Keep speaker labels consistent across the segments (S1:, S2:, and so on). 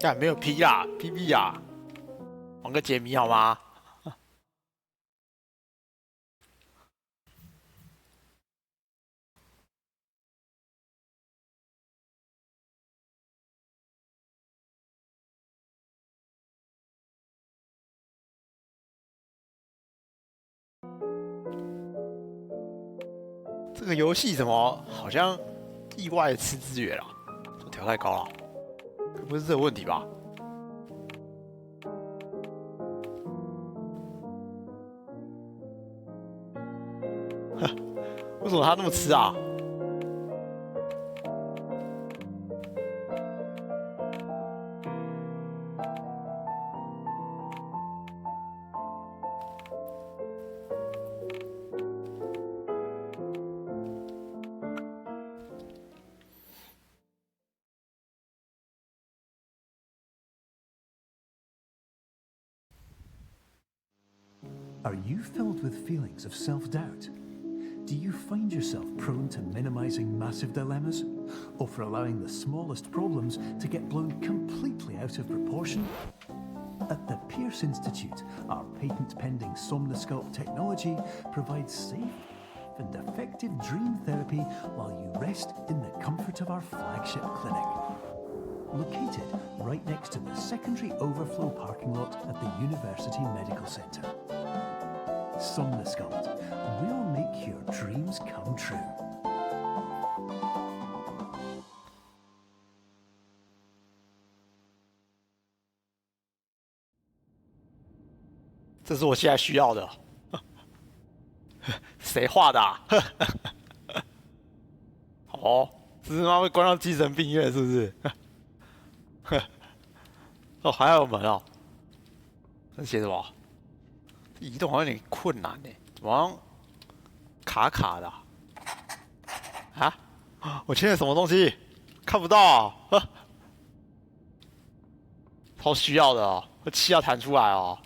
S1: 干没有 P 啦，PB 啊，玩个解谜好吗？这个游戏怎么好像意外吃资源啊？怎么调太高了？不是这个问题吧？为什么他那么吃啊？Are
S2: you filled with feelings of self-doubt? Do you find yourself prone to minimizing massive dilemmas? Or for allowing the smallest problems to get blown completely out of proportion? At the Pierce Institute, our patent-pending Somnosculpt technology provides safe and effective dream therapy while you rest in the comfort of our flagship clinic. Located right next to the secondary overflow parking lot at the University Medical Centre. Somnosculpt will make your dreams come true.
S1: 这是我现在需要的。谁画的啊？哦，这是妈被关到精神病院是不是？哦，还有门哦。这写什么？移动好像有点困难呢，怎么好像卡卡的啊？我签了什么东西？看不到啊！超需要的哦，气要弹出来哦。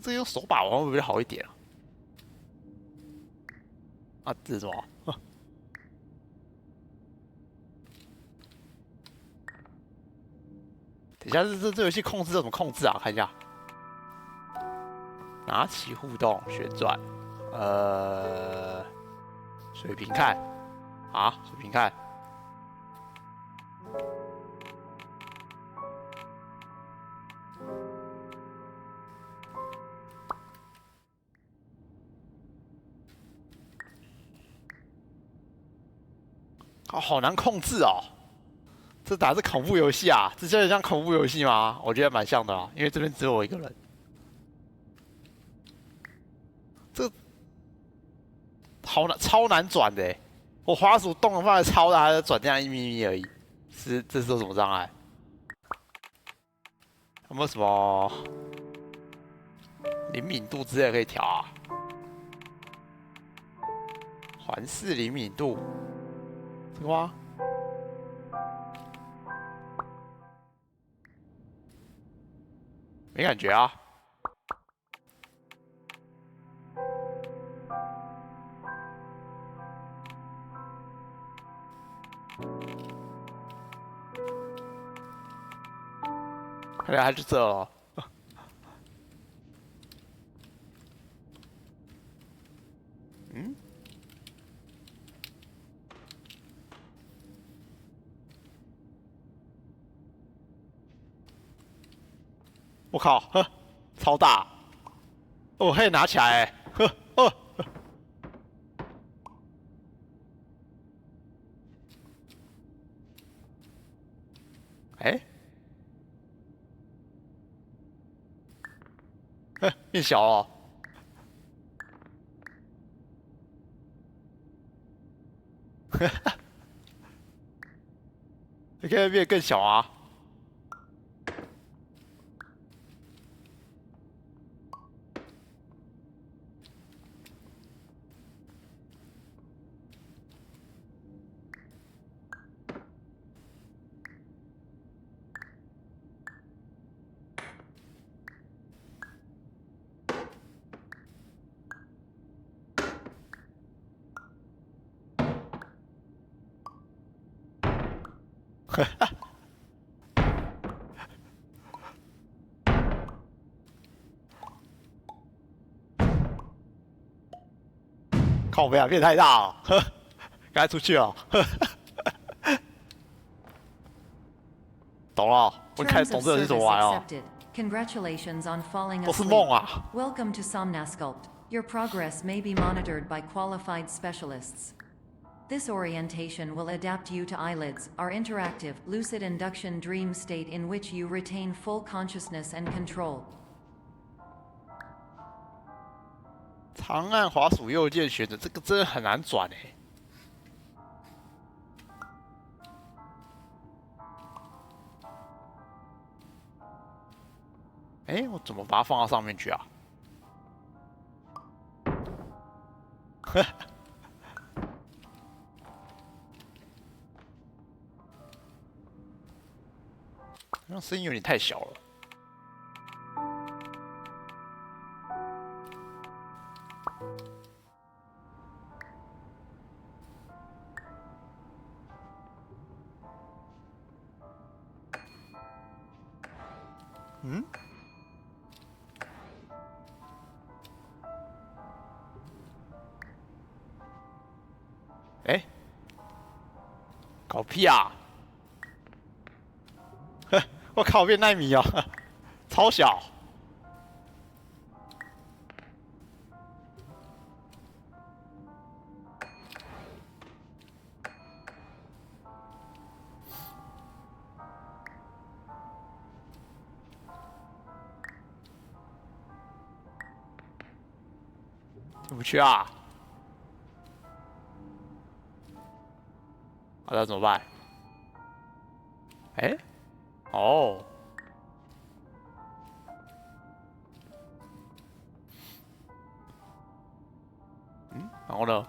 S1: 这用手把玩会不会好一点啊？啊，这是什么？等一下，这游戏控制要怎么控制啊？看一下，拿起互动旋转，水平看啊，水平看。哦，好难控制哦。这打是恐怖游戏啊？这真的像恐怖游戏吗？我觉得蛮像的啊，因为这边只有我一个人。这好难，超难转的欸。我滑鼠动的范围超大，还是转这样1咪咪而已。这是有什么障碍？有没有什么灵敏度之类可以调啊？环视灵敏度，这个吗？没感觉啊。看来还是这哦。嗯？我靠，呵，超大！哦，可以拿起来欸，呵，哦，哎，呵，变小了。你可以变更小啊。靠背啊，变太大了，赶快出去了。懂了，我开始懂这游戏怎么玩哦。
S3: Congratulations on falling
S1: 都是
S3: asleep.
S1: 梦啊！
S3: Welcome to Somnasculpt. Your progress may be monitored by qualified specialists. This orientation will adapt you to eyelids, our interactive, lucid induction dream state in which you retain full consciousness and control.
S1: 长按滑鼠右键选择，这个真的很难转我怎么把它放到上面去啊？那声音有点太小了。嗯？搞屁啊！我靠，变奈米啊，超小。进不去啊！那怎么办？哦，然后呢？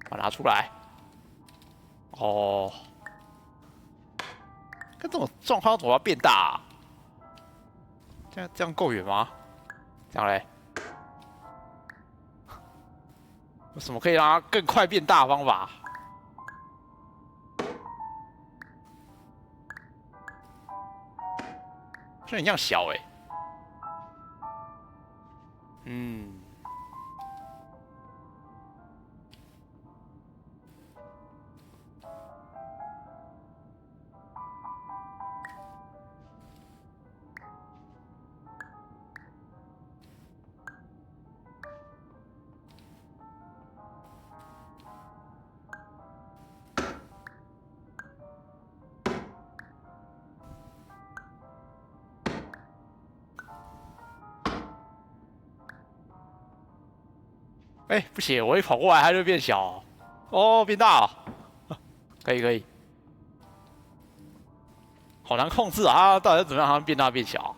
S1: 把它拿出来。哦，跟这种状况怎么要变大啊？这样够远吗？这样嘞？有什么可以让它更快变大的方法？就很像小不行，我一跑过来它就变小。哦，变大了，可以，好难控制啊！它到底是怎么样让它变大变小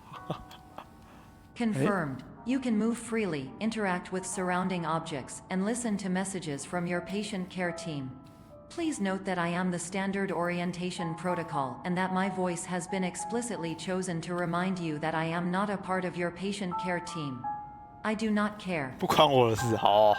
S3: Confirmed. You can move freely, interact with surrounding objects, and listen to messages from your patient care team. Please note that I am the standard orientation protocol and that my voice has been explicitly chosen to remind you that I am not a part of your patient care team. I do not care.
S1: 不关我的事，好。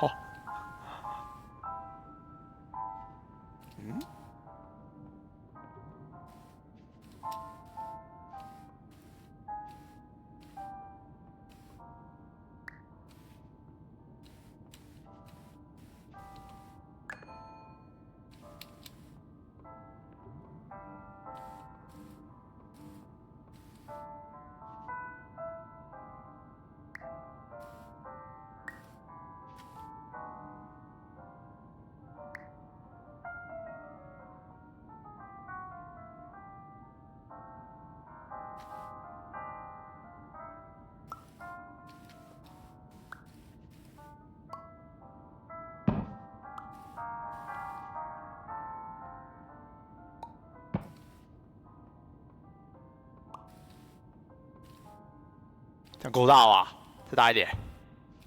S1: 这样够大吧？再大一点。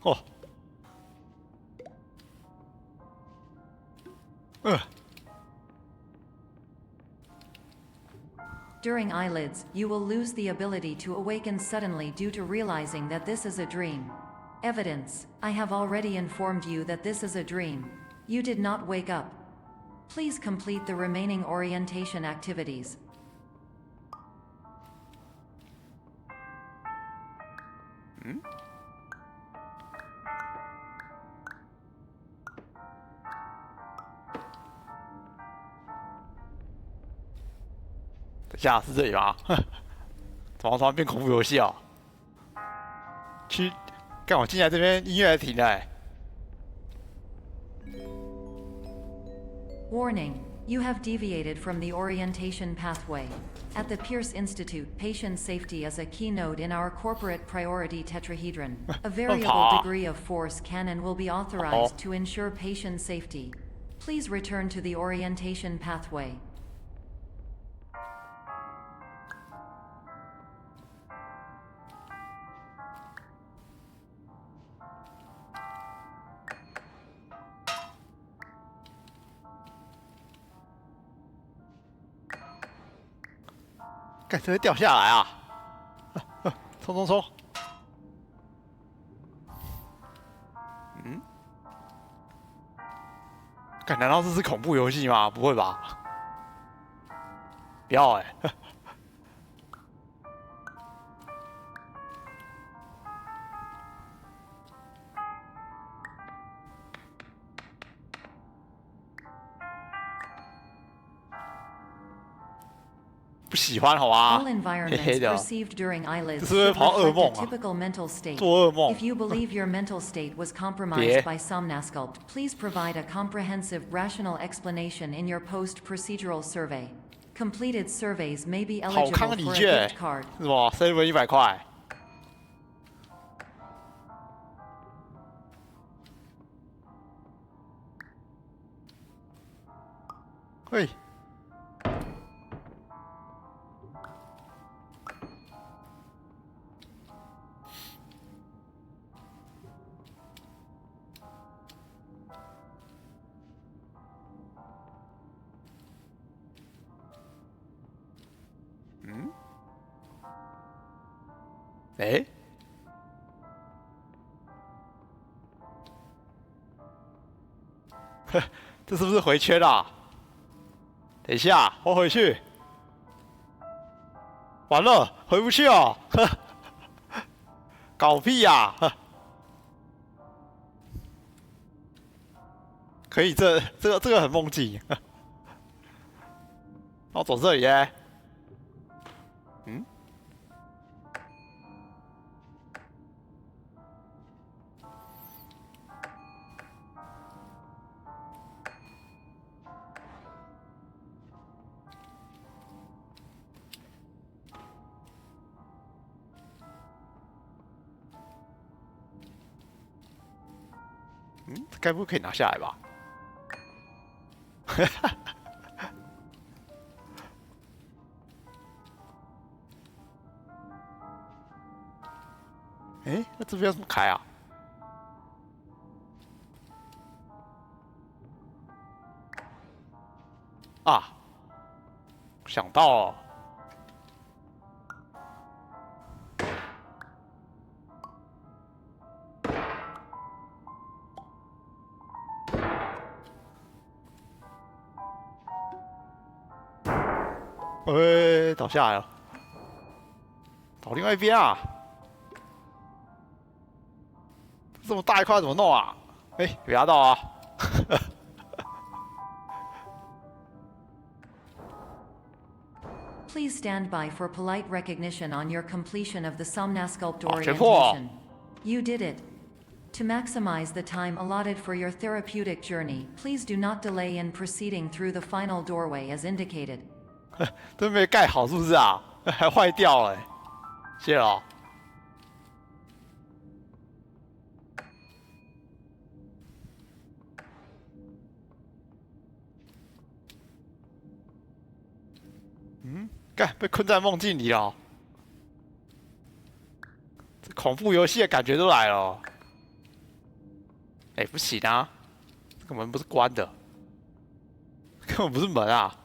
S1: 哦。
S3: During eyelids, you will lose the ability to awaken suddenly due to realizing that this is a dream. Evidence: I have already informed you that this is a dream. You did not wake up. Please complete the remaining orientation activities.
S1: 等一下是这里吗？怎么突然变恐怖游戏啊？去，干我进来这边音乐还停了欸。
S3: Warning, you have deviated from the orientation pathway. At the Pierce Institute, patient safety is a keynote in our corporate priority tetrahedron. A variable degree of force can and will be authorized to ensure patient safety. Please return to the orientation pathway.
S1: 干，这会掉下来啊！冲冲冲！干，难道这是恐怖游戏吗？不会吧？不要哎、欸！不喜欢好吧？
S3: All environments
S1: 黑黑的，
S3: perceived during eyelids
S1: 这是不是
S3: should
S1: 跑噩
S3: reflect
S1: 梦
S3: a
S1: 啊？
S3: typical mental state.
S1: 做噩梦。
S3: If you believe your mental state was
S1: 别
S3: compromised by somnasculpt, please provide a comprehensive, rational explanation in your post-procedural survey. Completed surveys may be
S1: 好
S3: eligible
S1: 康礼
S3: for a
S1: 券
S3: gift card.
S1: 是吗？7 100块。嘿。哎，这是不是回圈啦？等一下，我回去。完了，回不去哦！搞屁呀、可以，这个很梦境。那我走这里耶。嗯。该不会可以拿下来吧？哎，那这边要怎么开啊？啊，想到了。哎，倒下来了，倒另外一边啊！这么大一块怎么弄啊？哎，有压到啊！Please
S3: stand by for polite recognition on your completion of the somnasculpt
S1: 全破。
S3: orientation. You did it. To maximize the time allotted for your therapeutic journey, please do not delay in proceeding through the final doorway as indicated.
S1: 都没盖好是不是啊？还坏掉了、欸，谢了。干被困在梦境里了，这恐怖游戏的感觉都来了。哎、不行啊，这个门不是关的，根本不是门啊。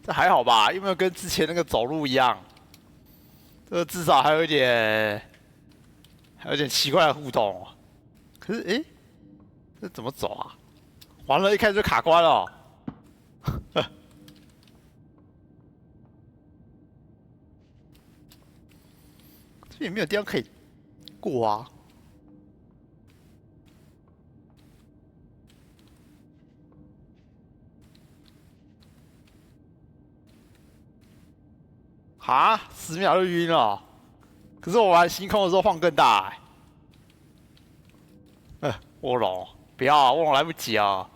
S1: 这还好吧？有没有跟之前那个走路一样？这个至少还有一点，奇怪的互动。可是，诶，这怎么走啊？完了，一开始就卡关了。这也没有地方可以过啊。哈，10秒就晕了。可是我玩星空的时候晃更大卧龙，不要啊，卧龙来不及啊！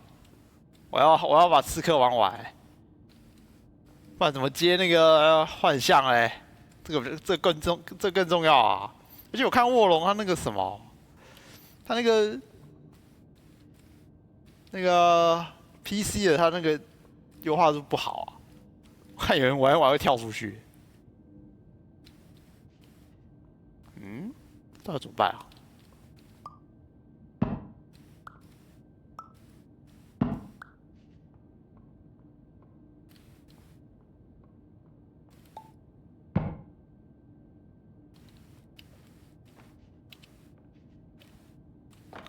S1: 我要把刺客玩完，不然怎么接那个幻象嘞？这更重要啊！而且我看卧龙他那个什么，他那个 PC 的他那个优化度不好啊，我看有人玩一玩会跳出去。嗯，到底怎么办啊？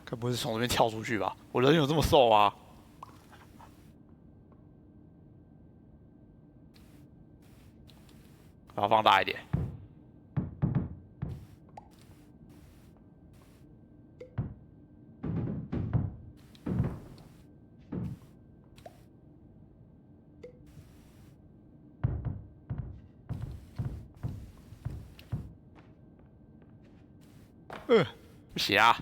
S1: 该不会是从这边跳出去吧？我人有这么瘦吗？把它放大一点。不行啊！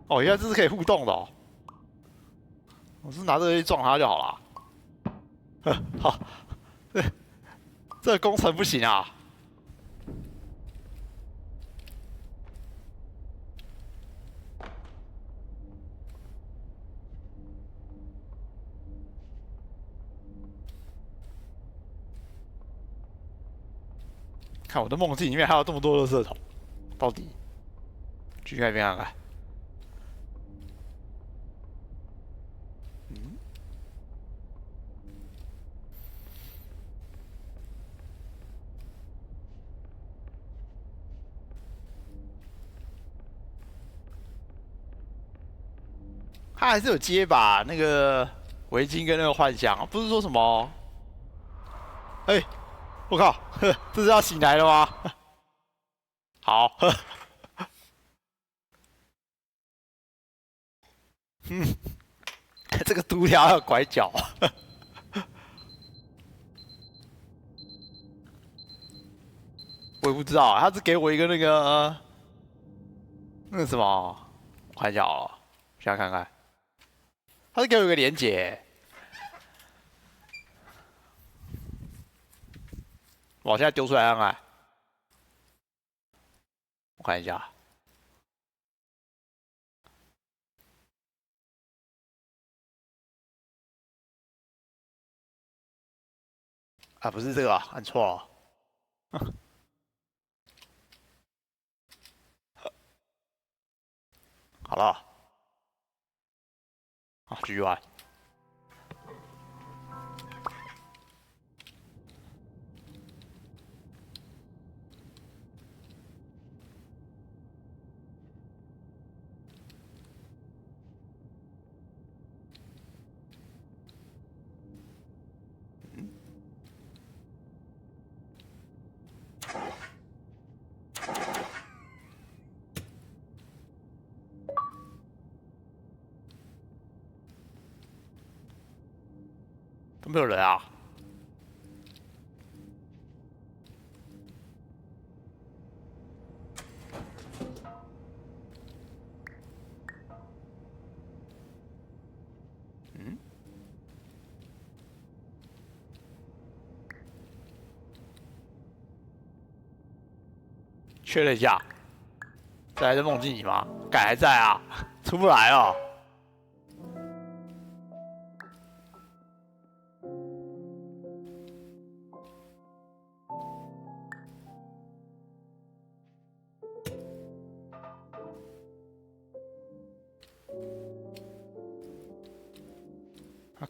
S1: 哦，原来这是可以互动的哦。我是拿这个去撞他就好了。好，这个工程不行啊。看我的梦境里面还有这么多垃圾桶，到底继续那边看看。他还是有接吧，那个围巾跟那个幻象，不是说什么？哎，我靠，这是要醒来了吗？好，这个独条要拐角。我也不知道，他只给我一个那个什么，我看一下哦，现在看看，他是给我一个连结，我现在丢出来看看，我看一下，啊，不是这个啊，按错了。好了，啊，继续玩。都没有人啊！确认一下，这还在梦境里吗？改还在啊，出不来哦。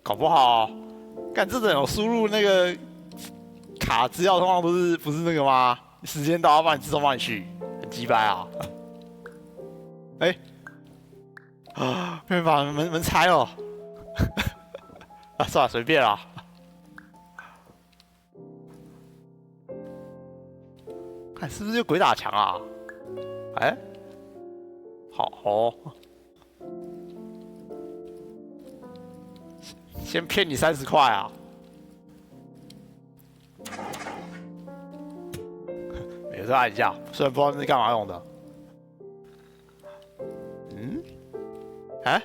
S1: 搞不好，干这种有输入那个卡资料，通常不是那个吗？时间到，它自动帮你去，很鸡掰啊！哎、啊，没把门拆了，啊，算了，随便啦。看是不是就鬼打墙啊？哎、好哦，先骗你30块啊！也是按一下，虽然不知道那是干嘛用的。嗯？哎？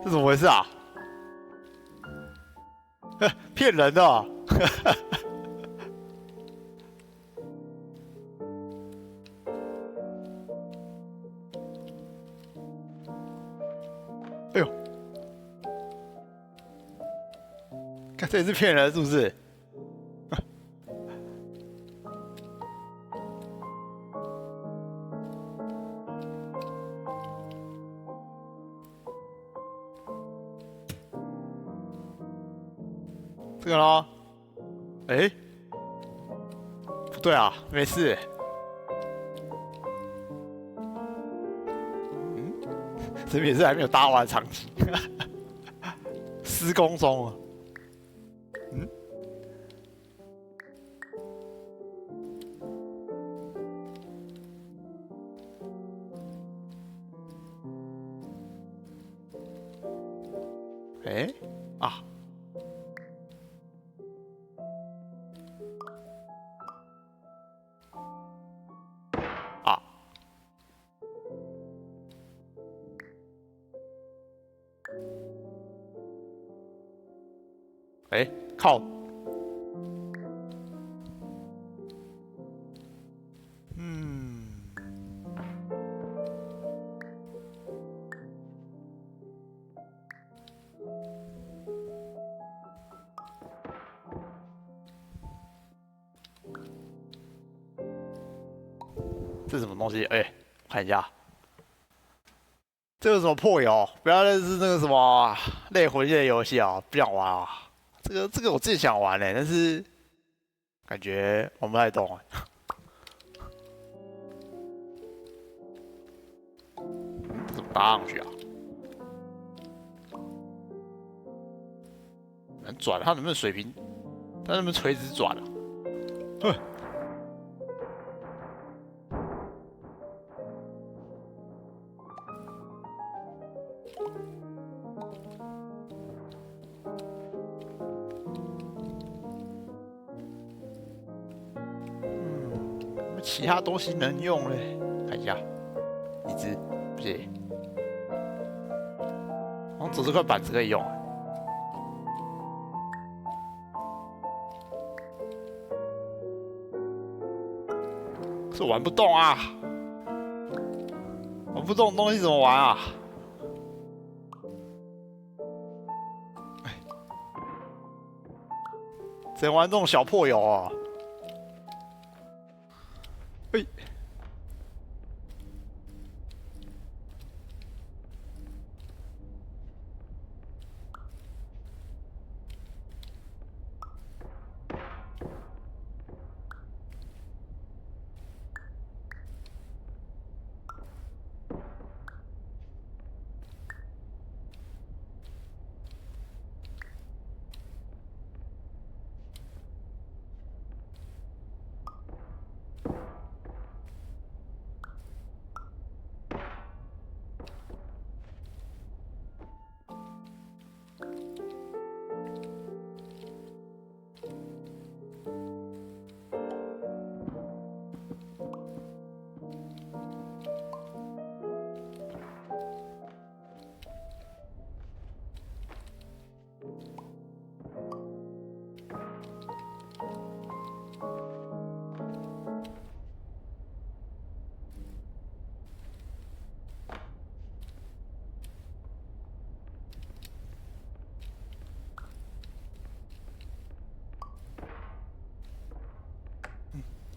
S1: 这怎么回事啊？骗人的、啊！哎呦！看这也是骗人是不是？这个咯，哎，不对啊，没事。嗯，这边也是还没有搭完场景，施工中啊。嗯，哎，啊。啊！哎，靠！嗯，这是什么东西？哎，看一下。这个什么破游？不要认识那个什么类魂类游戏啊，不想玩啊。这个我自己想玩嘞、但是感觉玩不太动、怎么搭上去啊？能转？它能不能水平？它能不能垂直转啊？哼！其他东西能用嘞？看一下，椅子不行，好像只这块板子可以用。是玩不动啊！玩不动的东西怎么玩啊？只能玩这种小破游啊！嘿，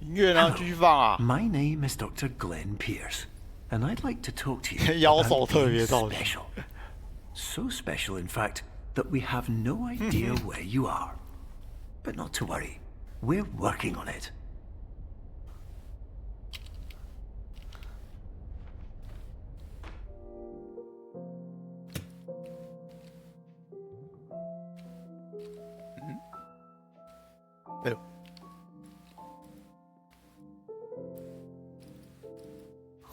S1: 音乐呢？继续放啊！
S2: My name is Dr. Glenn Pierce, and I'd like to talk to you
S1: 腰
S2: about
S1: 手特别
S2: being
S1: 造型。
S2: special. So special, in fact, that we have no idea where you are. But not to worry, we're working on it.
S1: 哎呦，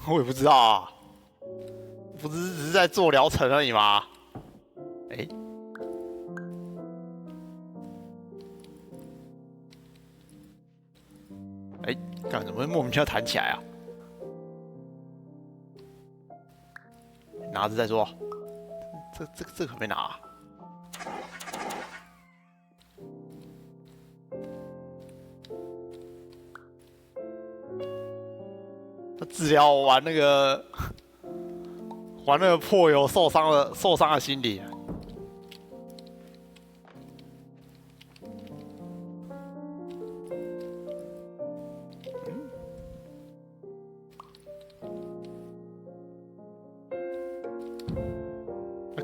S1: 我也不知道啊，不是只是在做疗程而已吗？哎，哎，干怎么会莫名其妙弹起来啊？拿着再说，这可没拿、啊。 治疗我玩那个破友受伤的心理。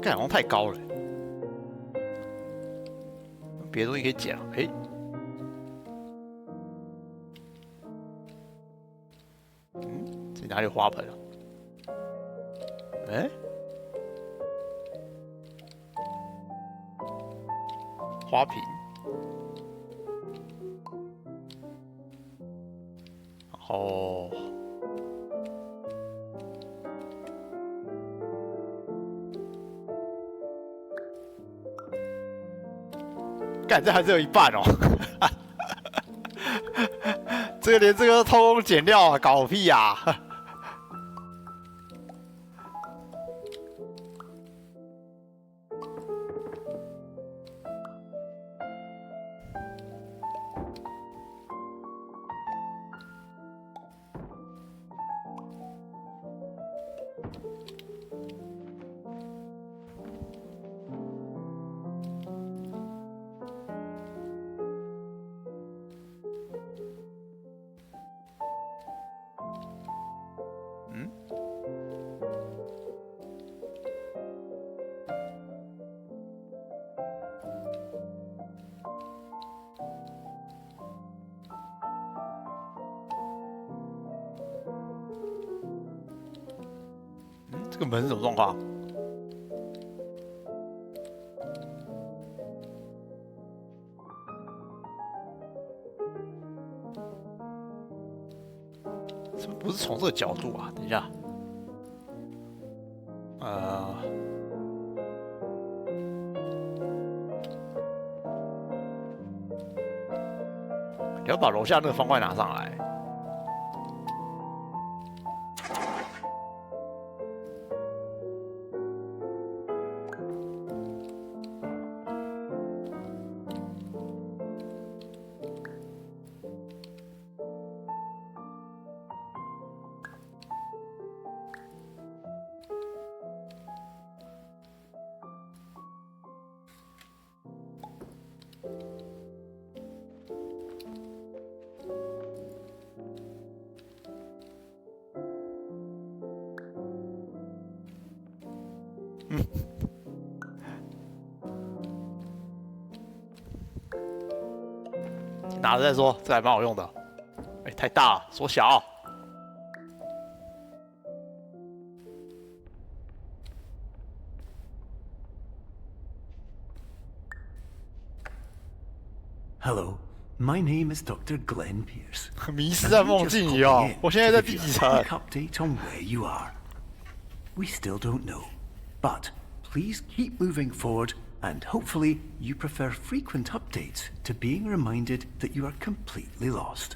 S1: 干好像太高了，别的东西可以捡啊，哎。 哪里有花盆啊？哎，花瓶。哦，干，这还只有一半哦。这个连这个偷工减料啊，搞屁呀、啊！这个门是什么状况？怎么不是从这个角度啊？等一下，你要把楼下那个方块拿上来。 拿着再说，这还蛮好用的。哎，太大了，缩小。
S2: Hello, my name is Dr. Glenn Pierce.
S1: 迷失在梦境里哦，我现在在第几层
S2: ？Update on where you are. We still don't know, but please keep moving forward, and hopefully you prefer frequent updates to being reminded that you are completely lost.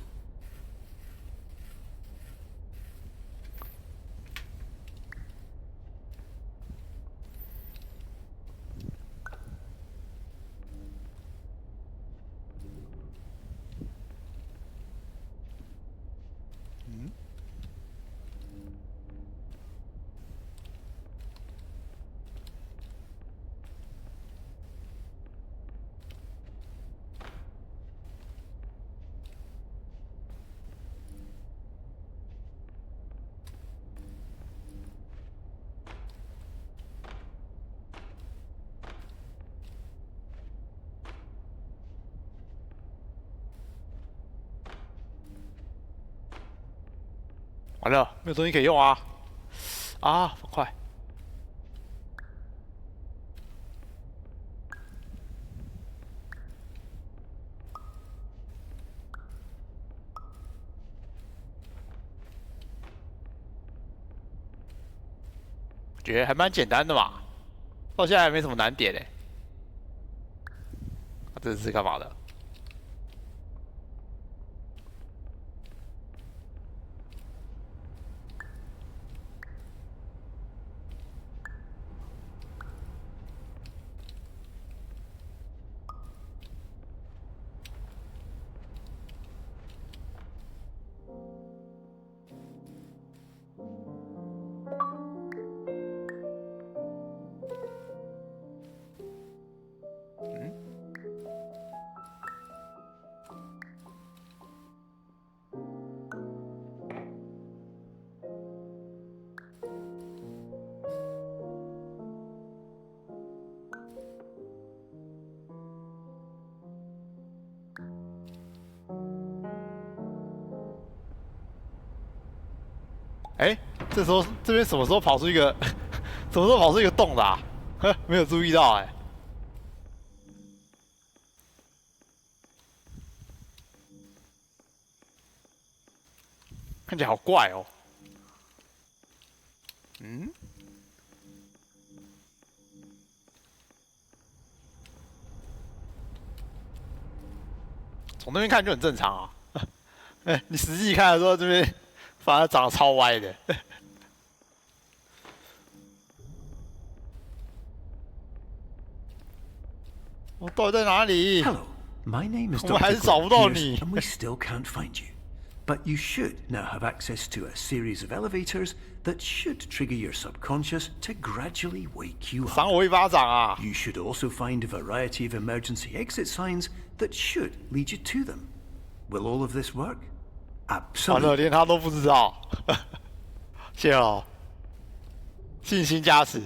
S1: 完了，没有东西可以用啊！啊，方块。觉得还蛮简单的嘛，到现在还没什么难点嘞。这是干嘛的？哎，这时候这边什么时候跑出一个，什么时候跑出一个洞的啊？呵，没有注意到哎、看起来好怪哦。嗯，从那边看就很正常啊。哎，你实际看的时候，这边反而长得超歪的。我到底在哪里？
S2: Hello, my name is
S1: 我们还
S2: Dr.
S1: 是找不到
S2: Pierce,
S1: 你。
S2: and we still can't find you. But you should now have access to a series of elevators that should trigger your subconscious to gradually wake you
S1: 赏
S2: up.
S1: 我一巴掌啊！
S2: You should also find a variety of emergency exit signs that should lead you to them. Will all of this work?
S1: 完了，
S2: Absolutely.
S1: 连他都不知道。谢哦，信心加持。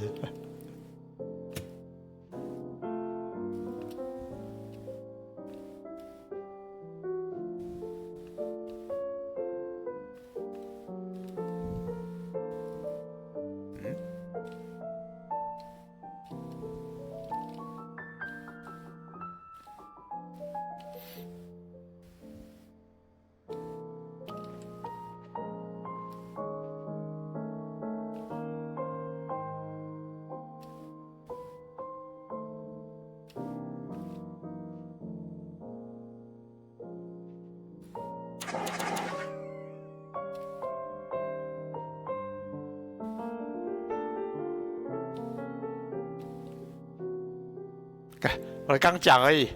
S1: 我才刚讲而已，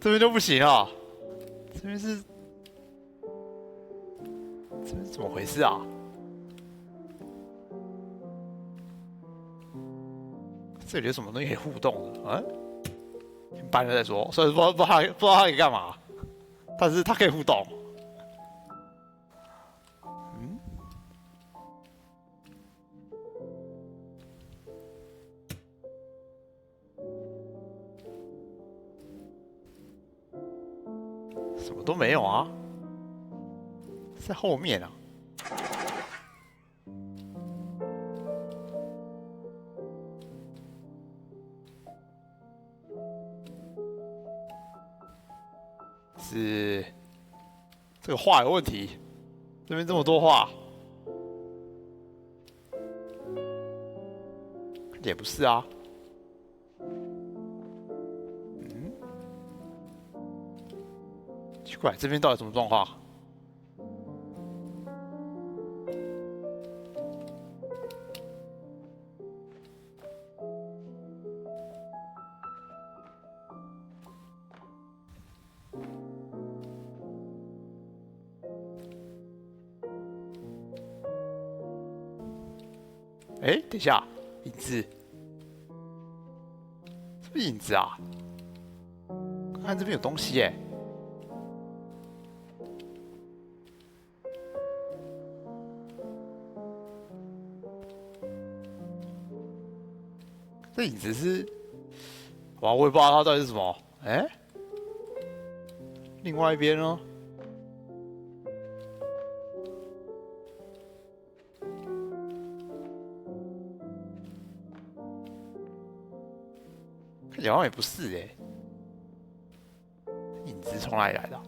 S1: 这边就不行哦。这边是，这边是怎么回事啊？这里有什么东西可以互动的？啊？搬了再说，所以不知道它可以干嘛，但是它可以互动。嗯。什么都没有啊，在后面啊。是这个画有问题，这边这么多画，也不是啊。奇怪，这边到底什么状况？哎，等一下，影子，是不是影子啊？看看这边有东西耶。这影子是，哇，我也不知道它到底是什么。哎，另外一边呢？好像也不是影子从哪里来的？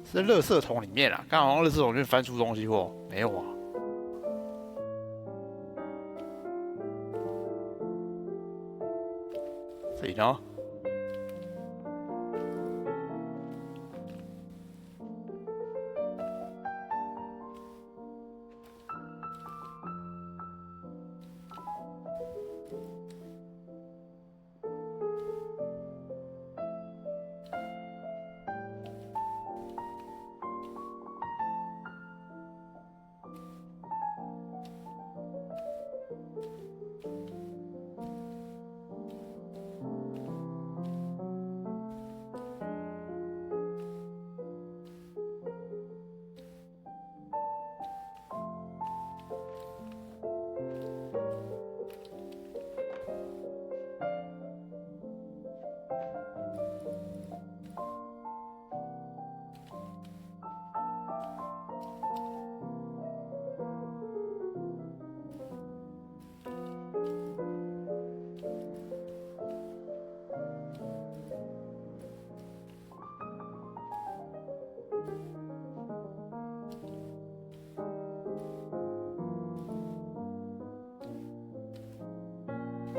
S1: 是在垃圾桶里面啊！刚好像垃圾桶里面翻出东西或没有啊？这里呢？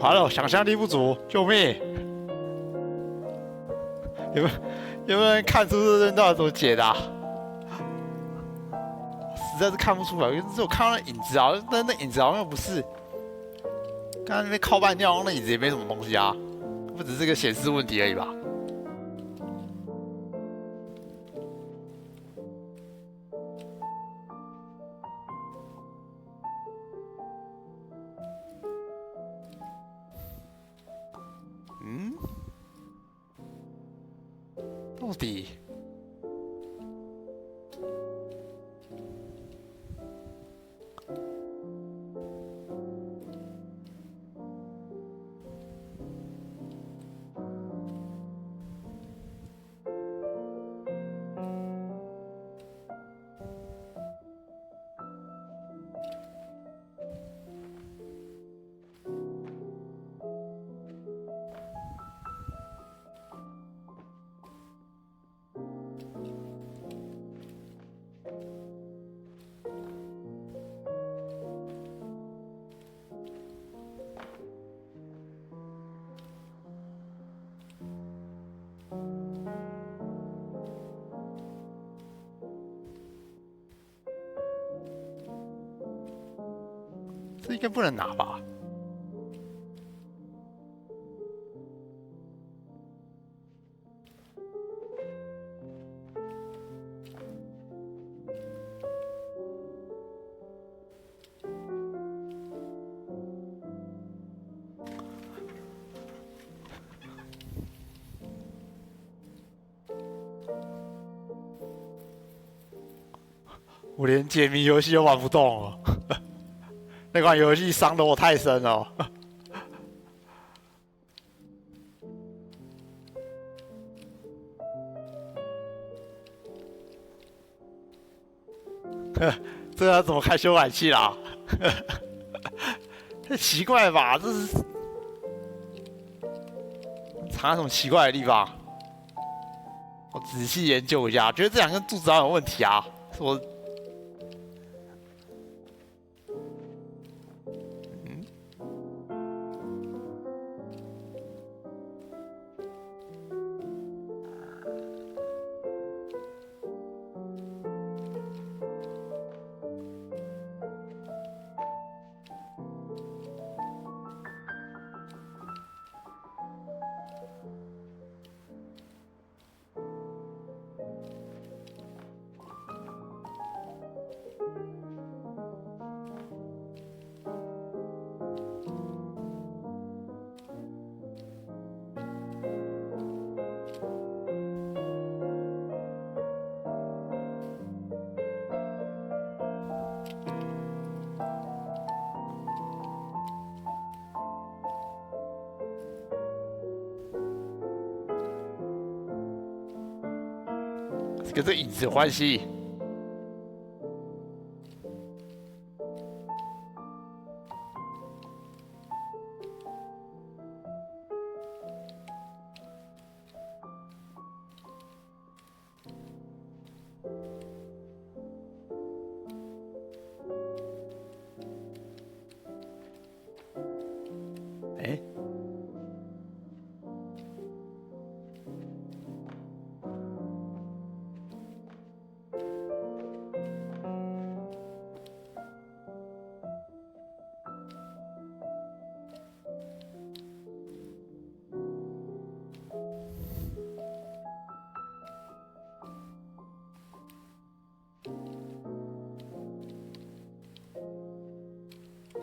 S1: 完了，想象力不足，救命！有没有人看出这段到底怎么解的、啊？实在是看不出来，只有看到那影子啊，但那影子好像又不是。刚才那边靠半天，那影子也没什么东西啊，不只是个显示问题而已吧？嗯，到底？这应该不能拿吧？我连解谜游戏都玩不动了，那款游戏伤得我太深了。这要怎么开修改器啦？太奇怪了吧？这是藏在什么奇怪的地方？我仔细研究一下，觉得这两根柱子好像有问题啊！我跟这影子有关系。哎，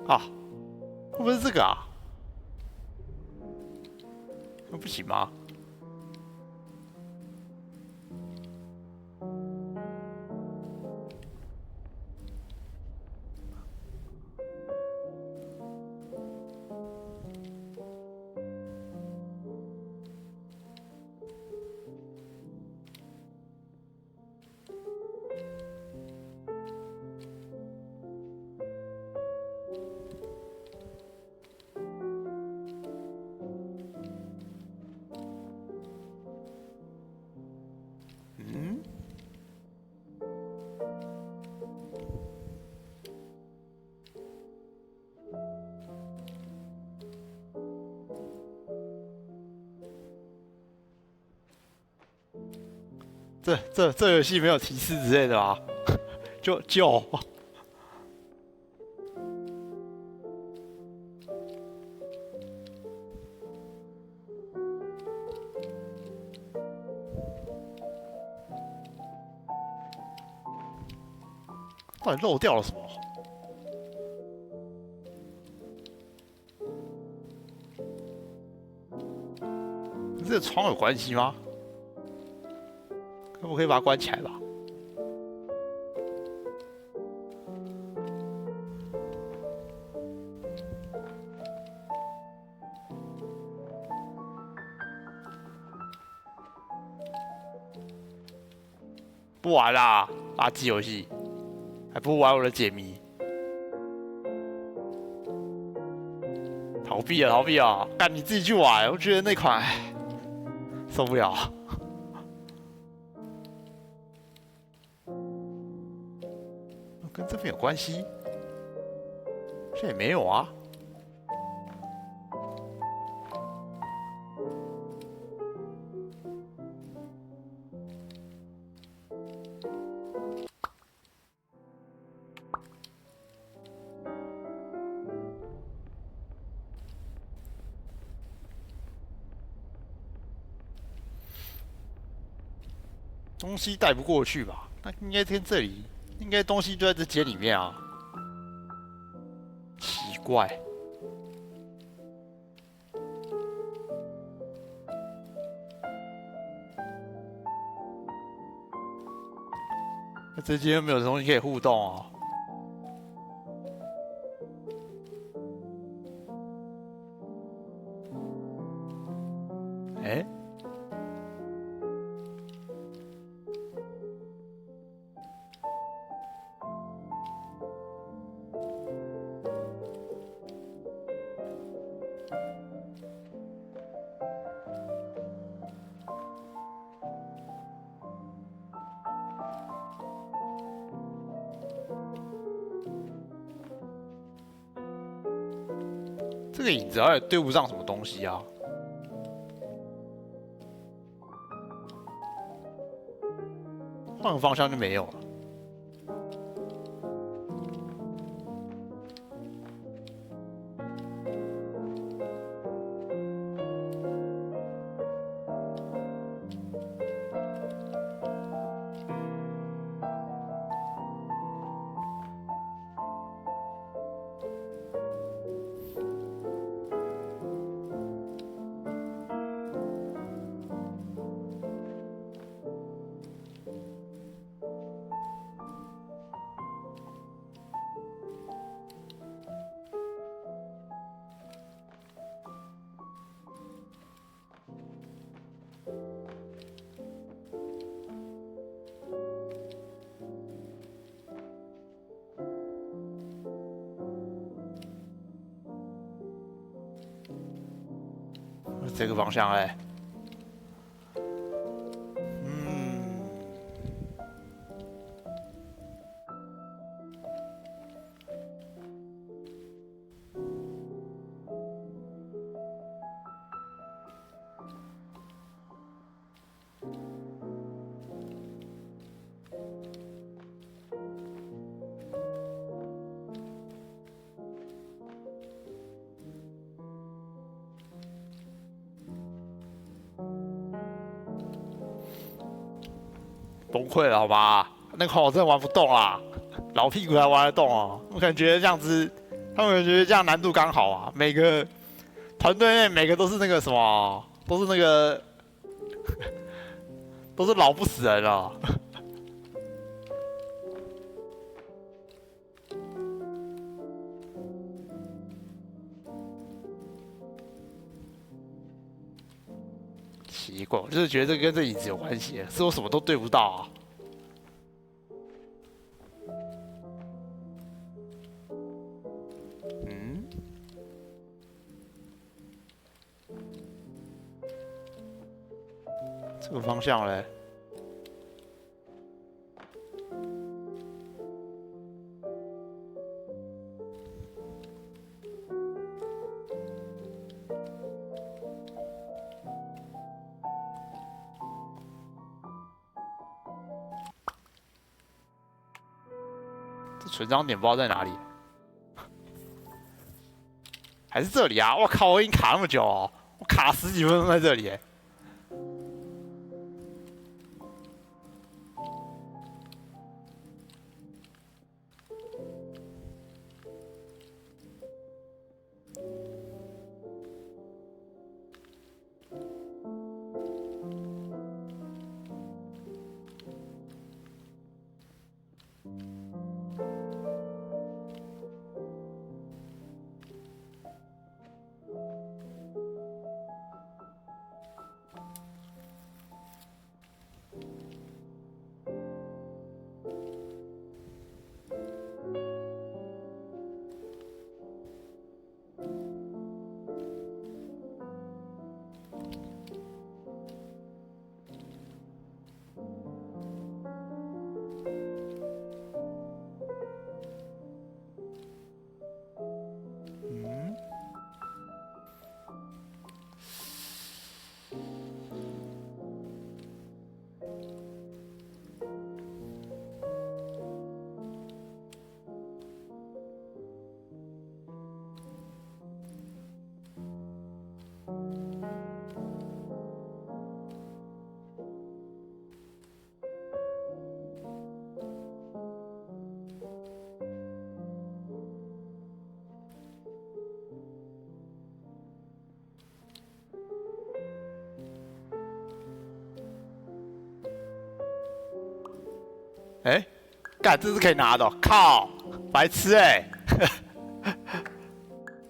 S1: 啊，会不会是这个啊？那不行吗？嗯，这游戏没有提示之类的吧？就到底漏掉了什么？跟这个窗有关系吗？可不可以把它关起来吧？不玩啦，垃圾游戏，还不如玩我的解谜。逃避啊，逃避啊！干你自己去玩，我觉得那款唉受不了。跟这边有关系？这也没有啊。东西带不过去吧？那应该跟这里，应该东西就在这间里面啊。奇怪。那这间又没有东西可以互动哦。哎。这个影子好像也对不上什么东西啊。换个方向就没有了。这个方向哎，崩溃了好吧？那个我真的玩不动啊，老屁股还玩得动哦。我感觉这样子，他们觉得这样难度刚好啊。每个团队内每个都是那个什么，都是那个都是老不死人了。奇怪，我就是觉得这跟这椅子有关系，是我什么都对不到啊。这个方向嘞？这存档点不知道在哪里，还是这里啊！我靠，我已经卡那么久哦，我卡10几分钟在这里耶。哎，干，这是可以拿的、哦，靠，白痴哎、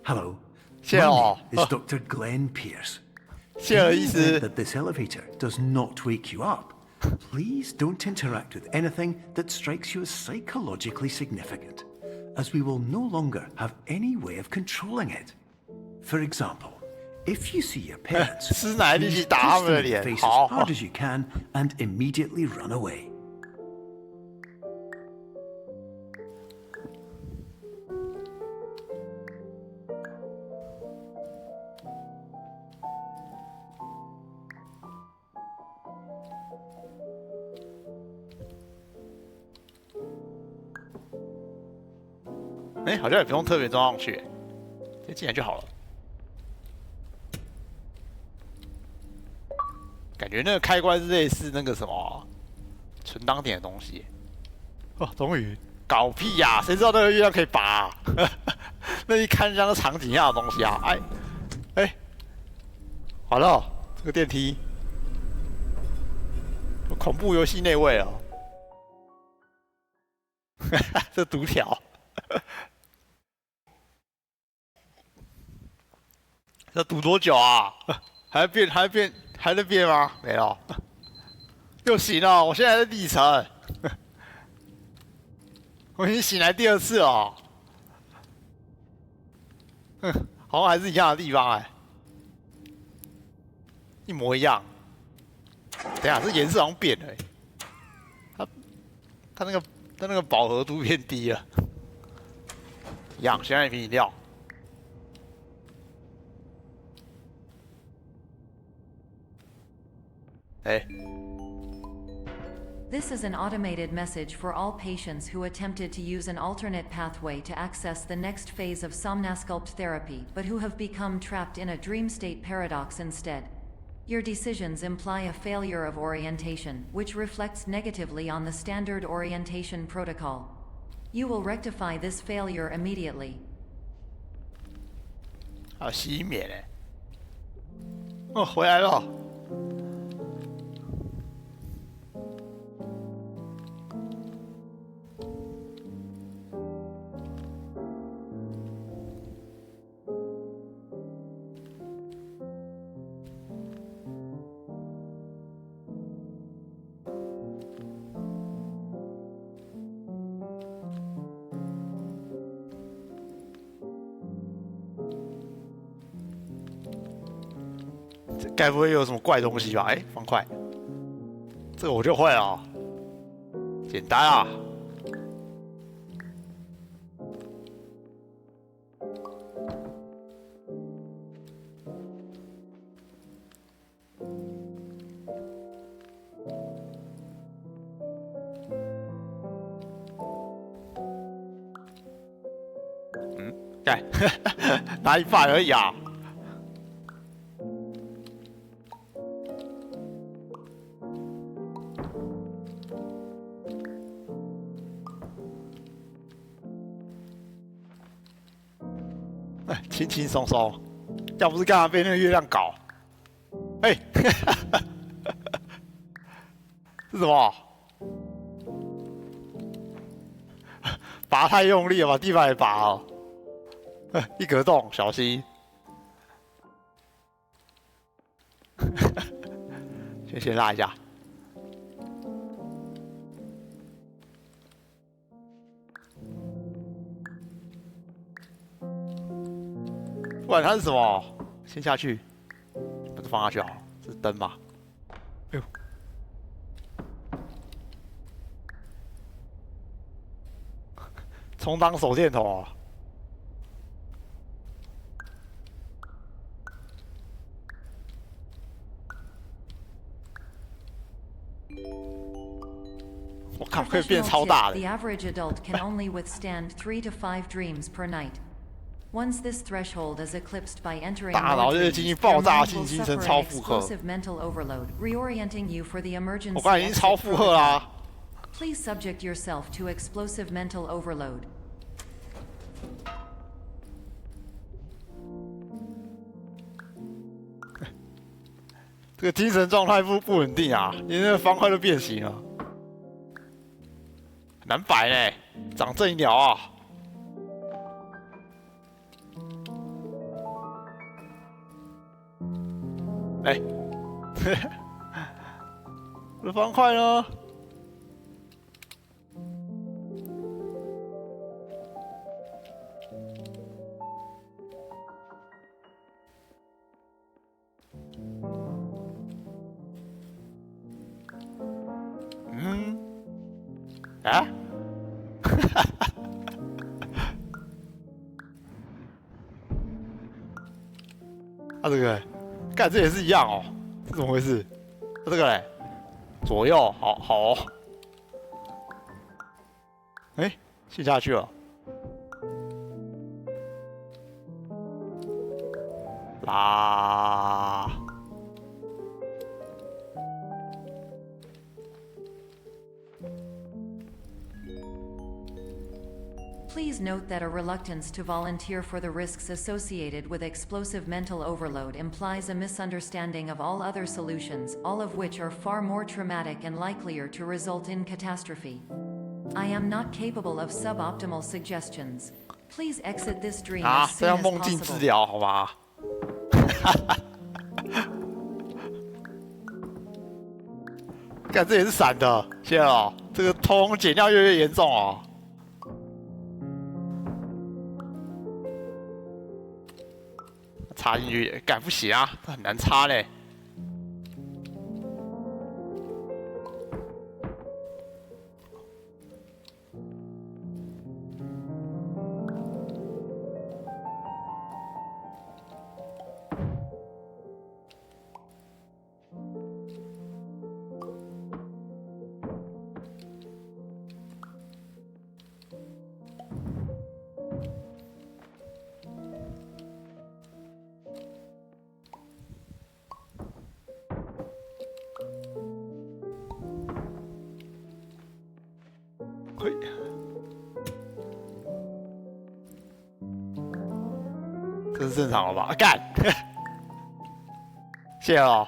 S2: Hello.
S1: 谢哦
S2: My name is Dr. Glenn Pierce.
S1: 谢了
S2: In
S1: 意
S2: the
S1: 思
S2: event that this elevator does not wake you up, please don't interact with anything that strikes you as psychologically significant, as we will no longer have any way of controlling it. For example, If you see your parents,
S1: 吃奶力气
S2: please
S1: 打他
S2: kiss
S1: 们的
S2: them in the
S1: 脸，
S2: face
S1: 好
S2: as hard as you can and immediately run away.
S1: 哎，好像也不用特别装上去，直接进来就好了。感觉那个开关是类似那个什么存档点的东西。哦，终于搞屁呀、谁知道那个月亮可以拔、啊？那一看像个场景一样的东西啊！哎，好了，这个电梯有恐怖游戏内味了。这读条。要赌多久啊？还能变吗？没有，又醒了。我现在还在底层，我已经醒来第2次了。好像还是一样的地方哎，一模一样。等一下，这颜色好像变了它那个饱和度变低了。一样，先来一瓶饮料。
S3: This is an automated message for all patients who attempted to use an alternate pathway to access the next phase of somnasculpt therapy, but who have become trapped in a dream state paradox instead. Your decisions imply a failure of orientation, which reflects negatively on the standard orientation protocol. You will rectify this failure immediately.
S1: 还有吸免哎，哦，回来了。该不会有什么怪东西吧？哎，方块，这个我就会了，简单啊。干，拿一半而已啊。轻轻松松，要不是刚才被那个月亮搞，哎、是什么？拔太用力了，把地板也拔了。一格洞，小心。先拉一下。不然它是什么？先下去，把这放下去好了。这是灯吧？哎呦！充当手电筒啊！我靠，可以变超大的。
S3: The average adult can only withstand 3 to 5 dreams per night. Once this threshold is eclipsed by entering
S1: 大脑
S3: more
S1: 就是
S3: dreams,
S1: 进行
S3: your
S1: 爆炸
S3: mind
S1: 性
S3: will
S1: 精神
S3: suffer
S1: 超
S3: an
S1: 负荷。
S3: explosive mental overload, reorienting you for the
S1: 我
S3: emergency
S1: 刚才已经
S3: exit
S1: 超负荷啦、
S3: protocol. Please subject yourself to explosive mental overload.
S1: 这个精神状态不稳定啊，你那个方块都变形了，很难摆呢，长正一条啊。哎，我的方块呢？啊？啊，这个，干这也是一样哦，这怎么回事？啊、这个嘞，左右，好好、哦。哎，陷下去了。啦。
S3: Please note that a reluctance to volunteer for the risks associated with explosive mental overload implies a misunderstanding of all other solutions, all of which are far more traumatic and likelier to result in catastrophe. I am not capable of suboptimal suggestions. Please exit this dream
S1: 啊，
S3: as
S1: 这
S3: soon
S1: 样
S3: as
S1: 梦境治
S3: possible.
S1: 疗好吗？干这也是闪的，谢哦。这个偷工减料越来越严重哦。插进去，干不行啊，这很难插嘞。嘿，这是正常了吧？啊干，谢哦，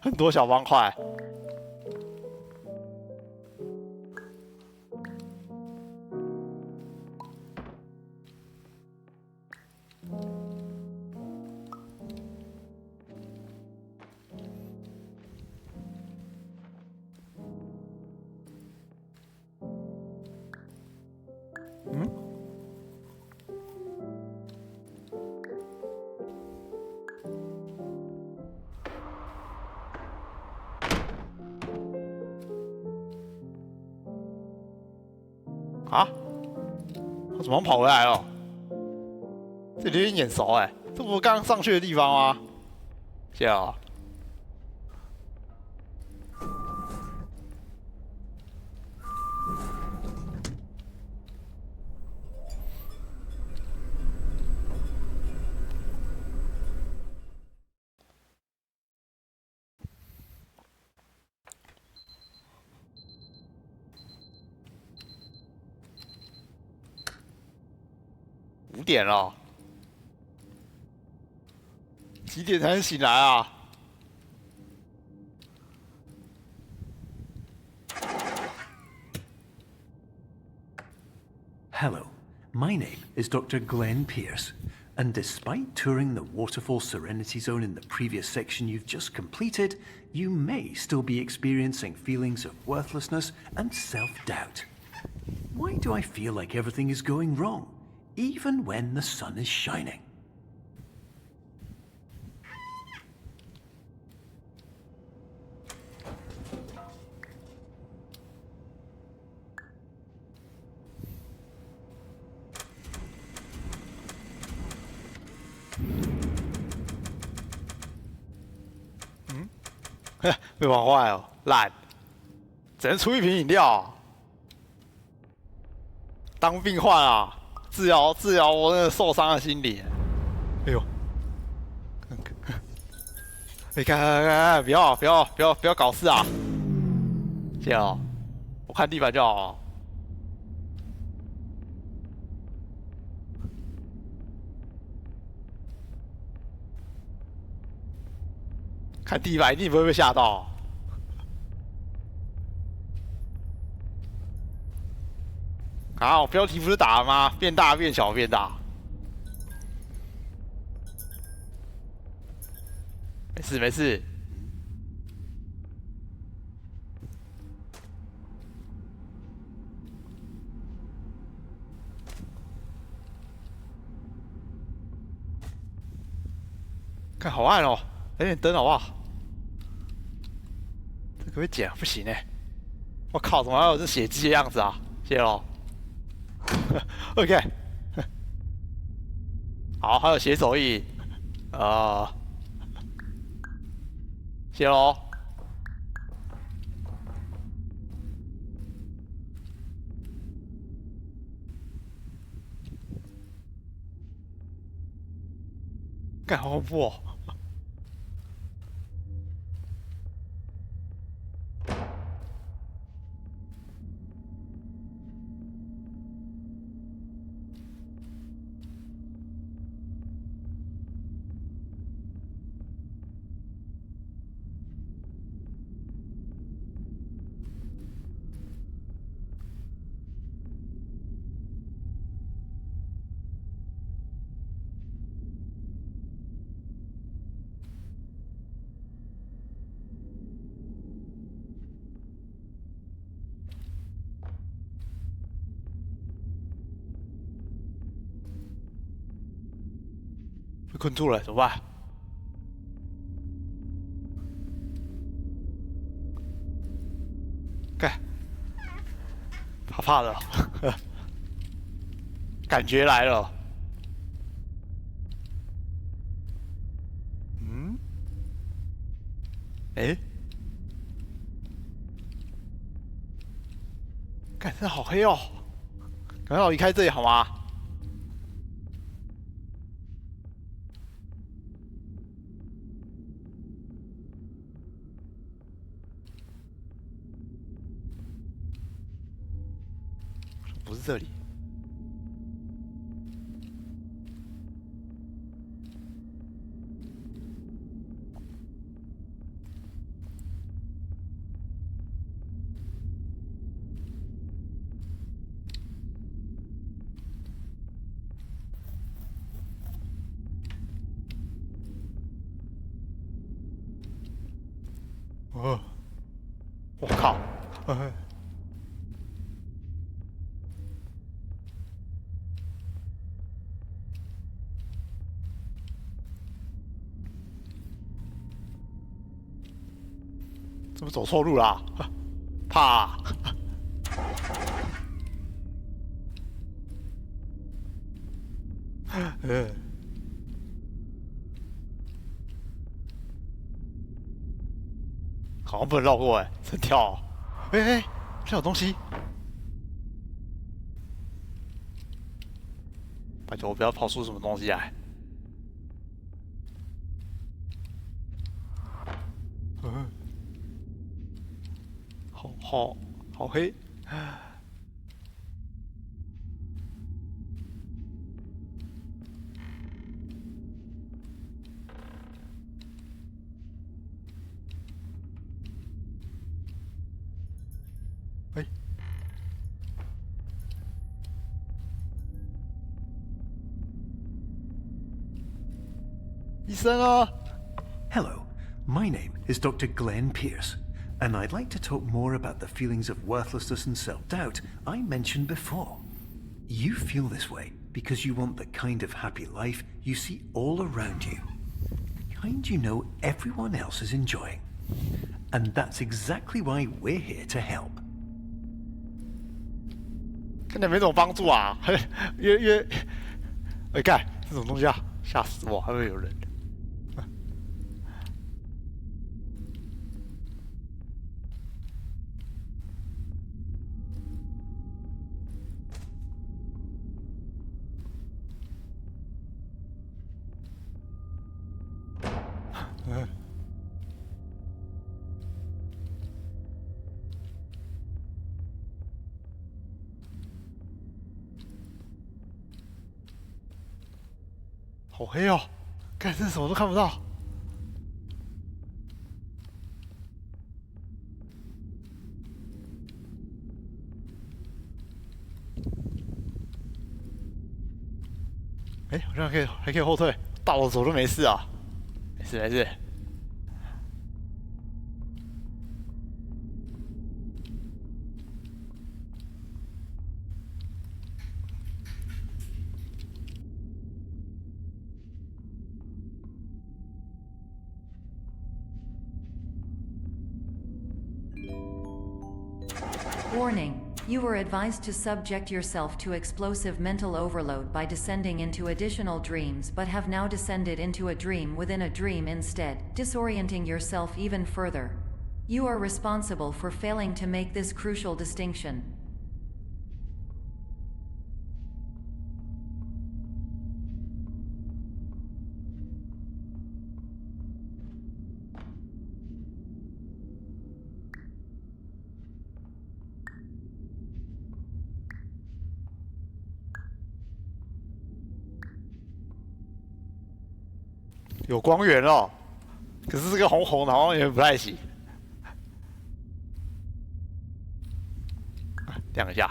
S1: 很多小方块。啊？我怎么跑回来了？这里有点眼熟哎，这不是刚刚上去的地方吗？谢啊。5点了，几点才能醒来啊？
S2: Hello, my name is Dr. Glenn Pierce, and despite touring the Waterfall Serenity Zone in the previous section you've just completed, you may still be experiencing feelings of worthlessness and self-doubt. Why do I feel like everything is going wrong, even when the sun is shining?
S1: Hmm? 被玩坏了，烂，只能出一瓶饮料。当病患啊，治疗我那个受伤的心理。哎呦，你看，不要搞事啊！谢哦，我看地板就好。看地板一定不会被吓到。啊，我标题不是打了吗？变大变小变大。没事没事。看好暗哦，来点灯好不好？这可不可以剪？不行哎！我靠，怎么还有这血迹的样子啊？谢喽。OK，好，还有写手印，谢喽。干好恐怖哦！被困住了，怎么办？干，怕怕的，感觉来了。嗯？哎？干，真的好黑哦！赶快离开这里好吗？不是这里。我靠！怎么走错路啦？怕！好像不能绕过哎，真跳！哎，这有东西！拜托，不要跑出什么东西来！好黑！哎，医生啊！
S2: Hello, my name is Dr. Glenn Pierce, and I'd like to talk more about the feelings of worthlessness and self-doubt I mentioned before. You feel this way because you want the kind of happy life you see all around you. Kind you know everyone else is enjoying. And that's exactly why we're here to help.
S1: 看起来没什么帮助啊！越……哎，干，这种东西啊，吓死我！还会有人。好黑哦！看这什么都看不到。哎，好像还可以后退，大楼走都没事啊。没事没事。
S3: Warning. You were advised to subject yourself to explosive mental overload by descending into additional dreams, but have now descended into a dream within a dream instead, disorienting yourself even further. You are responsible for failing to make this crucial distinction.
S1: 有光源哦，可是这个红红的好像也不太行。亮一下。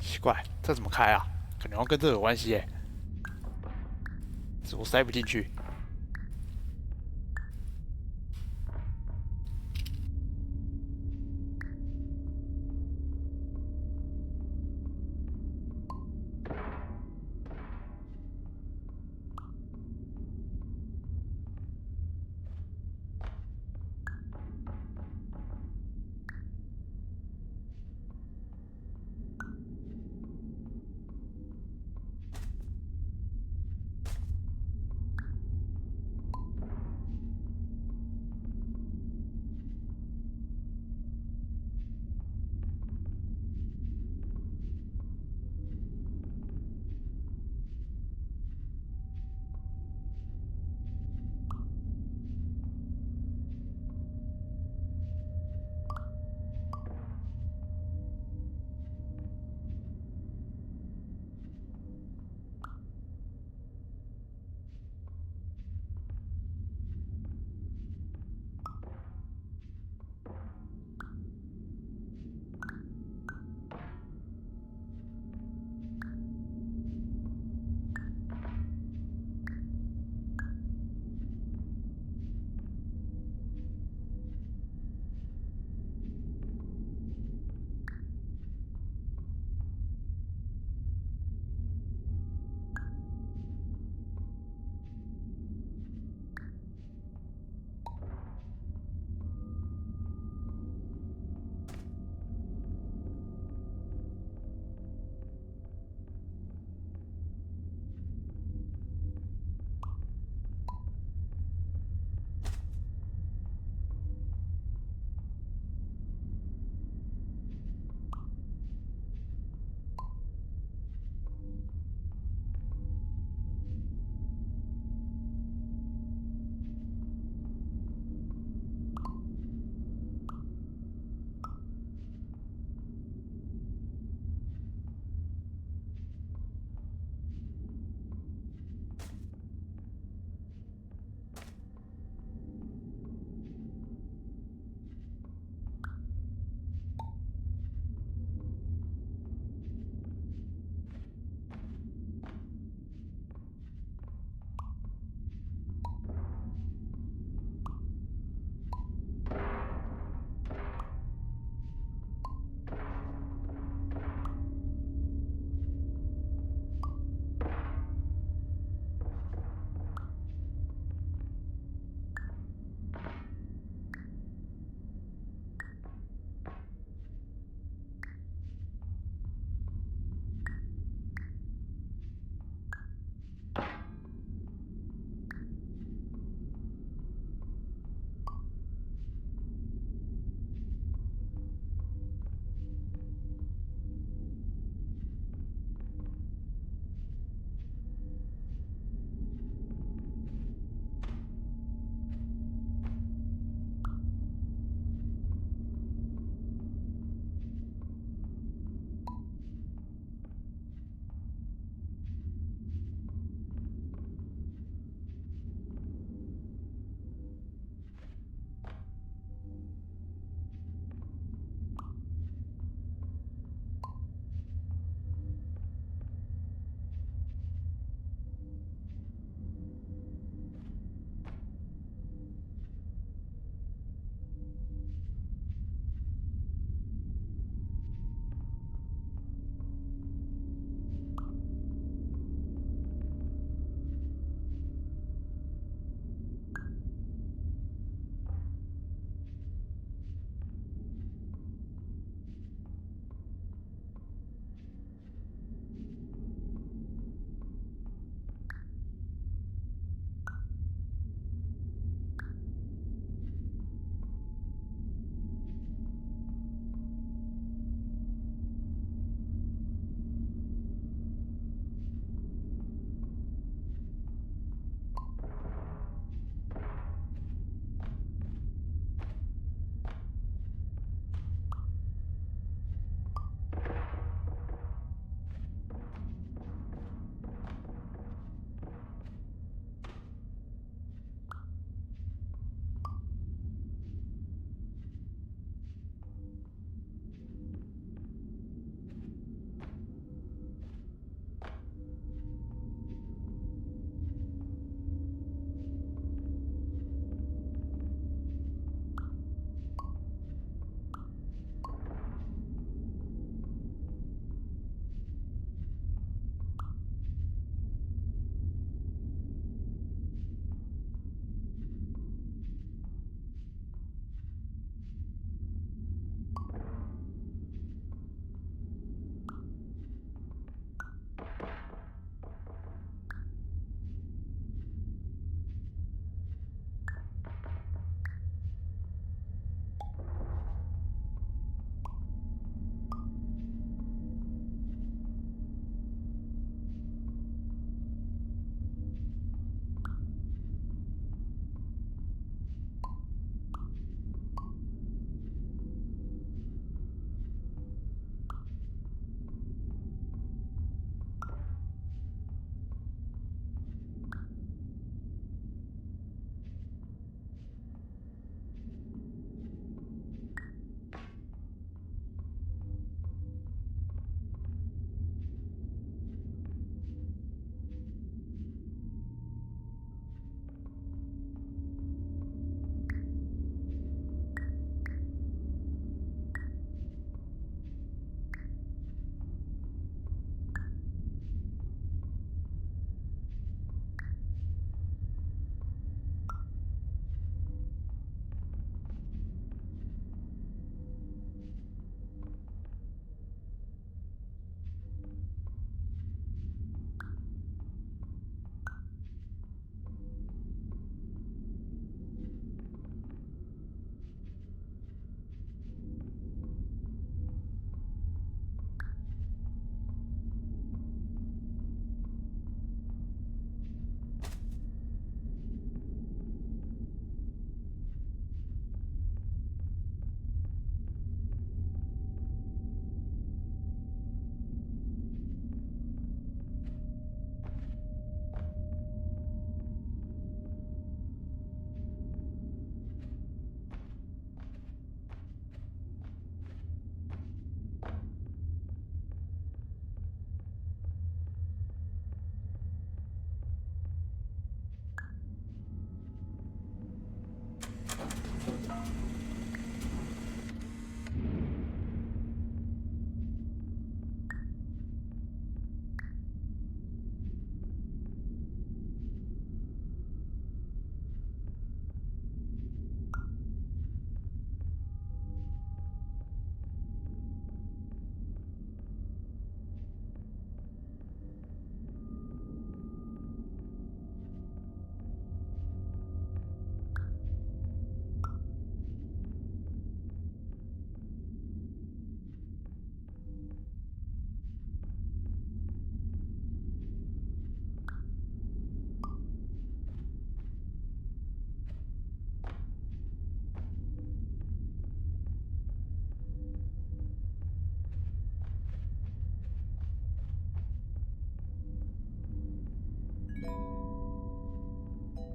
S1: 奇怪，这怎么开啊？可能要跟这有关系耶。我塞不进去。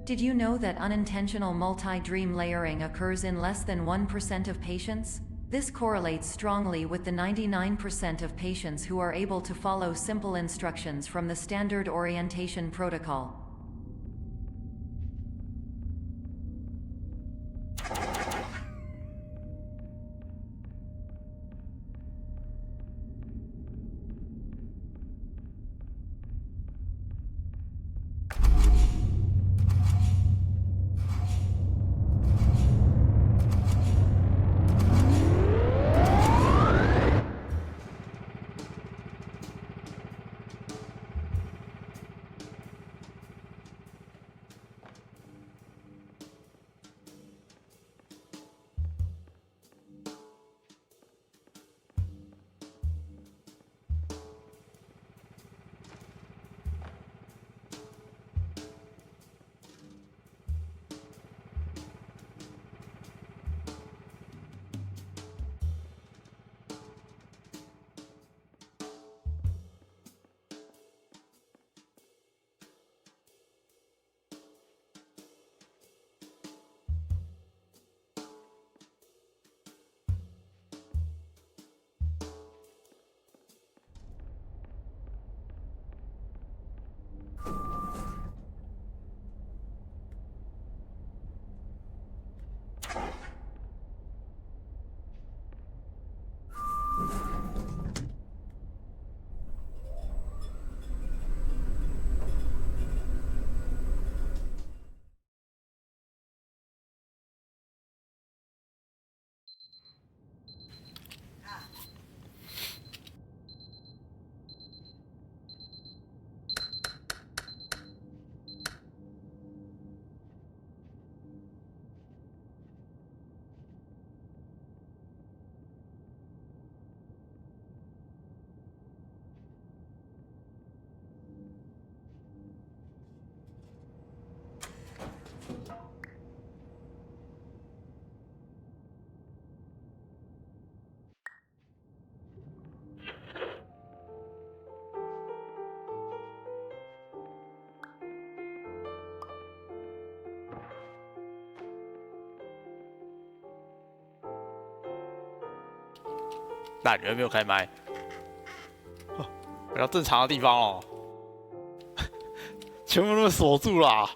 S3: Did you know that unintentional multi-dream layering occurs in less than 1% of patients? This correlates strongly with the 99% of patients who are able to follow simple instructions from the standard orientation protocol.
S1: 烂人没有开麦，回到正常的地方哦，全部都被锁住了、啊，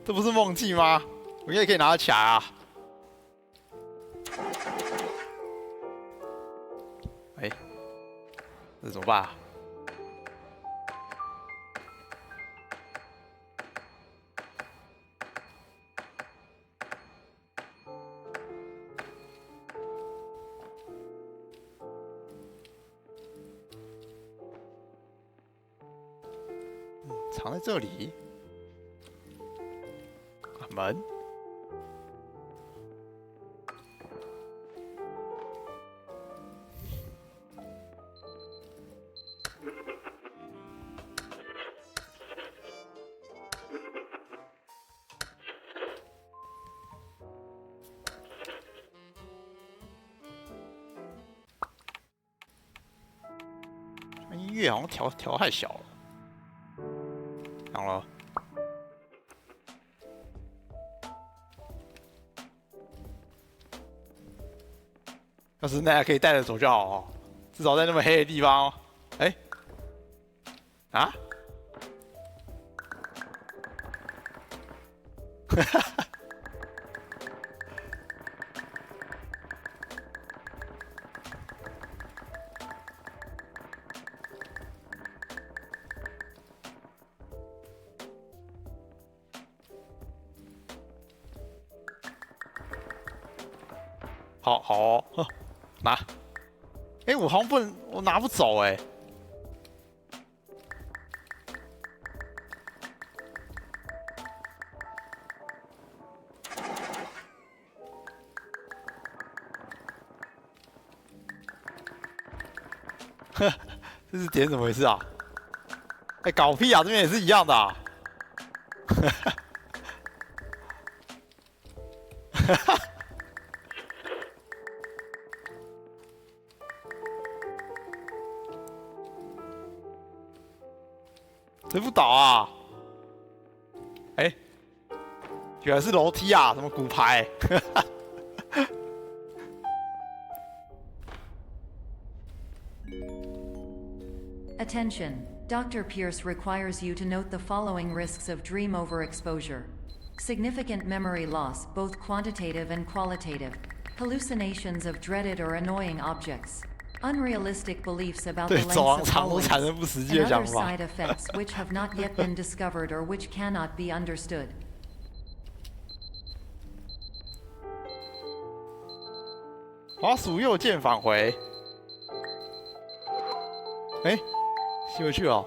S1: 这不是梦境吗？我应该可以拿得起来啊！哎、这怎么办、啊？藏在这里。门。音乐好像调太小了。好了。要是那可以带着走就好哦，至少在那么黑的地方、哦。哎、欸，啊？哈哈。好好哦，呵，拿。哎、欸，我好像不能，我拿不走哎、欸。呵，这是点怎么回事啊？哎、欸，搞屁啊！这边也是一样的、啊。哈哈。哈哈。谁不倒啊？哎、欸，原来是楼梯啊，什么骨牌？Attention.
S3: Dr. Pierce requires you to note the following risks of dream overexposure. Significant memory loss, both quantitative and qualitative. Hallucinations of dreaded or annoying objects. Unrealistic beliefs about the
S1: 对，
S3: lengths
S1: 走廊
S3: of
S1: 长都
S3: hallways.
S1: 产生不实际
S3: And
S1: 的想
S3: other
S1: 法。
S3: side effects which have not yet been discovered or which cannot be understood.
S1: 滑鼠右键返回。哎，吸回去哦。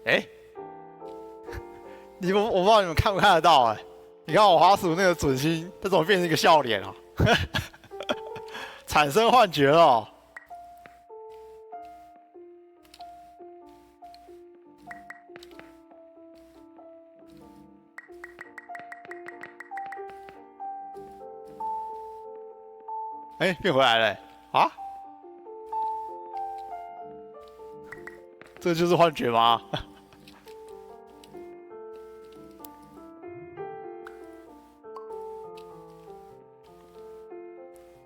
S1: 哎，我不知道你们看不看得到哎、你看我滑鼠那个准星，它怎么变成一个笑脸啊？产生幻觉了、哦。哎，变回来了、啊？这就是幻觉吗？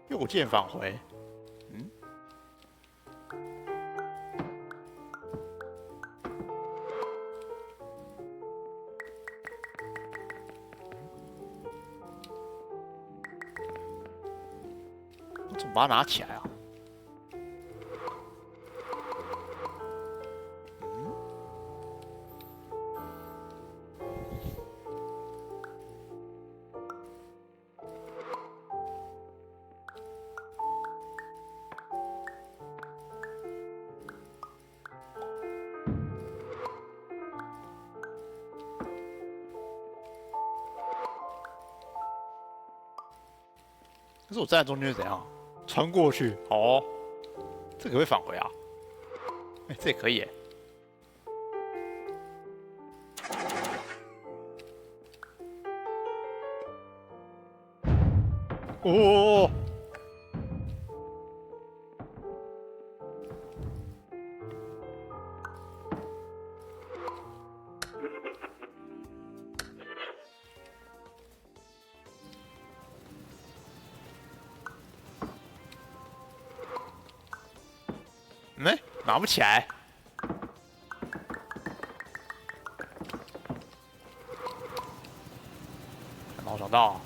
S1: 右键返回。嗯。我怎么把它拿起来啊？可是我站在中间是怎样？穿过去，哦，这个会返回啊？哎，这也可以耶。哦，没拿不起来。没想到。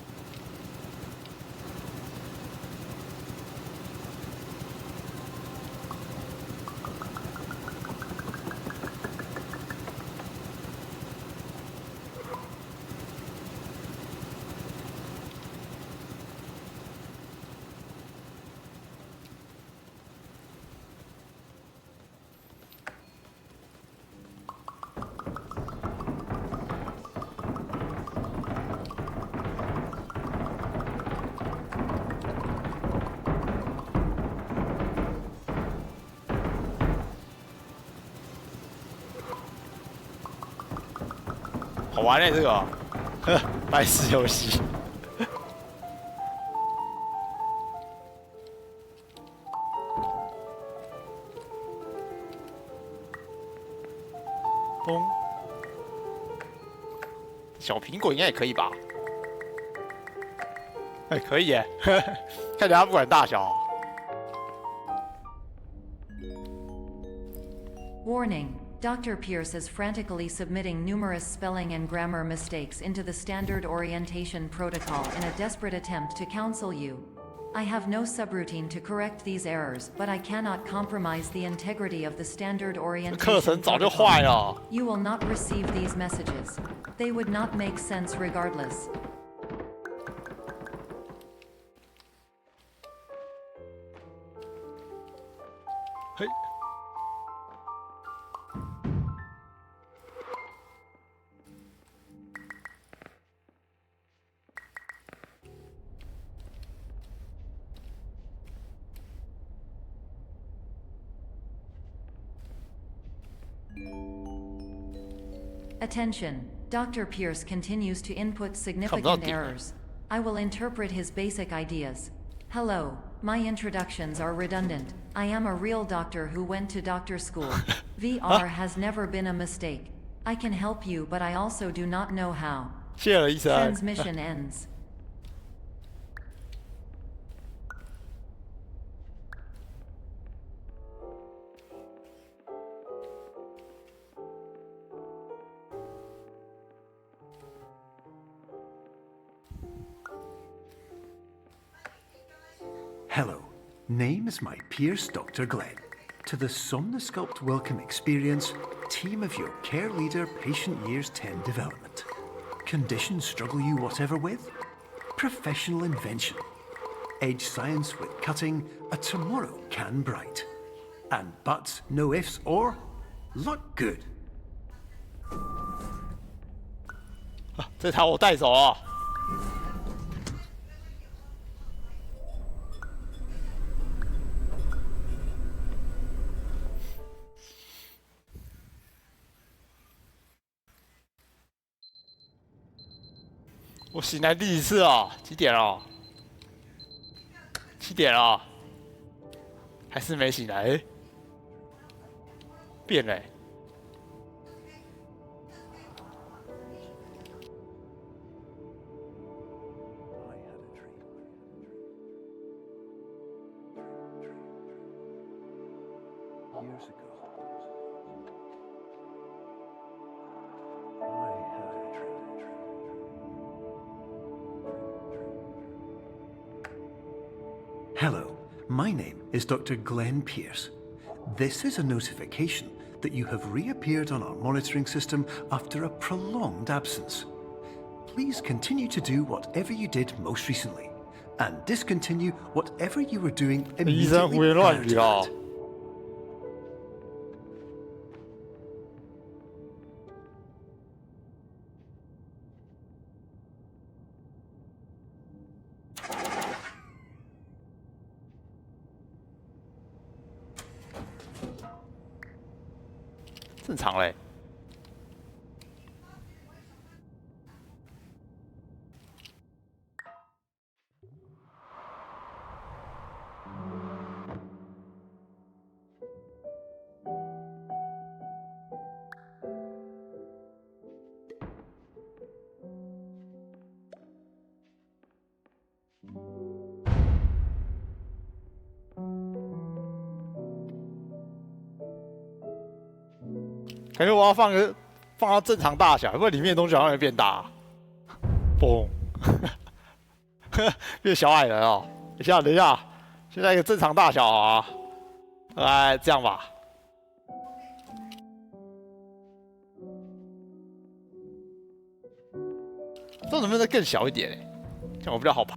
S1: 好玩嘞、这个，呵，白痴游戏。咚，小苹果应该也可以吧？哎，可以耶，看起来它不管大小。
S3: Warning. Dr. Pierce is frantically submitting numerous spelling and grammar mistakes into the standard orientation protocol in a desperate attempt to counsel you. I have no subroutine to correct these errors, but I cannot compromise the integrity of the standard
S1: 课
S3: orientation
S1: 程早就坏
S3: protocol.
S1: 了。
S3: You will not receive these messages. They would not make sense regardless.
S1: 嘿，
S3: Attention. Dr. Pierce continues to input significant errors. I will interpret his basic ideas. Hello. My introductions are redundant. I am a real doctor who went to doctor school. VR has never been a mistake. I can help you, but I also do not know how.
S1: 谢了医生。
S3: Transmission ends.
S2: Hello, name is my Pierce Dr. Glenn. To the Somnosculpt Welcome Experience, team of your care leader, patient years 10 development. Conditions struggle you whatever with? Professional invention. Edge science with cutting, a tomorrow can bright. And buts, no ifs, or luck good.
S1: 这台我带走啊。我醒来第几次啊？几点了？7点了，还是没醒来？哎，变了欸。
S2: Years ago, I had a dream. Hello, my name is Dr. Glenn Pierce. This is a notification that you have reappeared on our monitoring system after a prolonged absence. Please continue to do whatever you did most recently, and discontinue whatever you were doing
S1: 医生胡言
S2: immediately
S1: 乱
S2: prior
S1: 语
S2: to
S1: 啊！
S2: that.
S1: 正常嘞。感觉我要放到正常大小，不然里面的东西好像会变大。嘣，变小矮人哦。等一下，现在一个正常大小啊，大概这样吧。这能不能再更小一点？这样我比较好爬。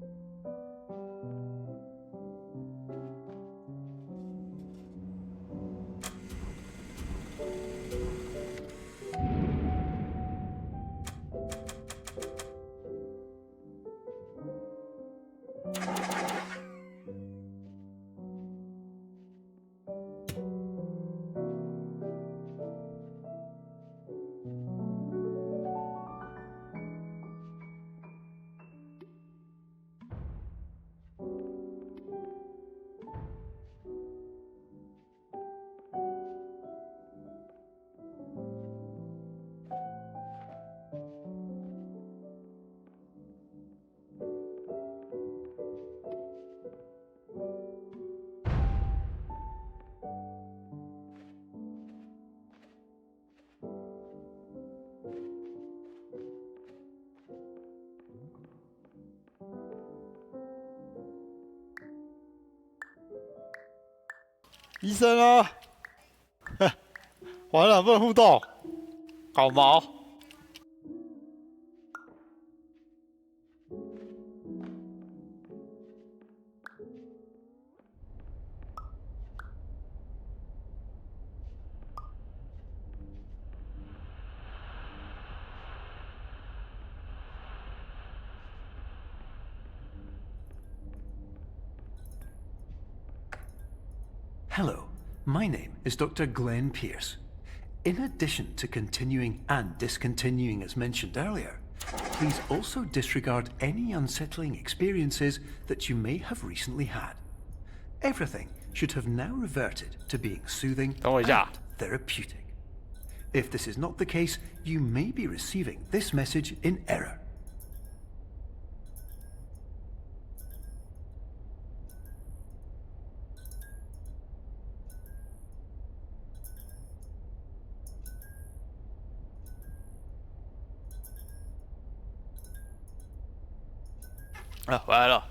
S1: 医生啊，完了，不能互动，搞毛。
S2: Hello, my name is Dr. Glenn Pierce. In addition to continuing and discontinuing as mentioned earlier, please also disregard any unsettling experiences that you may have recently had. Everything should have now reverted to being soothing and therapeutic. If this is not the case, you may be receiving this message in error.
S1: Ah, 回来了。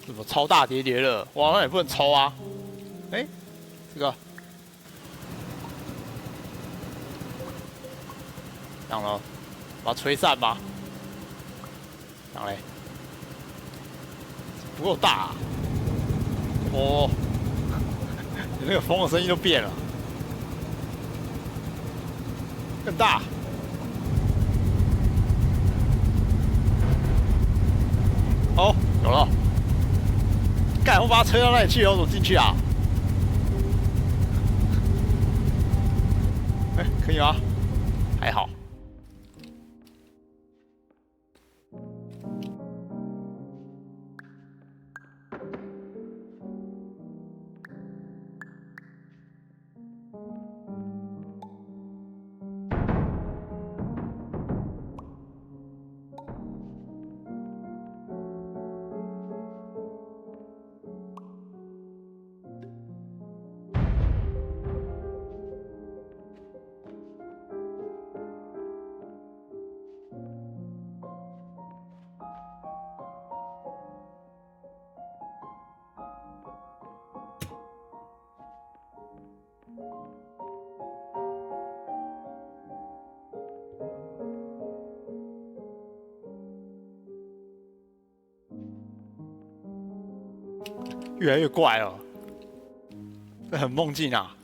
S1: 什么超大叠叠的，我好像也不能抽啊。哎，这个，这样了，把它吹散吧。这样嘞，不够大、啊。哦，你那个风的声音都变了，更大。哦，有了。干！我把它吹到那里去，我怎么进去啊？哎，可以吗？还好。越来越怪了，这很梦境啊！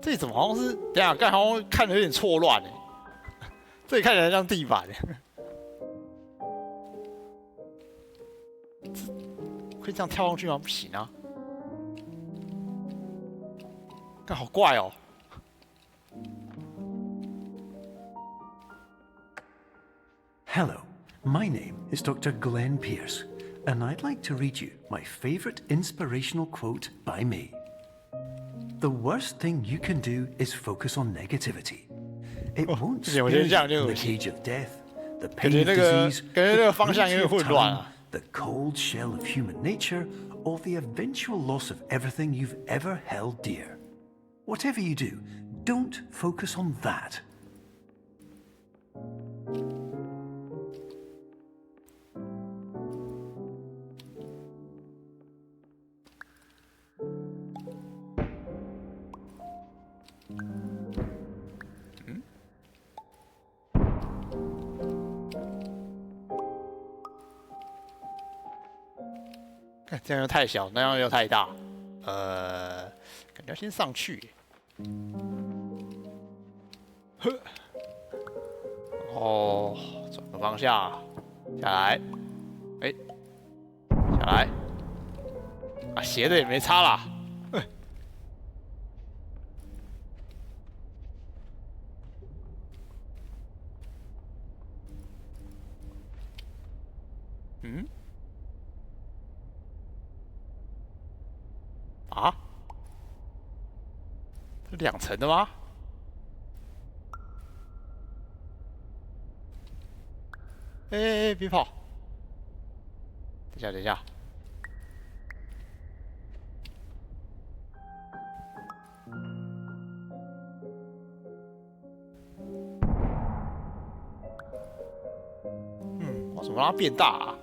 S1: 这里怎么好像是？等一下，刚好像看的有点错乱哎，这里看起来像地板哎，可以这样跳上去吗？不行啊！看好怪哦。
S2: Hello, my name is Dr. Glenn Pierce, and I'd like to read you my favorite inspirational quote by me. The worst thing you can do is focus on negativity. It won't spare you from the cage of death, the pain of disease, the cruelty of time, the cold shell of human nature, or the eventual loss of everything you've ever held dear. Whatever you do, don't focus on that.
S1: 这样又太小，那样又太大，感觉要先上去。呵，哦，转个方向，下来，哎，下来，啊，斜的也没差啦。嗯？啊？这2层的吗？哎，别跑！等一下，等一下。怎么让它变大啊？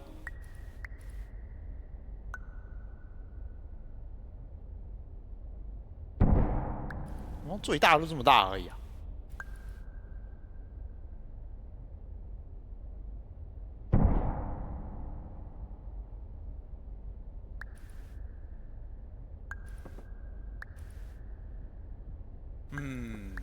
S1: 最大都这么大而已啊！嗯，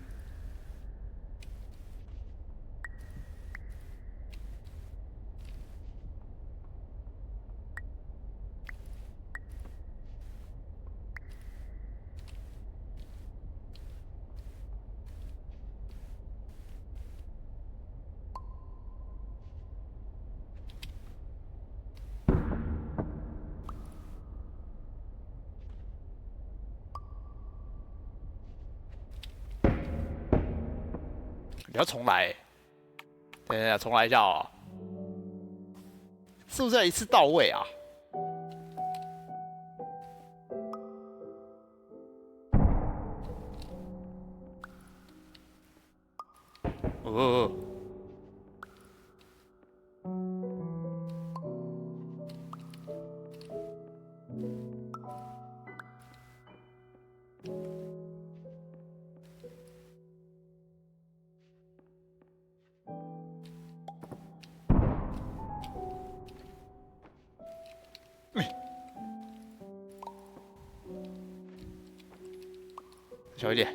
S1: 你要重来、欸。等一下，重来一下哦。是不是要一次到位啊？哦。小一点。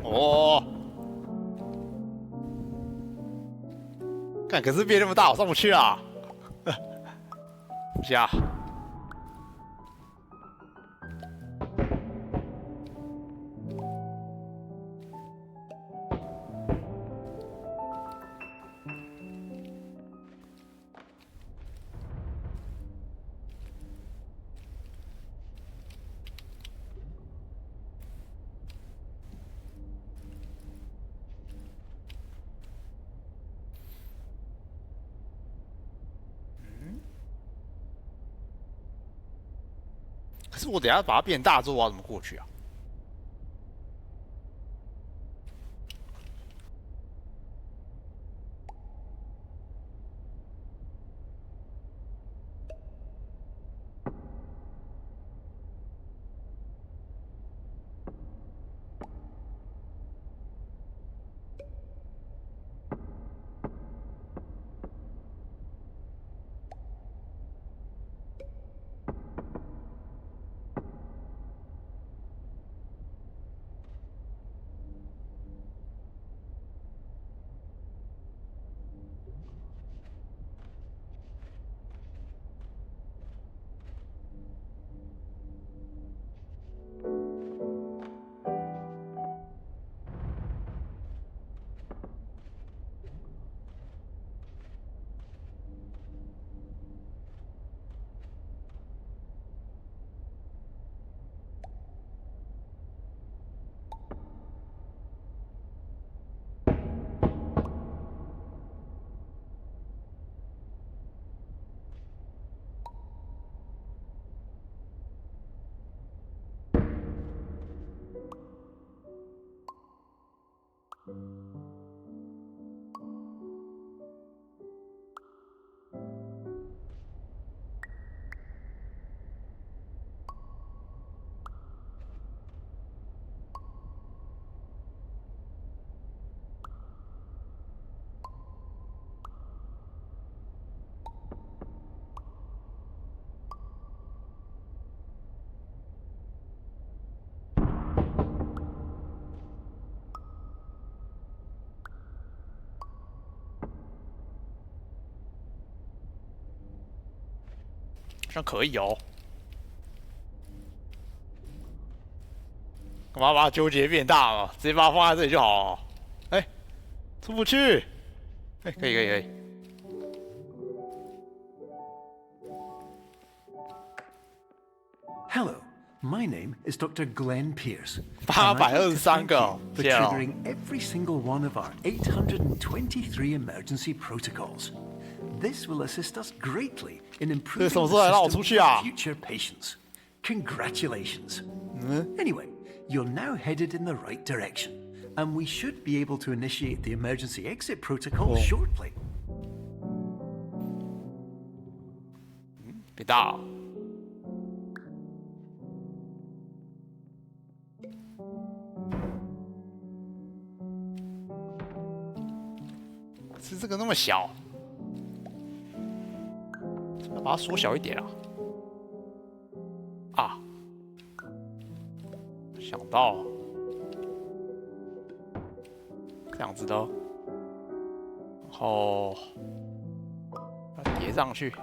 S1: 哦。看，可是变那么大，我上不去啊！不行啊！可是我等一下把它变大之后，我要怎么过去啊？好像可以哦。干嘛把纠结变大了？直接把它放在这里就好了。哎，出不去。哎，可以可以可以。
S2: Hello, My name is Dr. Glenn Pierce.
S1: 823个哦，
S2: For
S1: 谢哦。
S2: triggering every single one of our 823 emergency protocols. This will assist us greatly in improving the
S1: 什么时候来让我出
S2: system
S1: 去啊？
S2: for future patients. Congratulations. Anyway, you're now headed in the right direction, and we should be able to initiate the emergency exit protocol shortly.
S1: 别大哦。是这个那么小，要把它缩小一点啊！啊，想到这样子的，然后要叠上去，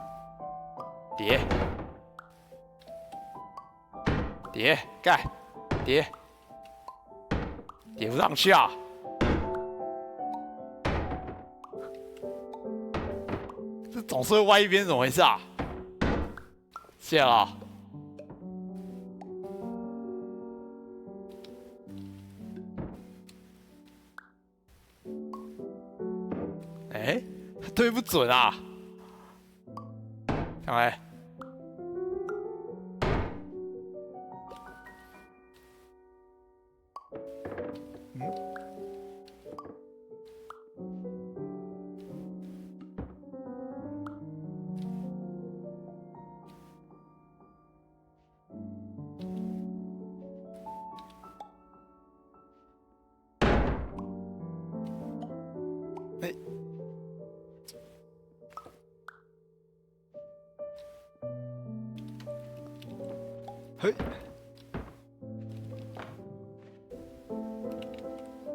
S1: 叠，叠盖，叠，叠不上去啊！ 总是会歪一边，怎么回事啊？谢了。哎，对不准啊！看来，哎，嘿，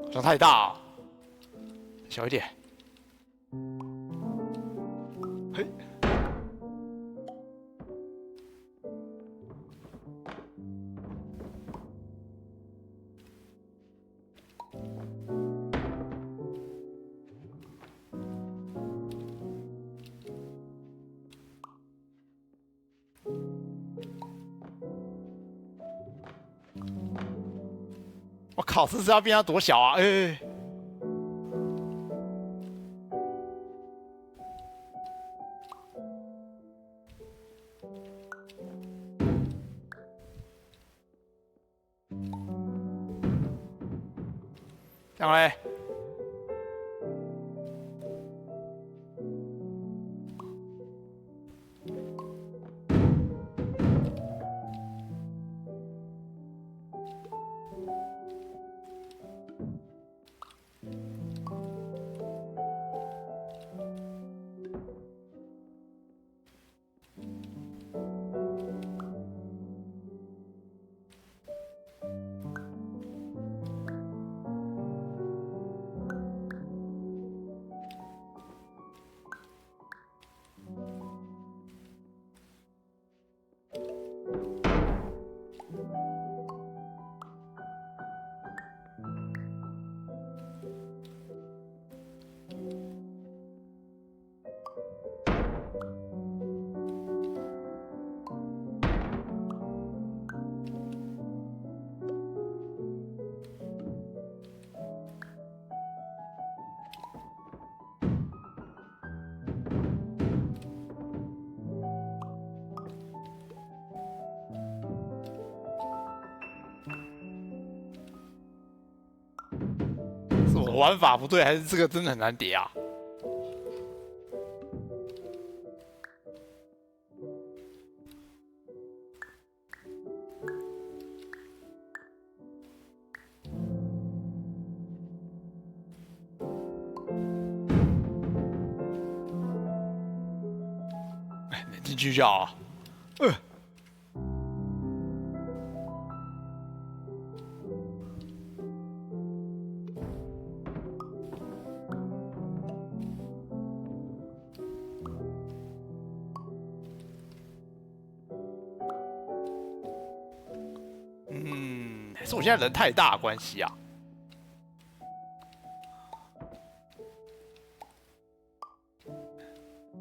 S1: 好像太大啊，小一点。嘿，我靠，这是要变到多小啊？哎。 这样嘞，是我玩法不对，还是这个真的很难叠啊？进去就好啊。还是我现在人太大的关系啊。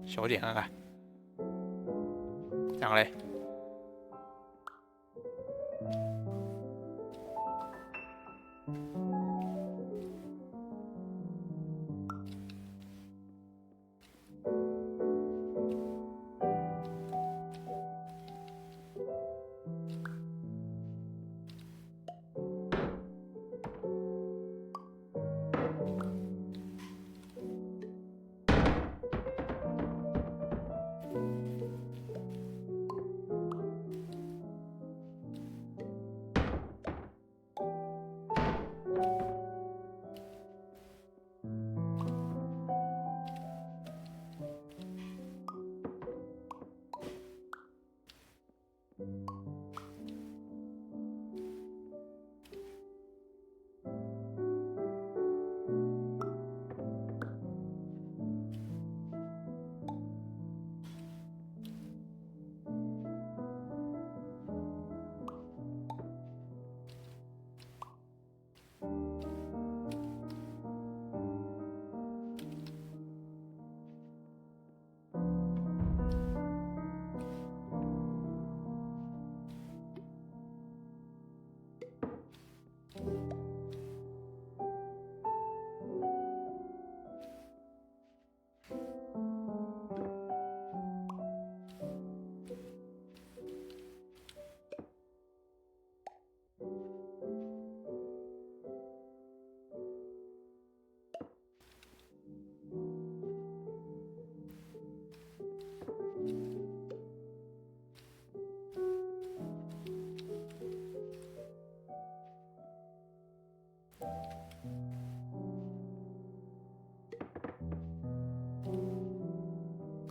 S1: 小一点看看，这样嘞。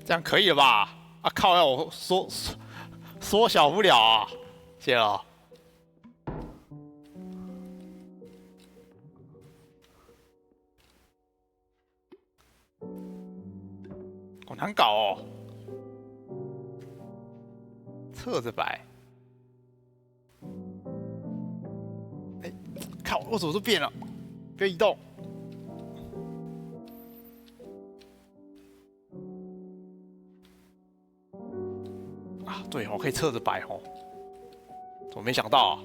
S1: 这样可以了吧？啊靠！要我缩小不了啊！谢了。好难搞哦。侧着摆。哎，靠！我怎么都变了？不要移动。啊，对哦，可以侧着摆哦。怎么没想到啊？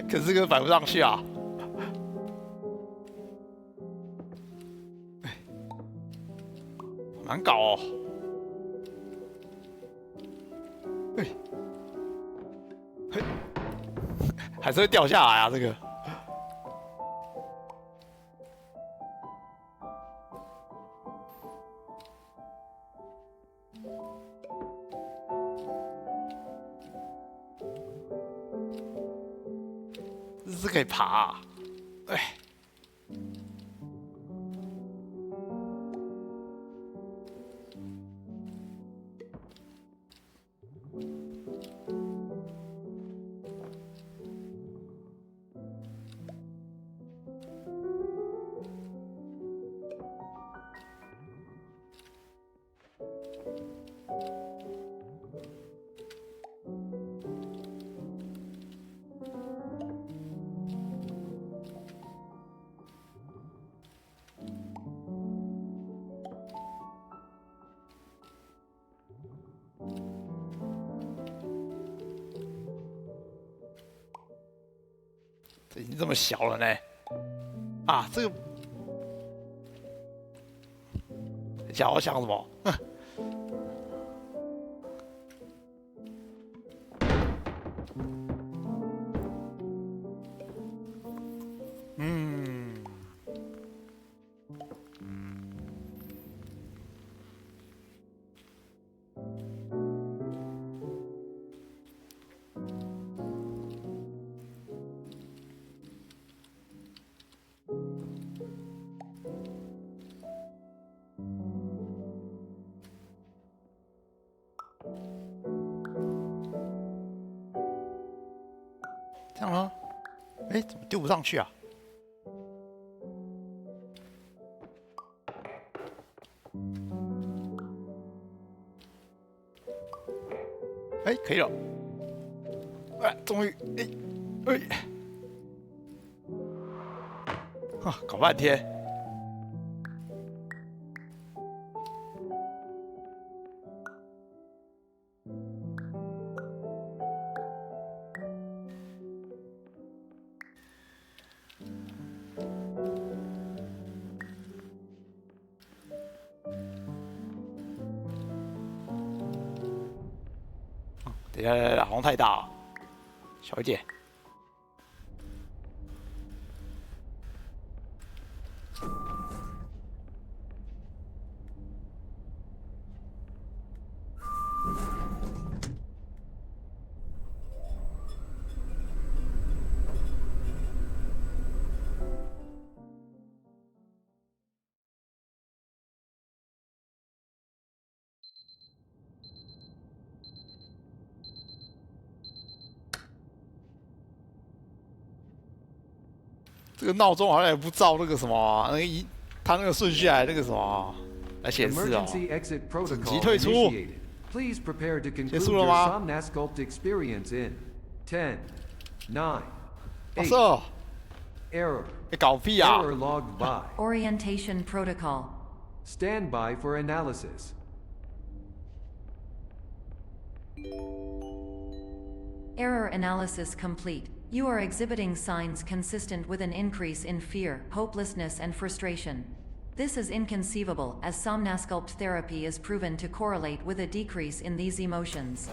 S1: 可是这个摆不上去啊！难搞哦！哎，嘿，还是会掉下来啊！这个，这是可以爬啊！哎。这已经这么小了呢。啊，这个，等一下我想什么？嗯，这样吗？哎，怎么丢不上去啊？哎，可以了。哎，终于，哎，啊，搞半天。等一下，好像太大了，小一点。这个闹钟好像也不照那个什么，它那个顺序来那个什么来显示哦。
S4: Emergency exit
S1: 紧
S4: protocol
S1: 急退出。
S4: initiated. Please prepare to conclude
S1: 结束了
S4: your
S1: 吗？
S4: Somnasculpt experience in 10, 9,
S1: 老
S4: 8.
S1: 色，
S4: Error.
S1: 你搞屁啊！
S4: Error logged by.
S3: Orientation protocol.
S4: Stand by for analysis.
S3: Error analysis complete. You are exhibiting signs consistent with an increase in fear, hopelessness, and frustration. This is inconceivable, as Somnasculpt therapy is proven to correlate with a decrease in these emotions.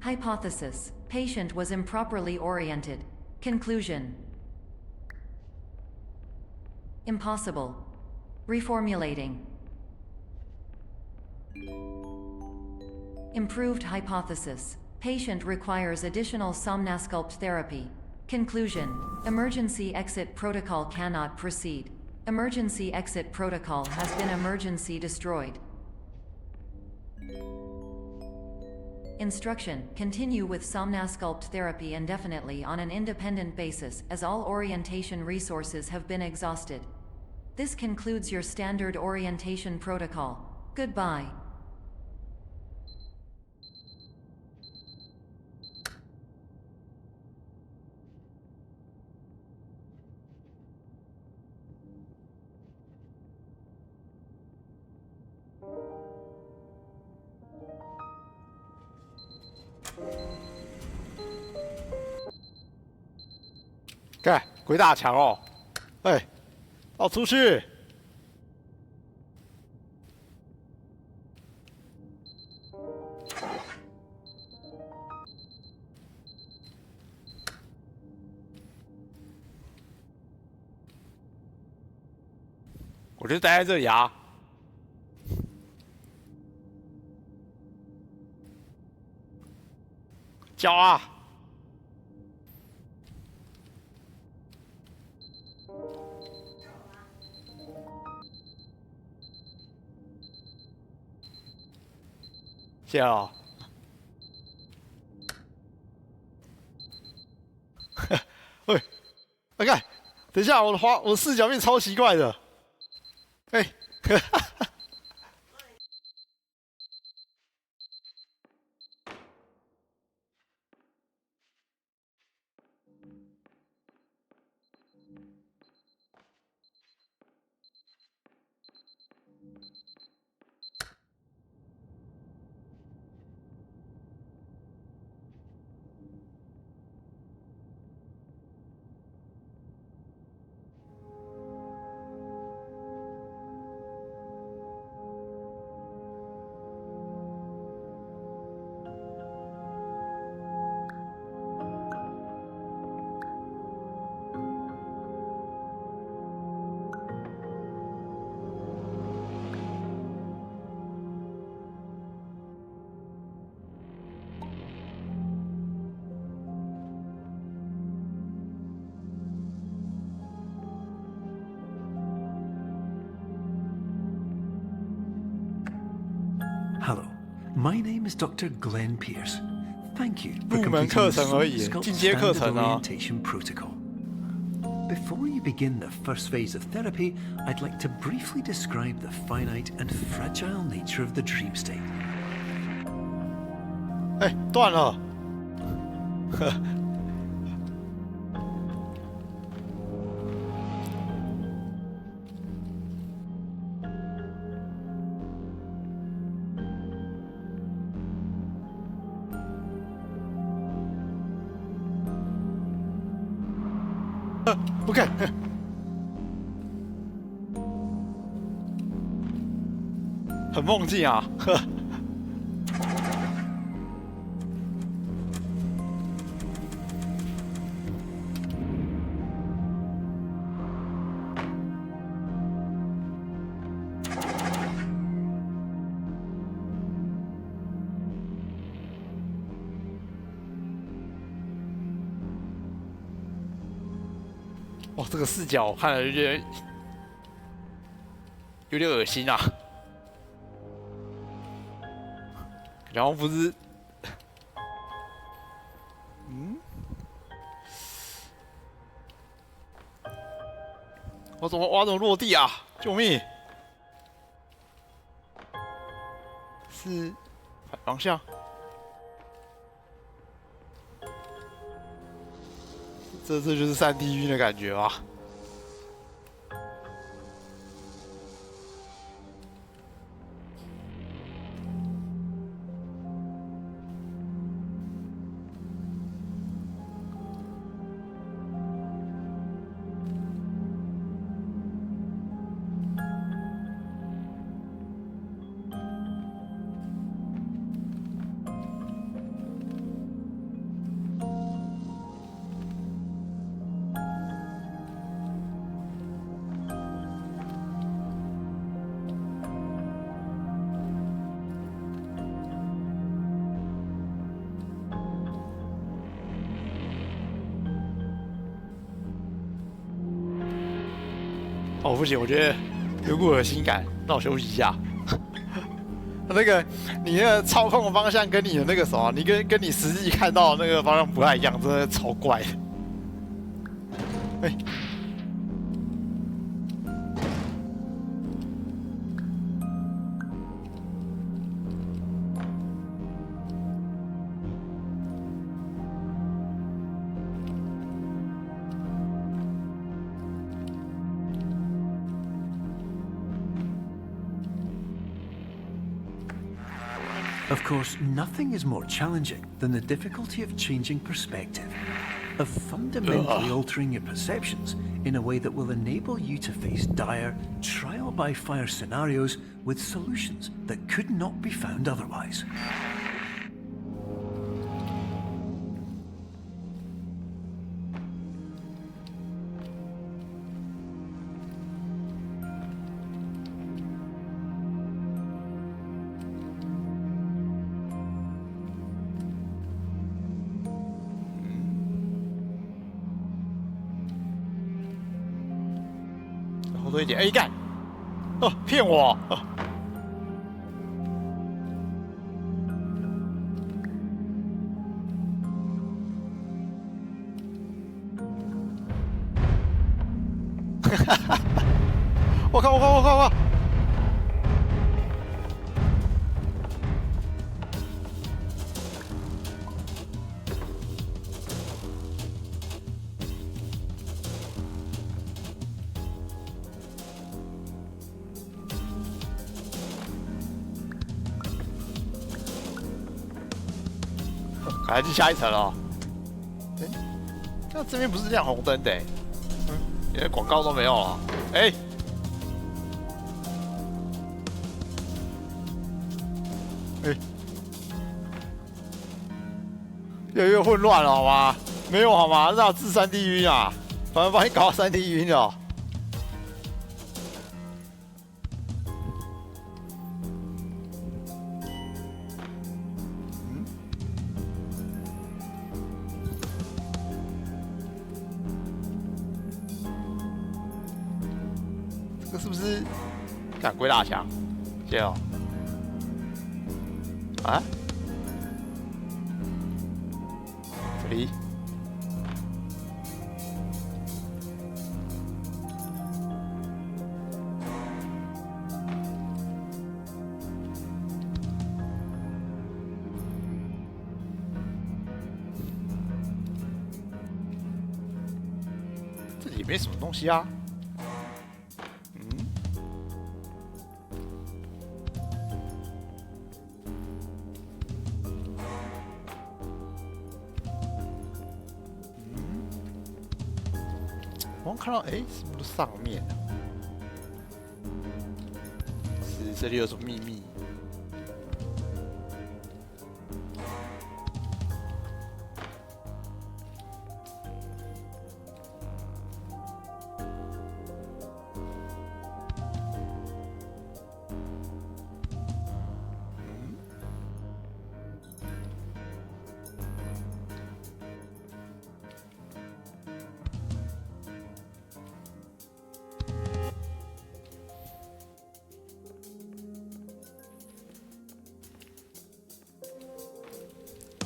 S3: Hypothesis: patient was improperly oriented. Conclusion: impossible. Reformulating. Improved hypothesis: patient requires additional Somnasculpt therapy. Conclusion: emergency exit protocol cannot proceed. Emergency exit protocol has been emergency destroyed. Instruction: continue with Somnasculpt therapy indefinitely on an independent basis, as all orientation resources have been exhausted. This concludes your standard orientation protocol. Goodbye.
S1: 看鬼打墙哦！哎，要出去！我就待在这里啊！叫啊！ 谢哦。喂，来看，等一下，我的视角变超奇怪的。哎，Hello,
S2: my name is Dr. Glenn Pierce. Thank you for
S1: 入门
S2: completing
S1: 课
S2: the
S1: 程而已，
S2: Somnasculpt
S1: 进阶课
S2: Standard
S1: 程啊。
S2: Orientation Protocol. Before you begin the first phase of therapy, I'd like to briefly describe the finite and fragile nature of the dream state.
S1: 哎，断了。不看，很梦境啊，呵。哇，这个视角我看了有点恶心啊，然后不是我要怎么落地啊？救命！是反方向。这就是3D 晕的感觉吧？哦，不行，我觉得有股恶心感，让我休息一下。那个，你那个操控的方向跟你的那个什么，你跟你实际看到的那个方向不太一样，真的超怪的。哎。
S2: Of course, nothing is more challenging than the difficulty of changing perspective, of fundamentally altering your perceptions in a way that will enable you to face dire, trial-by-fire scenarios with solutions that could not be found otherwise.
S1: 后退一点，哎干！哦，骗我！哦，哈哈！我靠！我靠！赶快去下一层了。哎，那这边不是亮红灯的，连广告都没有了。哎，越来越混乱了，好吗？没有好吗？让治3D 晕啊，反而把你搞到3D 晕了。这是不是赶鬼打墙？谢哦。啊？这里？这里没什么东西啊。我看到，哎，是不是上面啊？是这里有什么秘密？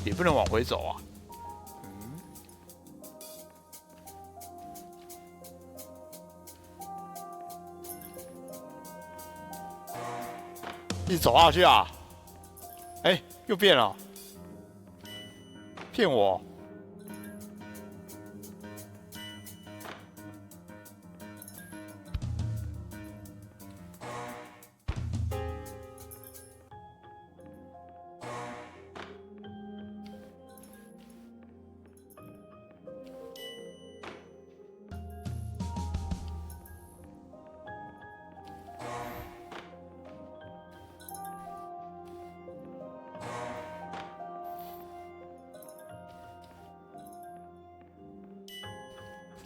S1: 也不能往回走啊。一直走下去啊！哎，又变了，骗我！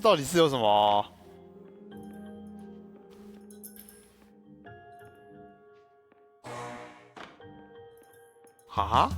S1: 到底是有什么？啊？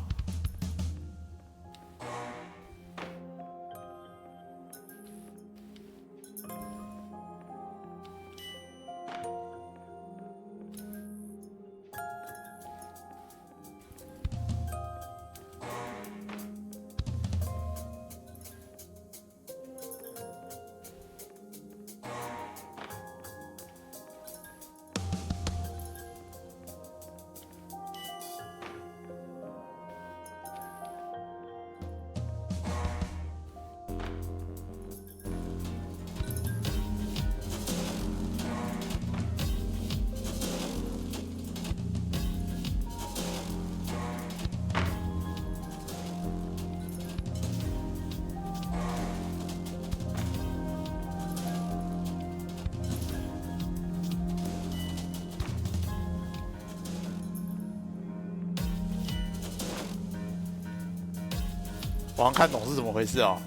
S1: 我好像看懂是怎么回事哦。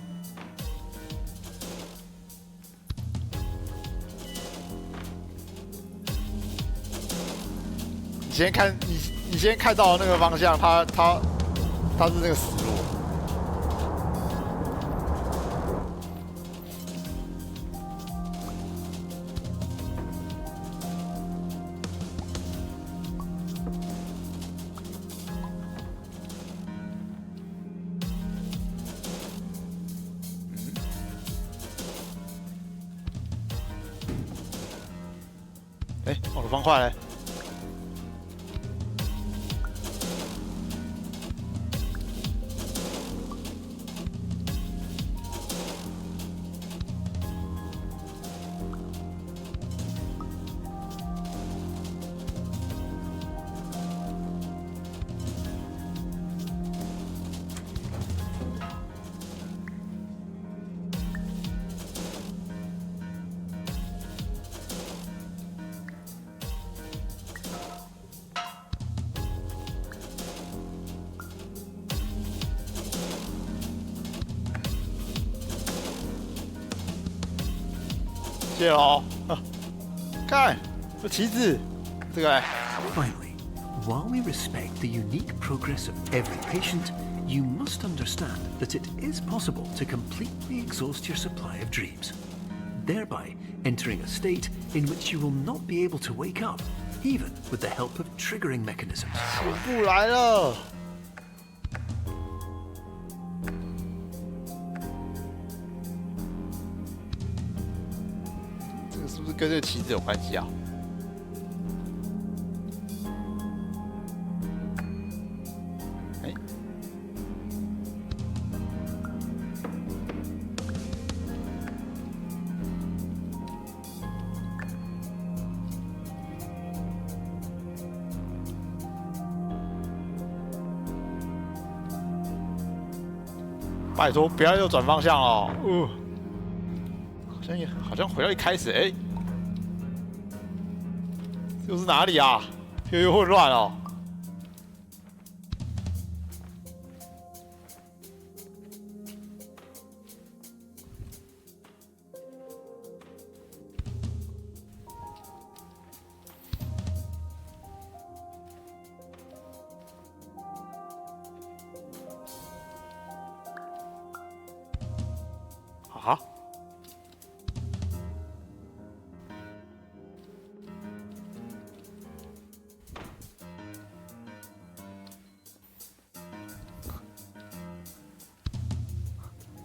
S1: 你先看到的那个方向，它是那个死路。哎，我的方块嘞？谢喽。看，这旗子，这个。
S2: Finally, while we respect the unique progress of every patient, you must understand that it is possible to completely exhaust your supply of dreams, thereby entering a state in which you will not be able to wake up, even with the help of triggering mechanisms.
S1: 全部来了。这个是不是跟这个旗子有关系啊？哎，拜托不要又转方向哦。好像回到一开始，哎，这又是哪里啊？又混乱哦。啊？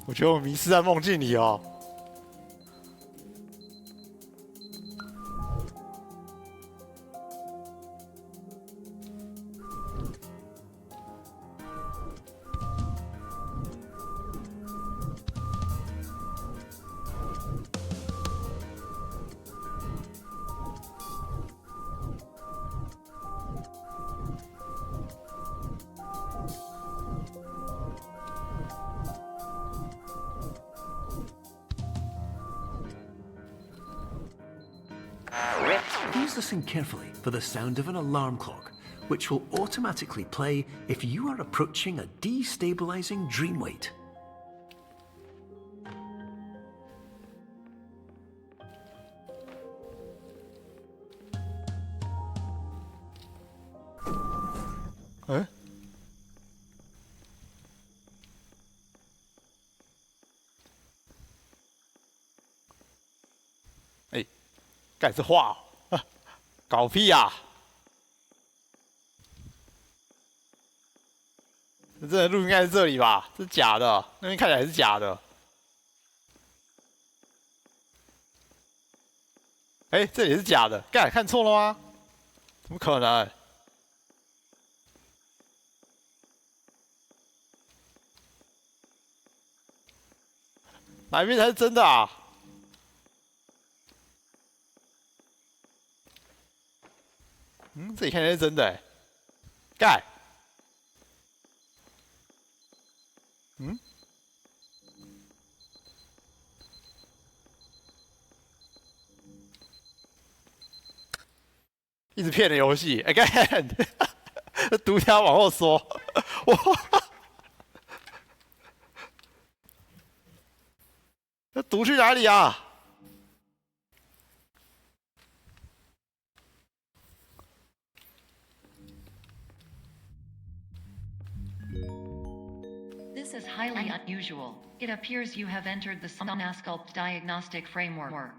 S1: 我觉得我迷失在梦境里哦。
S2: listen carefully for the sound of an alarm clock, which will automatically play if you are approaching a destabilizing dream weight.
S1: 干这话、哦，搞屁呀、啊！这真的路应该是这里吧？这是假的，那边看起来是假的。哎，这里是假的，干看错了吗？怎么可能？哪一边才是真的啊？嗯，这里看起来是真的哎，盖。嗯，一直骗的游戏，哎干，读条往后缩，我，那读去哪里啊？This
S3: is highly unusual. It appears you have entered the Sonasculpt diagnostic framework.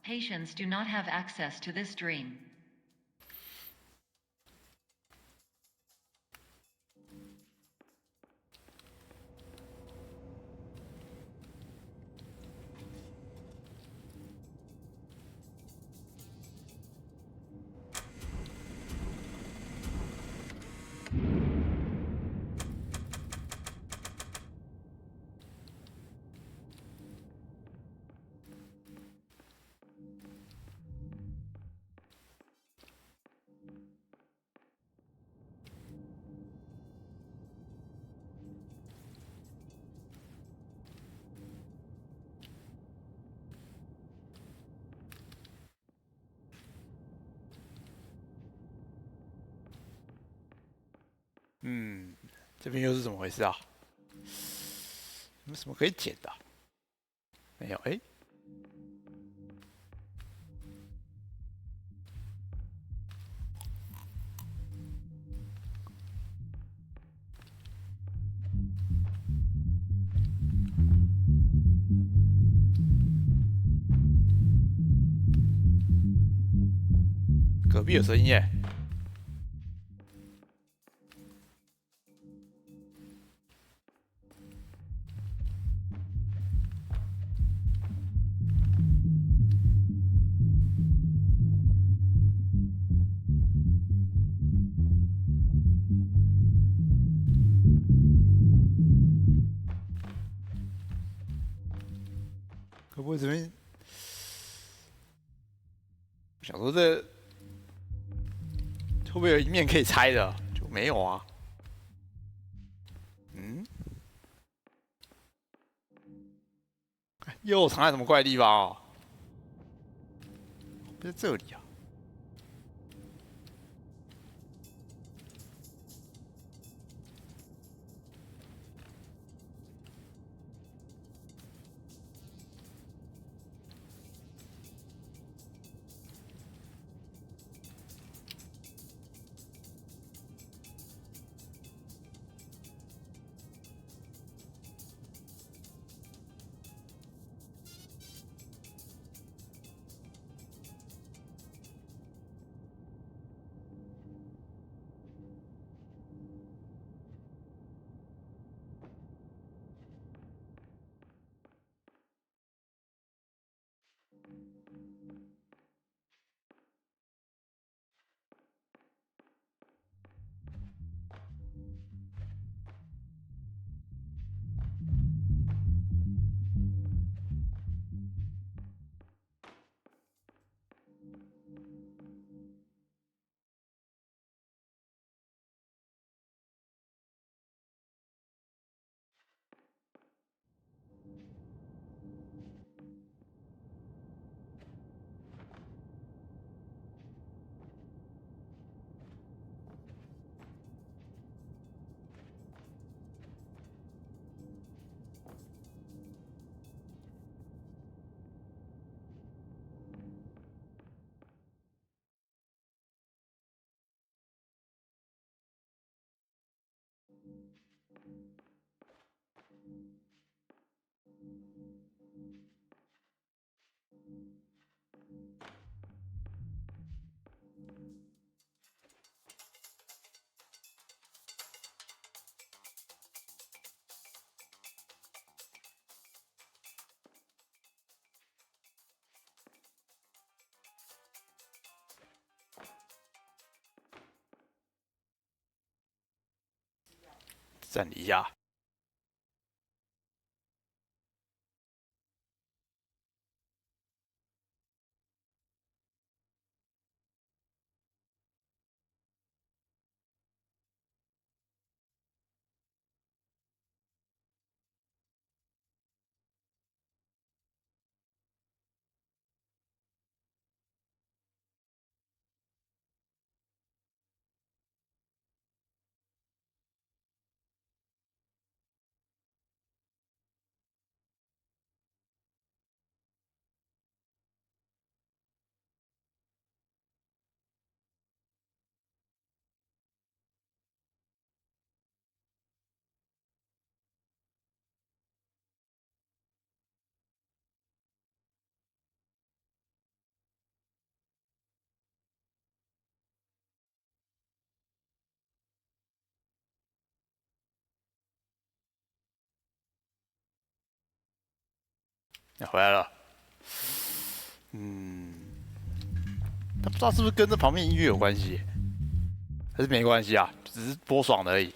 S3: Patients do not have access to this dream.
S1: 嗯，这边又是怎么回事啊？有什么可以捡的、啊？没有，哎。隔壁有声音耶！可不可以这边？我想说这会不会有一面可以拆的？就没有啊。嗯，又藏在什么怪地方哦？不是这里啊。暂停一下。回来了。他不知道是不是跟这旁边音乐有关系，还是没关系啊，只是播爽的而已。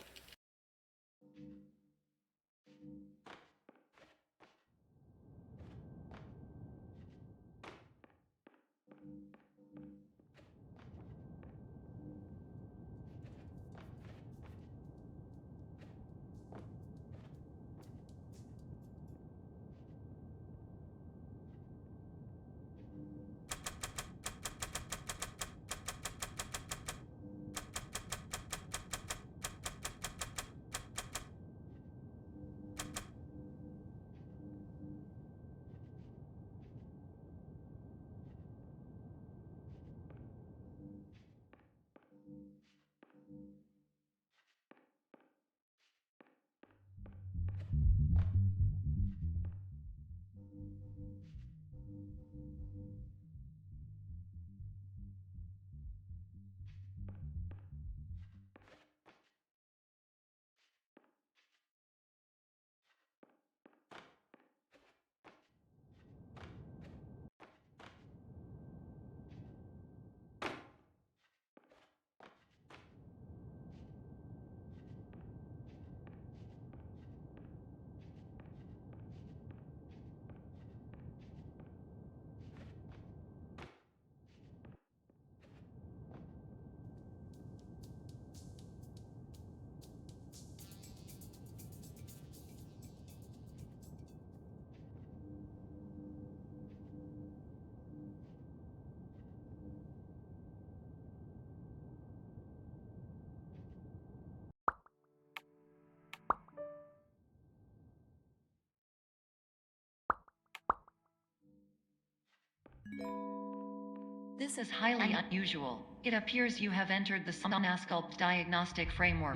S3: This is highly unusual. It appears you have entered the Somnasculpt diagnostic framework.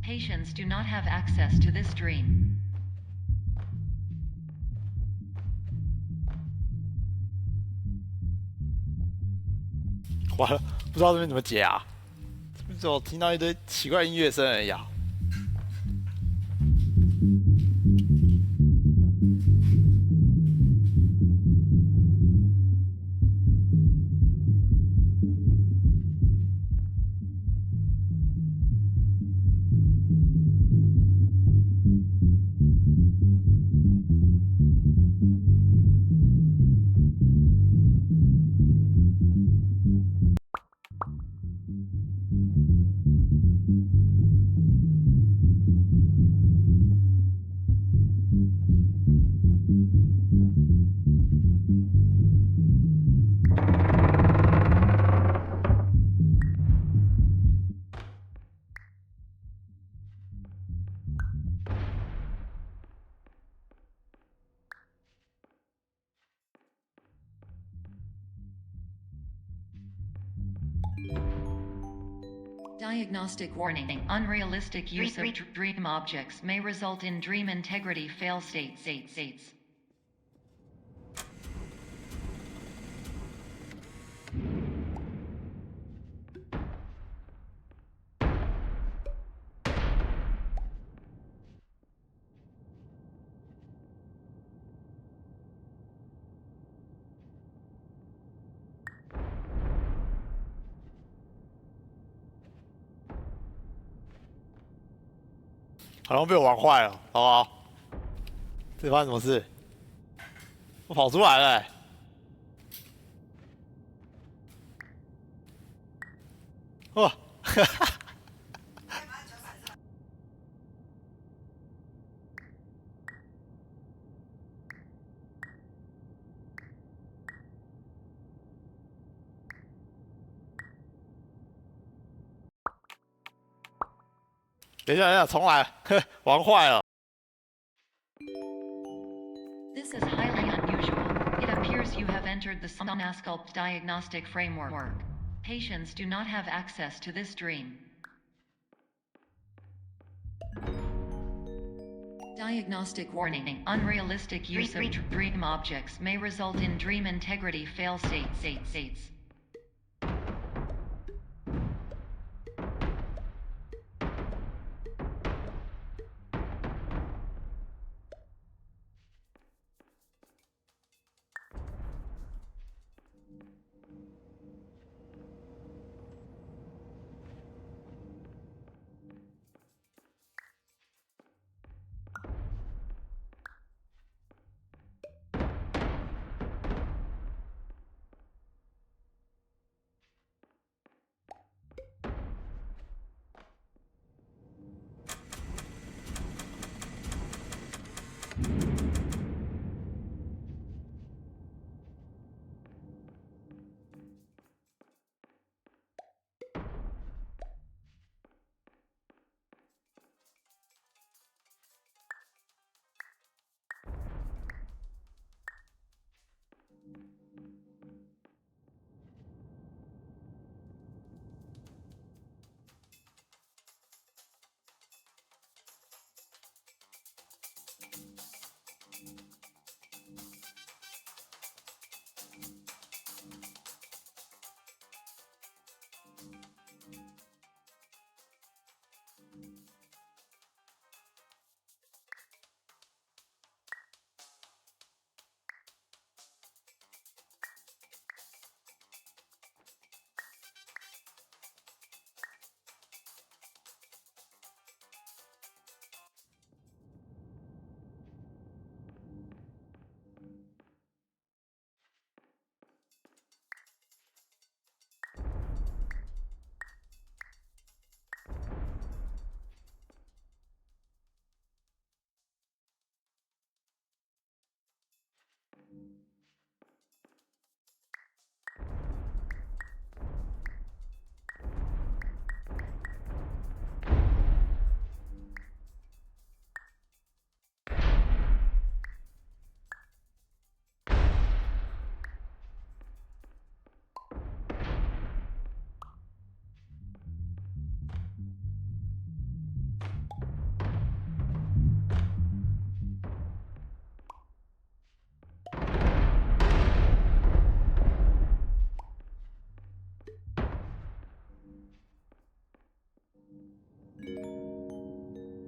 S3: Patients do not have access to this dream.
S1: 完了，不知道这边怎么解啊？这边只有听到一堆奇怪音乐声而已啊。
S3: Diagnostic warning. Unrealistic use of dream objects may result in dream integrity fail states.
S1: 好像被我玩坏了，好不好？这发生什么事？我跑出来了、欸。哇！哈哈。等一下，重来，呵，玩坏了。
S3: This is highly unusual. It appears you have entered the Sonasculpt diagnostic framework. Patients do not have access to this dream. Diagnostic warning. Unrealistic use of dream objects may result in dream integrity fail states.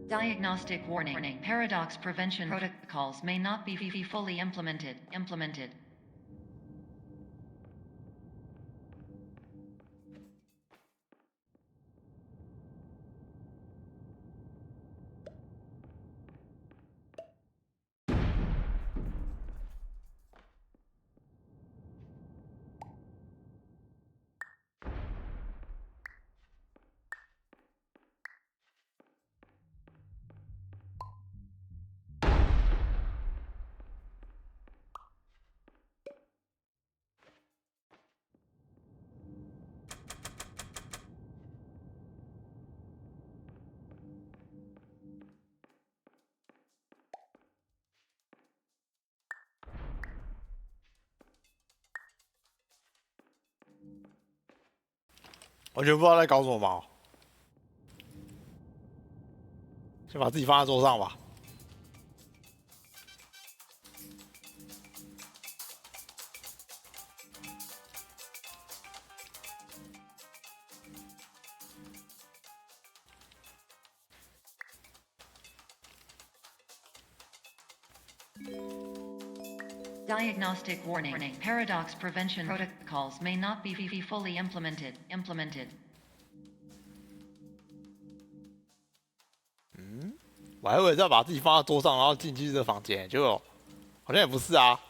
S3: Diagnostic warning. Paradox prevention protocols may not be fully implemented.
S1: 完全不知道在搞什么毛。先把自己放在桌上吧。
S3: Diagnostic warning. Paradox prevention protocols may not be fully implemented.
S1: 我还以为要把自己放在桌上，然后进去这个房间，结果好像也不是啊。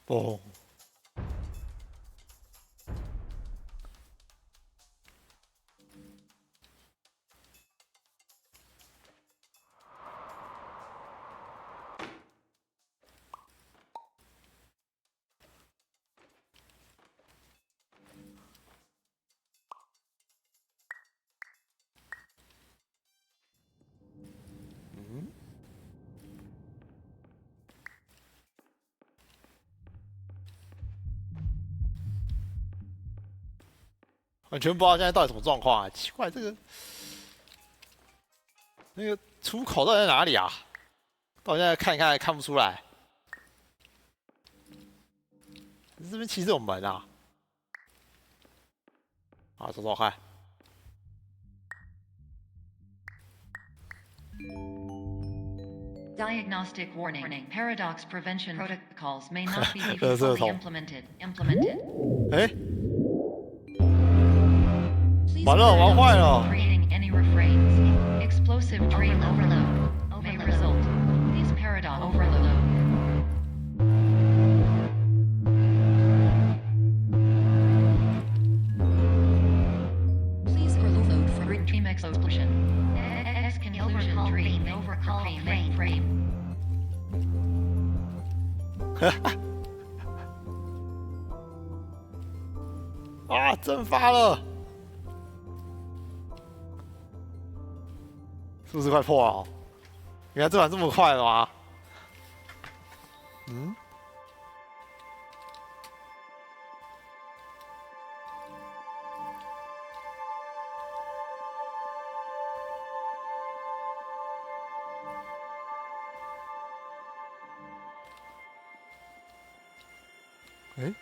S1: 嘣！完全不知道现在到底什么状况啊！奇怪，这个那个出口到底在哪里啊？到现在看一看还看不出来。这边其实有门啊！啊，走走看。
S3: Diagnostic warning. Paradox prevention protocols may not be fully implemented.
S1: 哎，完了，玩坏了。
S3: Creating any refrains. Explosive dream overload may result. Please paradox overload. Please overload for dream explosion. Exclusion dream overcall frame.
S1: 啊，蒸发了！是不是快破了？原来这版这么快了吗？嗯？哎？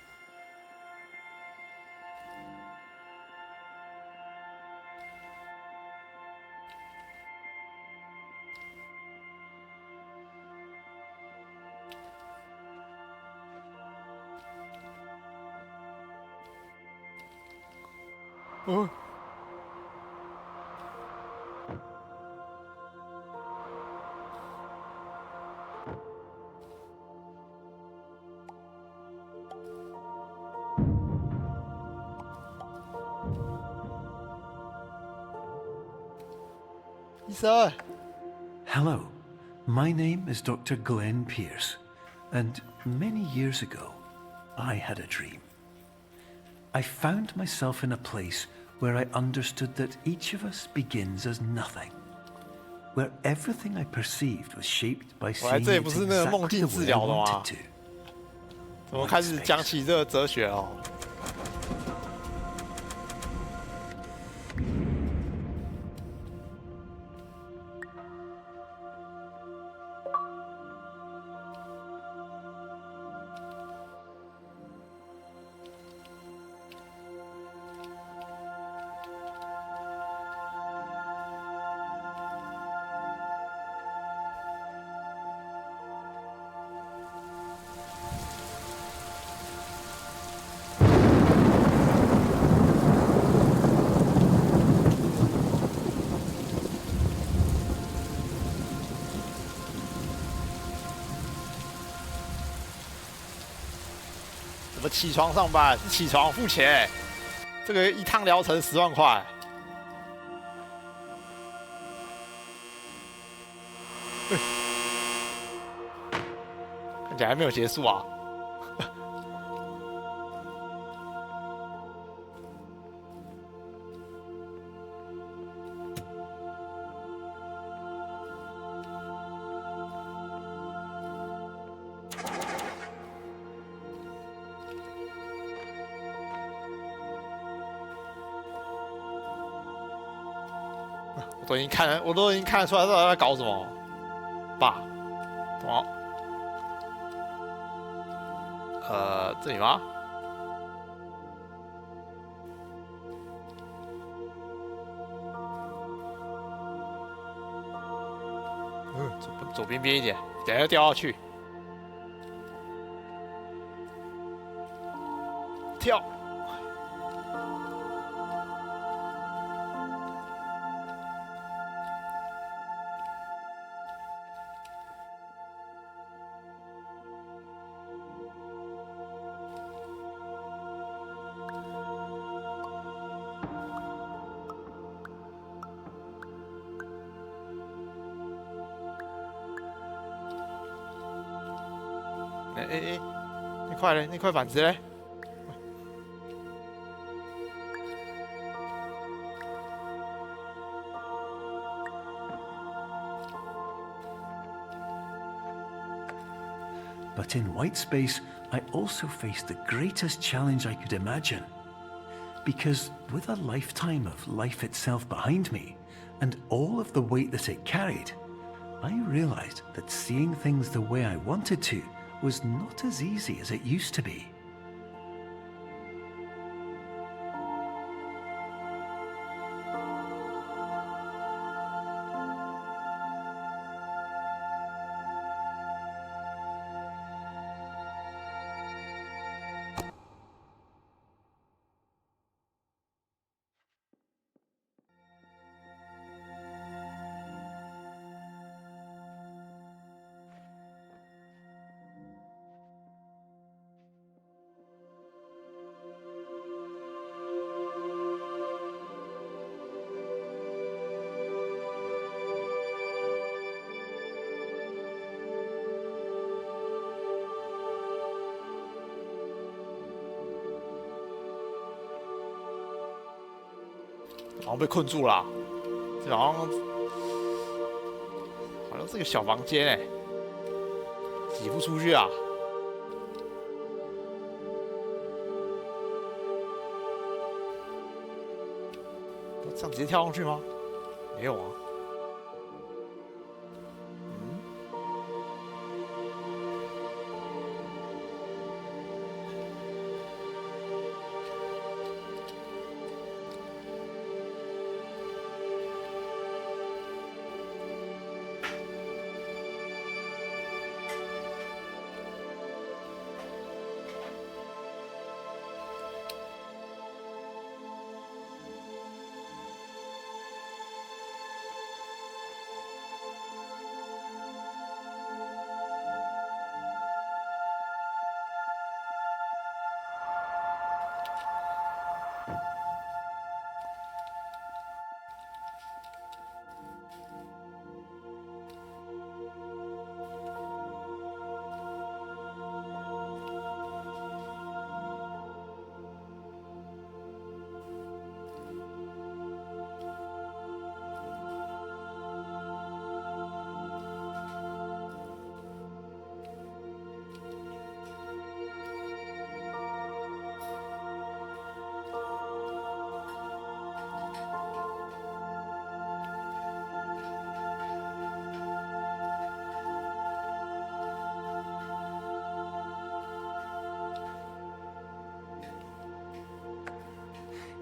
S1: 哦。医生。
S2: Hello, my name is Dr. Glenn Pierce, and many years ago, I had a dream. I found myself in a place where I understood that each of us begins as nothing, where everything I perceived was shaped by seeing it exactly the way I wanted to.
S1: 怎么开始讲起这个哲学哦？怎么起床上班？起床付钱，这个一趟疗程10万块。看起来还没有结束啊！我都已经看得出来到底在搞什么。爸，什么？这里吗？左边边一点，等下掉下去。跳。哎，那块板子嘞？But
S2: in white space, I also faced the greatest challenge I could imagine. Because with a lifetime of life itself behind me, and all of the weight that it carried, I realized that seeing things the way I wanted to was not as easy as it used to be.
S1: 好像被困住了，这好像是个小房间哎，挤不出去啊！这样直接跳上去吗？没有啊。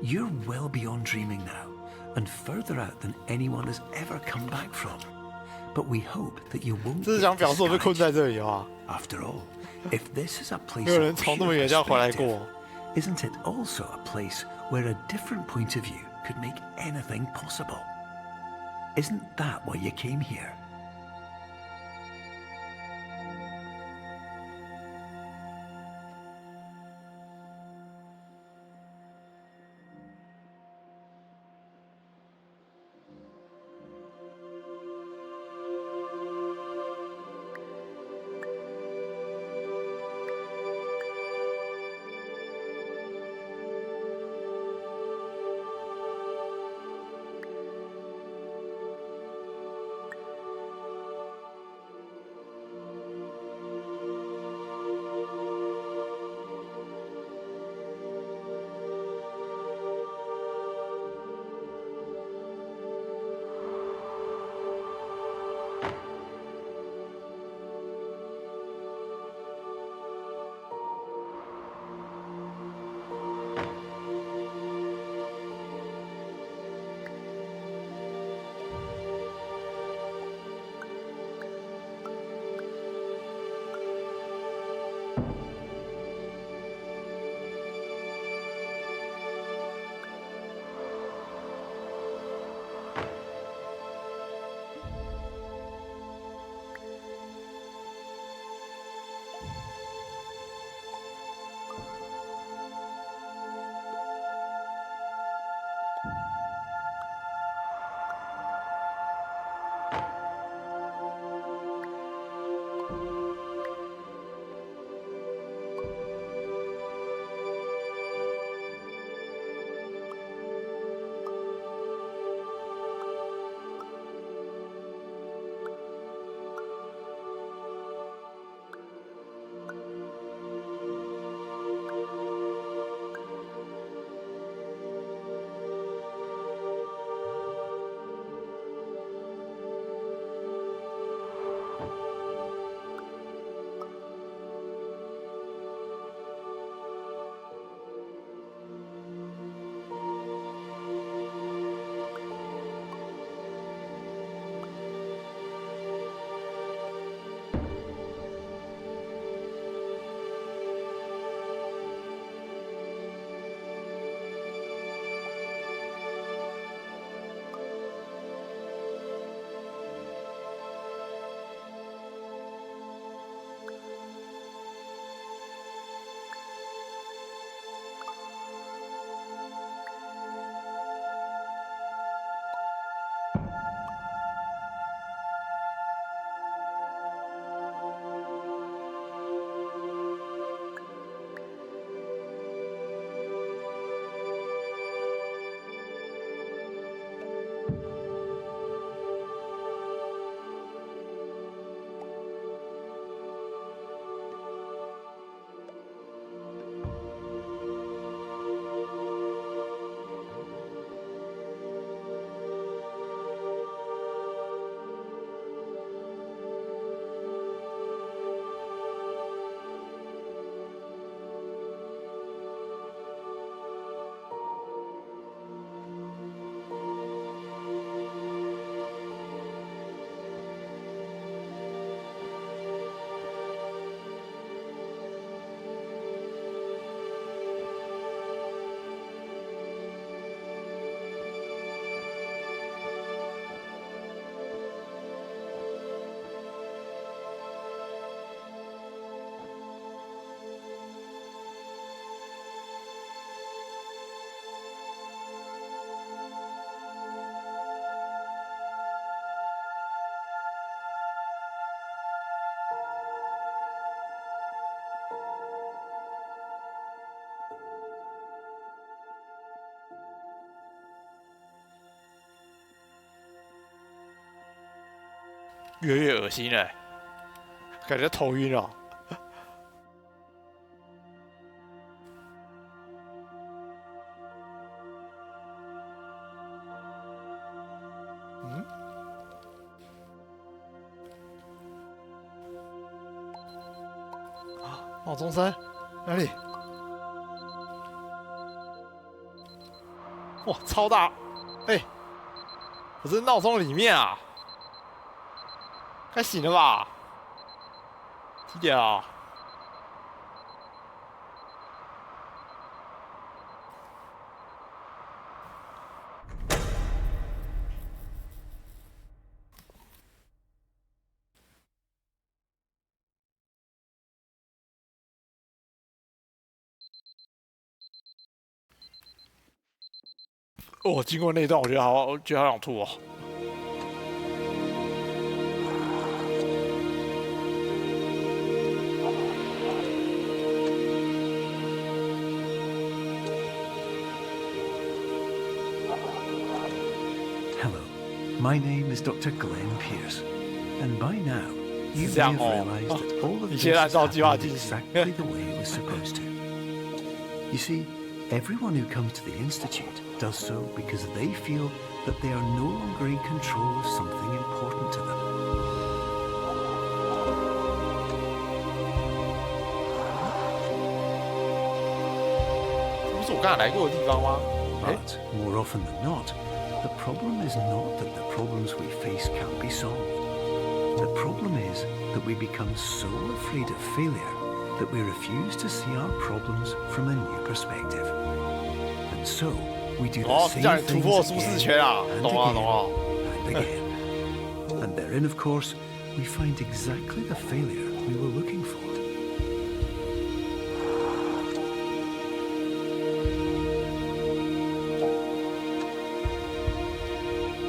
S2: You're well beyond dreaming now, and further out than anyone has ever come back from. But we hope that you won't
S1: 这是
S2: get
S1: 想表示我被困
S2: discouraged.
S1: 在这里啊！
S2: After all, if this is a place
S1: 没有人
S2: of
S1: 从那么
S2: pure
S1: 远这样回来
S2: perspective,
S1: 过。
S2: isn't it also a place where a different point of view could make anything possible? Isn't that why you came here?
S1: 越来越恶心了，感觉头晕了。嗯？啊，闹钟声哪里？哇，超大！哎、我这闹钟里面啊，该醒了吧？几点啊？哦，经过那一段，我觉得好想吐哦。
S2: Hello, my name is Dr. Glenn Pierce, and by now you may
S1: 这样
S2: have
S1: 哦，
S2: realized that all of
S1: 你
S2: this
S1: 现在
S2: is
S1: 照计划
S2: happening
S1: 进行。
S2: exactly the way it was supposed to. You see, everyone who comes to the Institute does so because they feel that they are no longer in control of something important to them.
S1: 这不是我刚才来过的地方吗？哎，
S2: But more often than not, the problem is not that the problems we face can't be solved. The problem is that we become so afraid of failure that we refuse to see our problems from a new perspective. And so, we do the
S1: 哦，是
S2: same
S1: 叫你突
S2: things
S1: 破舒适
S2: again
S1: 圈啊，
S2: and
S1: 懂了
S2: again
S1: 懂了。
S2: and again. And therein, of course, we find exactly the failure we were looking for.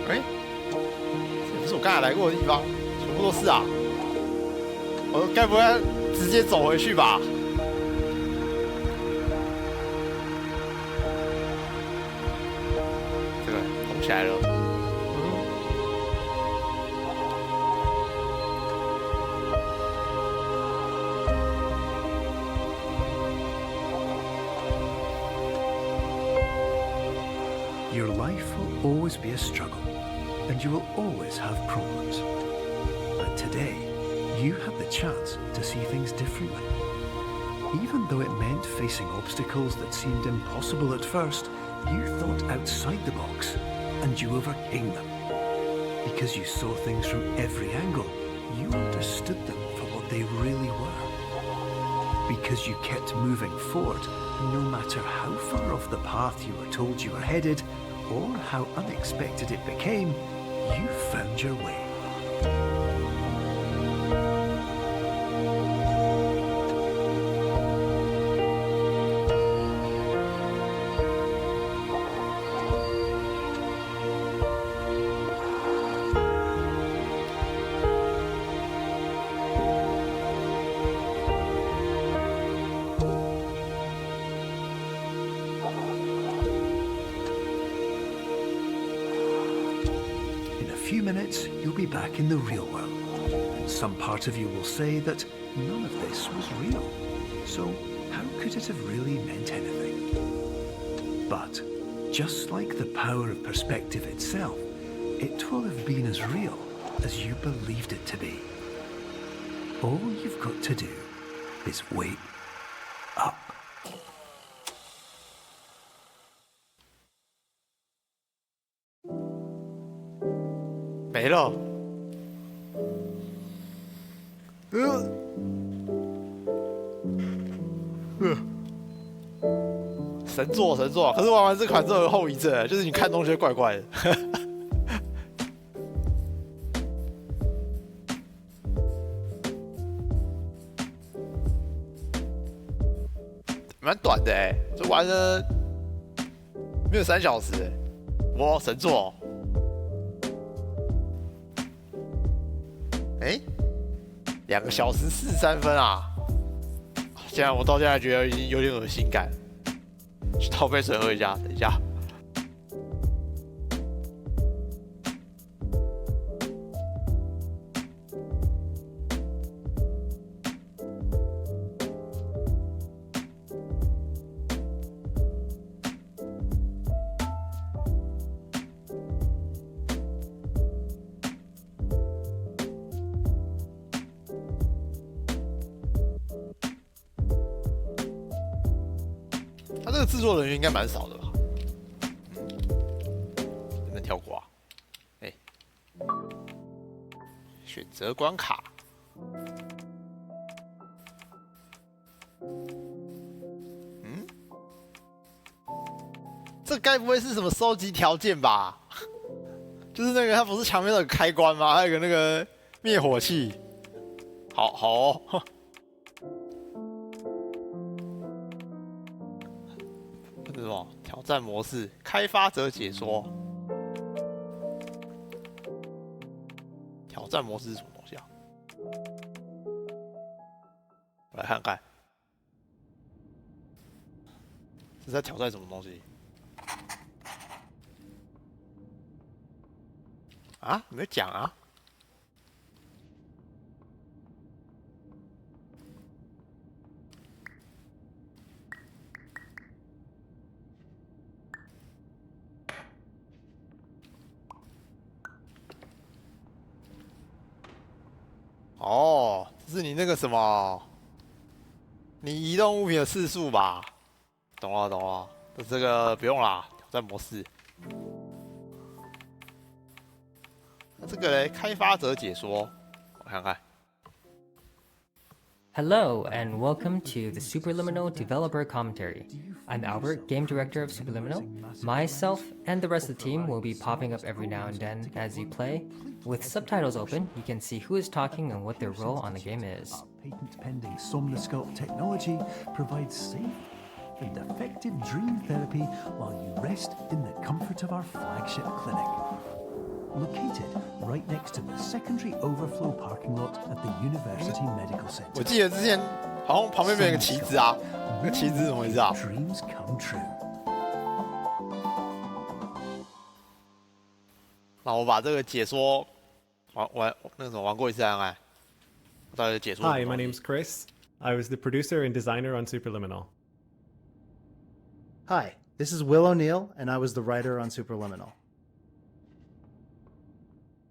S1: 哎，这不是我刚才来过的地方，全部都是啊！我该不会直接走回去吧？这个动起来了。
S2: Your life will always be a struggle, and you will always have problems. But today, you have the chance to see things differently. Even though it meant facing obstacles that seemed impossible at first, you thought outside the box, and you overcame them. Because you saw things from every angle, you understood them for what they really were. Because you kept moving forward, no matter how far off the path you were told you were headed, or how unexpected it became, you found your way. In a few minutes, you'll be back in the real world. And some part of you will say that none of this was real. So how could it have really meant anything? But just like the power of perspective itself, it will have been as real as you believed it to be. All you've got to do is wait up.
S1: 没了。神作神作，可是玩完这款之后有后遗症，就是你看东西会怪怪的。蛮短的哎、这玩了没有3小时哎、哇，神作！哎、2个小时43分啊！现在我到现在觉得已经有点恶心感，去倒杯水喝一下，等一下。他这个制作人员应该蛮少的吧？能不能跳过啊？哎、选择关卡。嗯，这该不会是什么收集条件吧？就是那个，它不是墙面有个开关吗？还有个那个灭火器。好好哦。这是什么？挑战模式，开发者解说。挑战模式是什么东西啊？我来看看，这是在挑战什么东西？啊？没有讲啊？哦，这是你那个什么，你移动物品的次数吧？懂了懂了，这个不用啦，挑战模式。那这个嘞，开发者解说，我看看。
S5: Hello, and welcome to the Superliminal Developer Commentary. I'm Albert, Game Director of Superliminal. Myself and the rest of the team will be popping up every now and then as you play. With subtitles open, you can see who is talking and what their role on the game is.
S2: Patent-pending Somnosculpt technology provides safe and effective dream therapy while you rest in the comfort of our flagship clinic. Located right next to the secondary overflow parking lot at the University Medical
S1: 我
S2: Center.
S1: 记得之前好像旁边没有个旗子啊，那个旗子是怎么回事啊？
S2: Dreams come true.
S1: 那我把这个解说玩那个什么玩过一次看看，到底解说什么
S6: Hi,
S1: 东
S6: my
S1: 西
S6: name's Chris. I was the producer and designer on Superliminal.
S7: Hi, this is Will O'Neill, and I was the writer on Superliminal.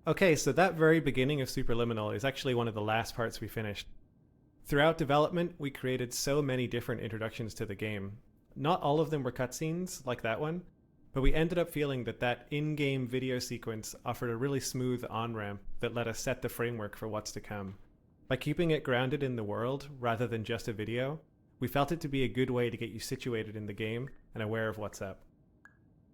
S6: Okay, so that very beginning of Superliminal is actually one of the last parts we finished. Throughout development, we created so many different introductions to the game. Not all of them were cutscenes, like that one, but we ended up feeling that that in-game video sequence offered a really smooth on-ramp that let us set the framework for what's to come. By keeping it grounded in the world, rather than just a video, we felt it to be a good way to get you situated in the game and aware of what's up.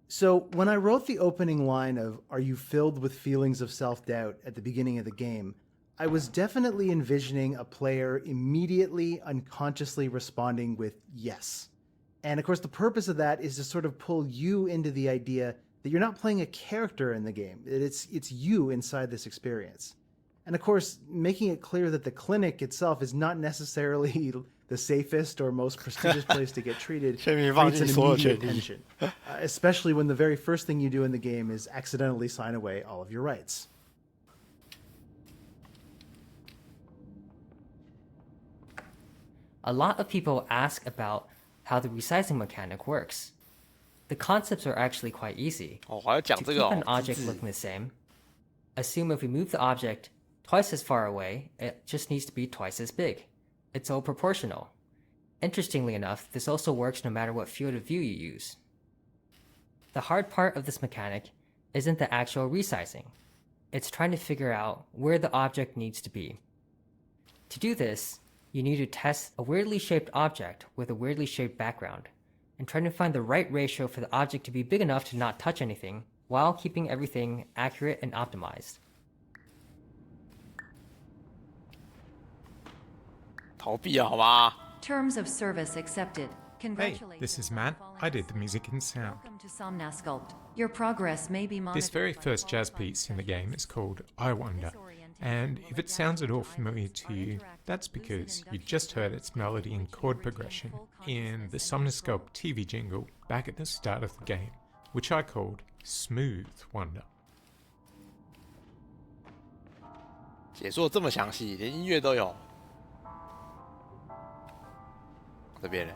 S7: So, when I wrote the opening line of, "Are you filled with feelings of self-doubt?" at the beginning of the game, I was definitely envisioning a player immediately, unconsciously responding with yes. And of course, the purpose of that is to sort of pull you into the idea that you're not playing a character in the game, that it's you inside this experience. And of course, making it clear that the clinic itself is not necessarily the safest or most prestigious place to get treated creates an immediate tension, especially when the very first thing you do in the game is accidentally sign away all of your rights.
S5: A lot of people ask about how the resizing mechanic works. The concepts are actually quite easy.
S1: 哦，还要讲
S5: To
S1: 这
S5: keep
S1: 个哦
S5: an，object
S1: 机制
S5: looking the same, assume if we move the object twice as far away, it just needs to be twice as big. It's all proportional. Interestingly enough, this also works no matter what field of view you use. The hard part of this mechanic isn't the actual resizing. It's trying to figure out where the object needs to be. To do this, you need to test a weirdly shaped object with a weirdly shaped background, and trying to find the right ratio for the object to be big enough to not touch anything, while keeping everything accurate and optimized.
S1: 逃避啊，好吧？
S3: Terms of service accepted. Congratulations.
S8: this is Matt. I did the music and sound.
S3: Welcome to Somnosculpt. Your progress may be monitored.
S8: This very
S3: by
S8: first jazz
S3: qualified
S8: piece in the game is called
S3: specialists.
S8: I Wonder,
S3: This orientation
S8: and
S3: will
S8: if it
S3: adapt
S8: sounds at all
S3: to
S8: familiar to
S3: live
S8: you,
S3: interactive
S8: that's
S3: listen
S8: because you
S3: induction
S8: just heard its
S3: sessions
S8: melody and
S3: in which you
S8: chord
S3: retain
S8: progression
S3: full
S8: in the
S3: consciousness and
S8: Somnosculpt TV jingle back at the start of the game, which I called Smooth Wonder.
S1: 解说这么详细，连音乐都有。这边呢？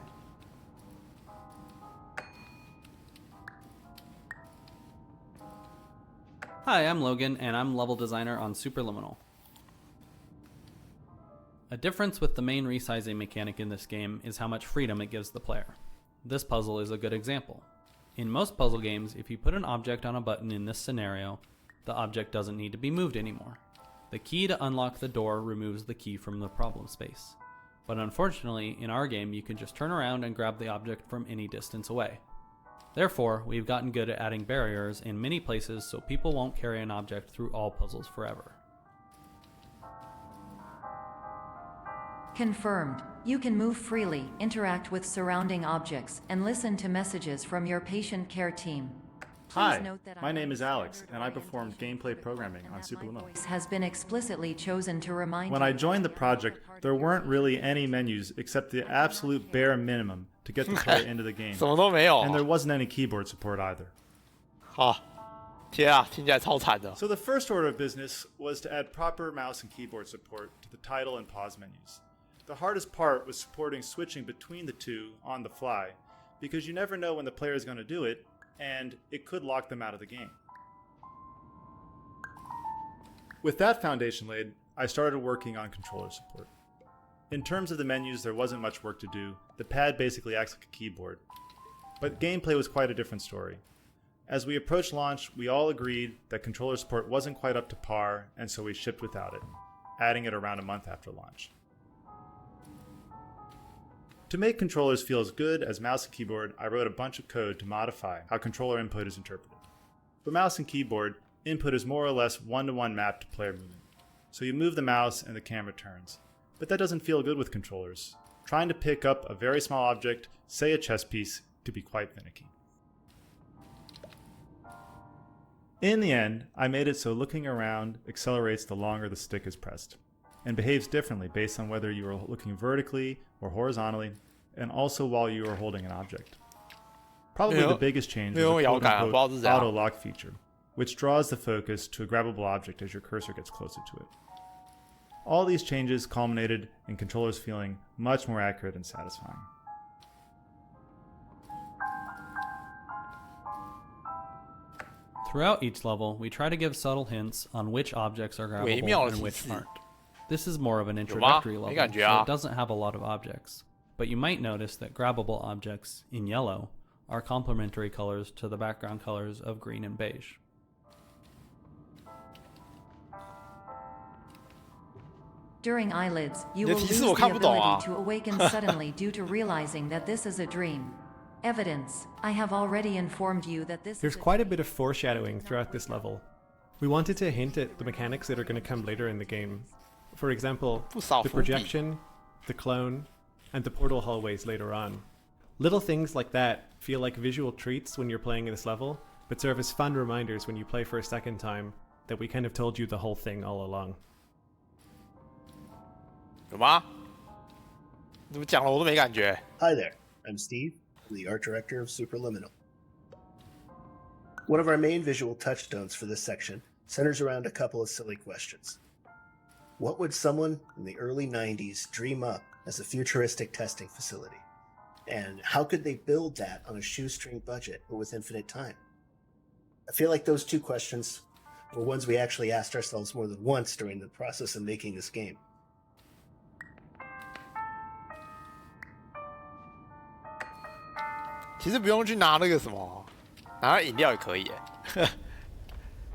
S9: Hi, I'm Logan, and I'm level designer on Superliminal. A difference with the main resizing mechanic in this game is how much freedom it gives the player. This puzzle is a good example. In most puzzle games, if you put an object on a button in this scenario, the object doesn't need to be moved anymore. The key to unlock the door removes the key from the problem space. But unfortunately, in our game, you can just turn around and grab the object from any distance away. Therefore, we've gotten good at adding barriers in many places so people won't carry an object through all puzzles forever.
S3: Confirmed. You can move freely, interact with surrounding objects, and listen to messages from your patient care team. Please
S10: Hi,
S3: note that
S10: my
S3: I
S10: name is
S3: am
S10: Alex,
S3: standard
S10: and I performed
S3: orientation
S10: gameplay
S3: protocol,
S10: programming
S3: and
S10: on
S3: that my
S10: Superliminal.
S3: voice has been explicitly chosen to remind
S10: When
S3: you
S10: I
S3: that
S10: joined the
S3: you are
S10: project,
S3: part of
S10: there
S3: your
S10: weren't really
S3: patient
S10: any
S3: care team.
S10: menus except the absolute bare minimum to get the player into the game.
S1: 什么都没有
S10: And there wasn't any keyboard support either.
S1: 好，天啊，听起来超惨的。
S10: So the first order of business was to add proper mouse and keyboard support to the title and pause menus. The hardest part was supporting switching between the two on the fly, because you never know when the player is going to do it, and it could lock them out of the game. With that foundation laid, I started working on controller support. In terms of the menus, there wasn't much work to do. The pad basically acts like a keyboard. But gameplay was quite a different story. As we approached launch, we all agreed that controller support wasn't quite up to par, and so we shipped without it, adding it around a month after launch. To make controllers feel as good as mouse and keyboard, I wrote a bunch of code to modify how controller input is interpreted. For mouse and keyboard, input is more or less one-to-one mapped to player movement. So you move the mouse and the camera turns. But that doesn't feel good with controllers. Trying to pick up a very small object, say a chess piece, could be quite finicky. In the end, I made it so looking around accelerates the longer the stick is pressed, and behaves differently based on whether you are looking vertically or horizontally, and also while you are holding an object. Probably the biggest change is the quote-unquote auto lock feature, which draws the focus to a grabbable object as your cursor gets closer to it. All these changes culminated in controllers feeling much more accurate and satisfying.
S9: Throughout each level, we try to give subtle hints on which objects are grabbable and which aren't. This is more of an introductory level, so it doesn't have a lot of objects. But you might notice that grabbable objects, in yellow, are complementary colors to the background colors of green and beige.
S3: During eyelids, you will
S1: 你的
S3: lose
S1: 提示
S3: the
S1: 我看不懂啊。
S3: ability to awaken suddenly due to realizing that this is a dream. Evidence. I have already informed you that this
S6: There's
S3: is
S6: quite a bit of foreshadowing throughout this level. We wanted to hint at the mechanics that are going to come later in the game. For example,
S1: 不少
S6: the
S1: 伏笔。
S6: projection, the clone, and the portal hallways later on. Little things like that feel like visual treats when you're playing this level, but serve as fun reminders when you play for a second time that we kind of told you the whole thing all along.
S1: 有吗？你怎么讲了我都没感觉？
S11: Hi there, I'm Steve, the art director of Superliminal. One of our main visual touchstones for this section centers around a couple of silly questions. What would someone in the early 90s dream up as a futuristic testing facility? And how could they build that on a shoestring budget or with infinite time? I feel like those two questions were ones we actually asked ourselves more than once during the process of making this game.
S1: 其实不用去拿那个什么，拿饮料也可以耶，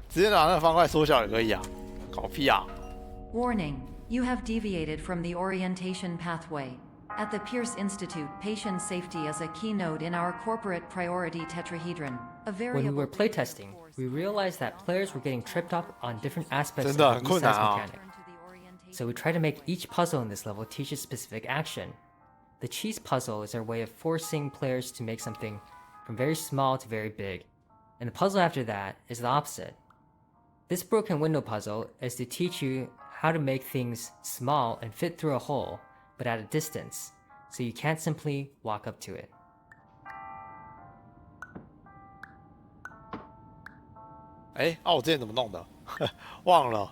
S1: 直接拿那个方块缩小也可以啊，搞屁啊！
S3: Warning. You have deviated from the orientation pathway. At the Pierce Institute, patient safety is a keynote in our corporate priority tetrahedron. A
S5: When we were
S3: variable
S5: playtesting, we realized that players were getting tripped up on different aspects of
S1: 真的
S5: the
S1: 很困难
S5: resize
S1: 啊。
S5: mechanic. So we try to make each puzzle in this level teach a specific action. The cheese puzzle is our way of forcing players to make something from very small to very big, and the puzzle after that is the opposite. This broken window puzzle is to teach you how to make things small and fit through a hole, but at a distance, so you can't simply walk up to it.
S1: 哎，我之前怎么弄的？忘了。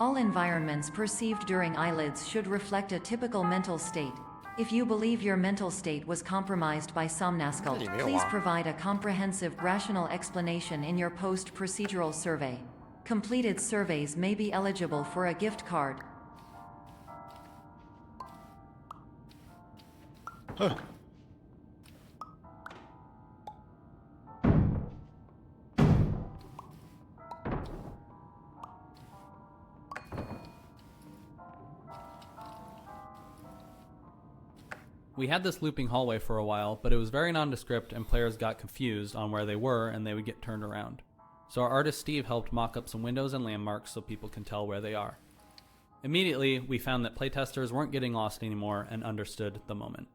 S3: All environments perceived during eyelids should reflect a typical mental state. If you believe your mental state was compromised by somnasculpt, please provide a comprehensive, rational explanation in your post-procedural survey. Completed surveys may be eligible for a gift card.
S9: We had this looping hallway for a while, but it was very nondescript and players got confused on where they were and they would get turned around. So our artist Steve helped mock up some windows and landmarks so people can tell where they are. Immediately, we found that playtesters weren't getting lost anymore and understood the moment.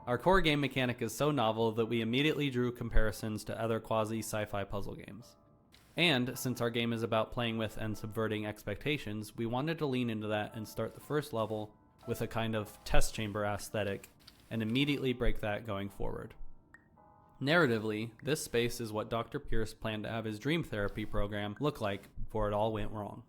S9: Our core game mechanic is so novel that we immediately drew comparisons to other quasi-sci-fi puzzle games. And since our game is about playing with and subverting expectations, we wanted to lean into that and start the first level with a kind of test chamber aesthetic and immediately break that going forward. Narratively, this space is what Dr. Pierce planned to have his dream therapy program look like before it all went wrong.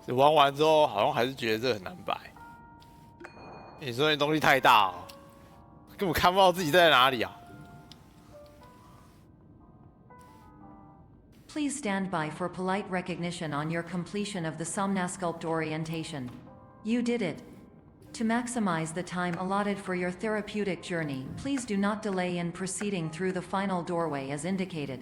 S1: 玩完之后，好像还是觉得这很难摆。你说那东西太大了，根本看不到自己在哪里啊！
S3: Please stand by for polite recognition on your completion of the somnasculpt orientation. You did it. To maximize the time allotted for your therapeutic journey, please do not delay in proceeding through the final doorway as indicated.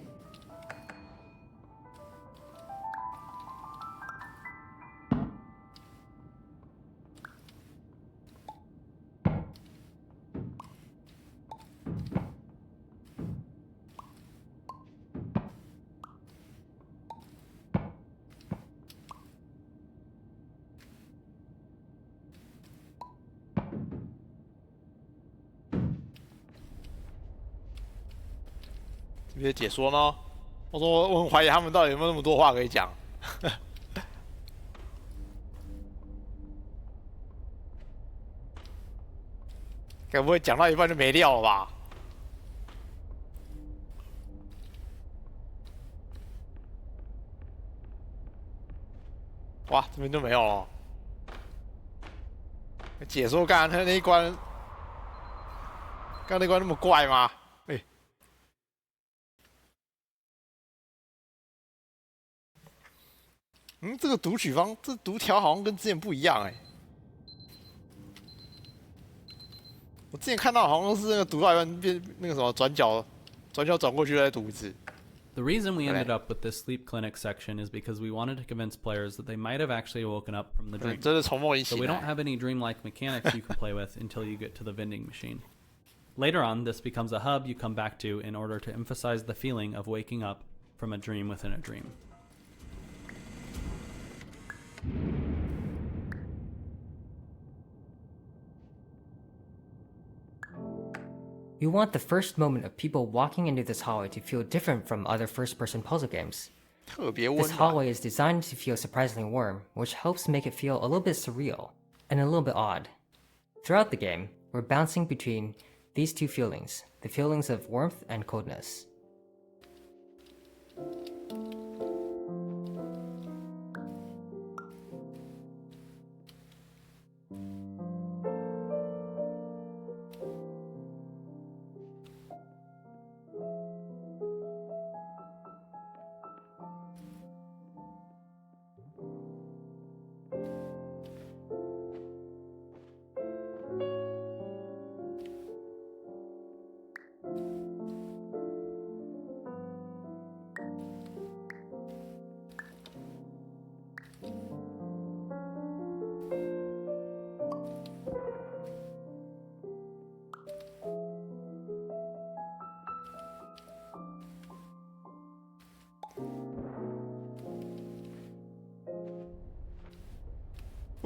S1: 这边解说呢？我很怀疑他们到底有没有那么多话可以讲。该不会讲到一半就没料了吧？哇，这边就没有了。解说刚才那一关，刚那关那么怪吗？哎、这个读取方，这读条好像跟之前不一样哎、我之前看到好像是那个读到一半变那个什么转角转过去再读一次。
S9: The reason we ended up with this sleep clinic section is because we wanted to convince players that they might have actually woken up from the dream.
S1: 真的从梦里醒
S9: So
S1: 来。
S9: we don't have any dreamlike mechanics you can play with until you get to the vending machine. Later on, this becomes a hub you come back to in order to emphasize the feeling of waking up from a dream within a dream.
S5: You want the first moment of people walking into this hallway to feel different from other first-person puzzle games.
S1: 特别温
S5: This
S1: 暖。
S5: hallway is designed to feel surprisingly warm, which helps make it feel a little bit surreal and a little bit odd. Throughout the game, we're bouncing between these two feelings, the feelings of warmth and coldness.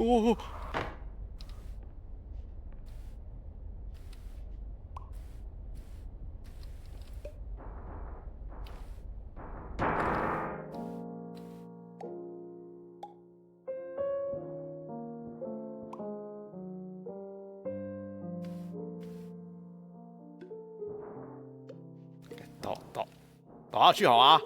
S1: 哦，倒下去好吗？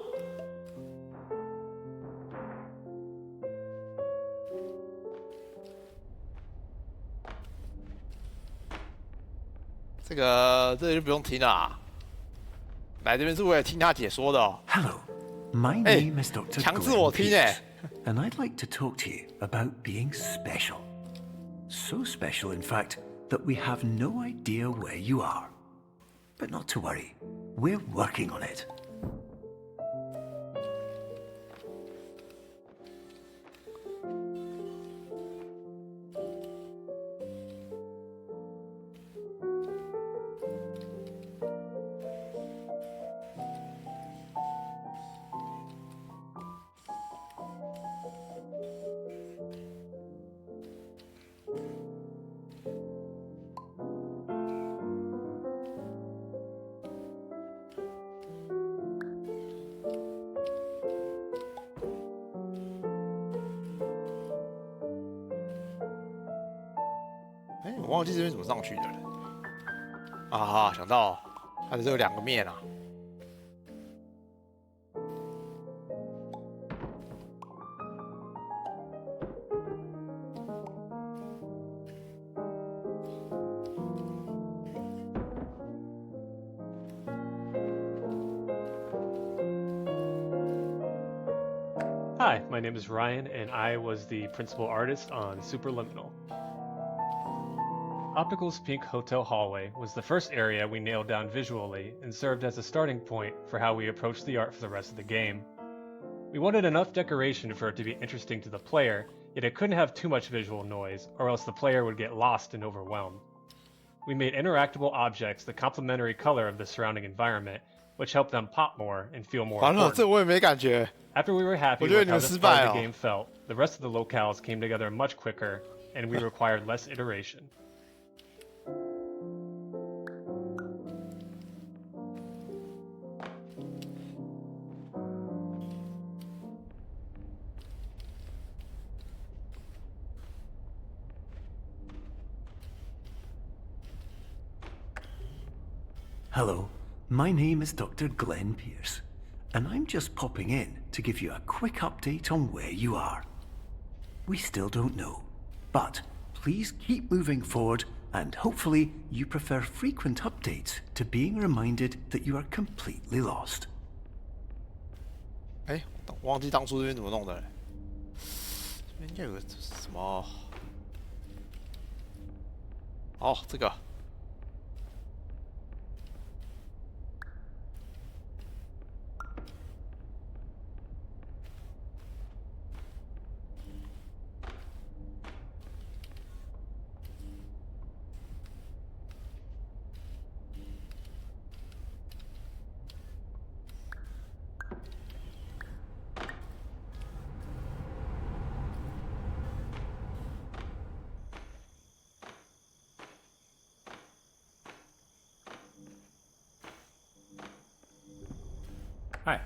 S1: 这就不用听了啊。来这边是为了听他解说的哦。
S2: Hello, my name is Dr.
S1: 强制我听哎。
S2: and I'd like to talk to you about being special. So special, in fact, that we have no idea where you are. But not to worry, we're working on it.
S1: 哎，我忘记这边怎么上去的了。啊，想到，它的这有2个面啊。
S12: Hi, my name is Ryan, and I was the principal artist on Superliminal. Optical's pink hotel hallway was the first area we nailed down visually and served as a starting point for how we approached the art for the rest of the game. We wanted enough decoration for it to be interesting to the player, yet it couldn't have too much visual noise, or else the player would get lost and overwhelmed. We made interactable objects the complementary color of the surrounding environment, which helped them pop more and feel more
S1: 完了，
S12: important.
S1: 这我也没感觉。
S12: After we were happy
S1: 我觉得
S12: with
S1: 你
S12: how
S1: 们
S12: this
S1: 失
S12: part
S1: 败
S12: of
S1: 哦
S12: the game felt, the rest of the locales came together much quicker, and we required less iteration.
S2: Hello, my name is Dr. Glenn Pierce, and I'm just popping in to give you a quick update on where you are. We still don't know, but please keep moving forward, and hopefully you prefer frequent updates to being reminded that you are completely lost.
S1: 哎，我忘记当初这边怎么弄的了。这边应该有个什么？哦，这个。
S13: Hi,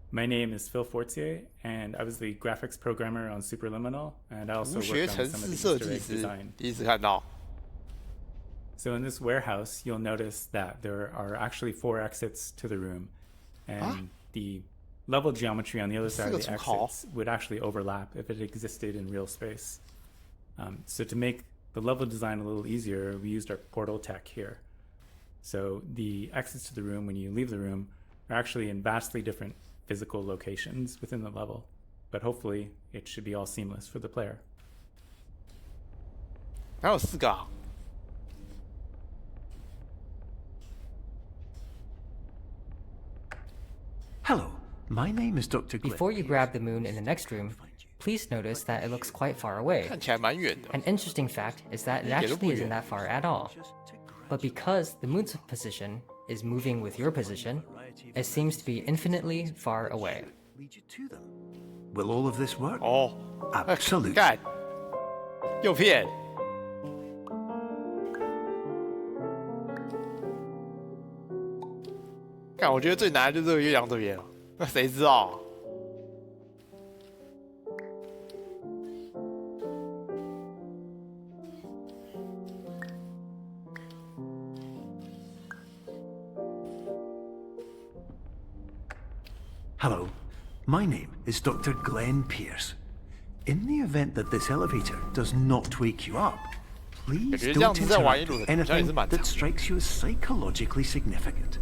S13: my name is Phil Fortier, and I was the graphics programmer on Superliminal, and I also
S1: 无学
S13: worked
S1: 城
S13: on some of
S1: 市
S13: the
S1: 设
S13: Easter
S1: 计
S13: egg
S1: 师
S13: design.
S1: 第一次看到。
S13: So in this warehouse, you'll notice that there are actually 4 exits to the room, and the level geometry on the other side of the exits would actually overlap if it existed in real space. So to make the level design a little easier, we used our portal tech here. So the exits to the room when you leave the room are actually in vastly different physical locations within the level, but hopefully it should be all seamless for the player.
S1: 还有4个啊！
S2: Hello, my name is Dr. Glenn.
S5: Before you grab the moon in the next room, please notice that it looks quite far away.
S1: 看起来蛮远的。
S5: An interesting fact is that it actually isn't that far at all. But because the moon's position is moving with your position, it seems to be infinitely far away.
S2: Lead you to them. Will all of this work?
S1: 哦，
S2: Absolutely.
S1: 干，诱骗。看，我觉得最难的就是这个月亮这边了，那谁知道啊？
S2: Hello, my name is Dr. Glenn Pierce. In the event that this elevator does not wake you up, please don't interrupt with anything that strikes you as psychologically significant.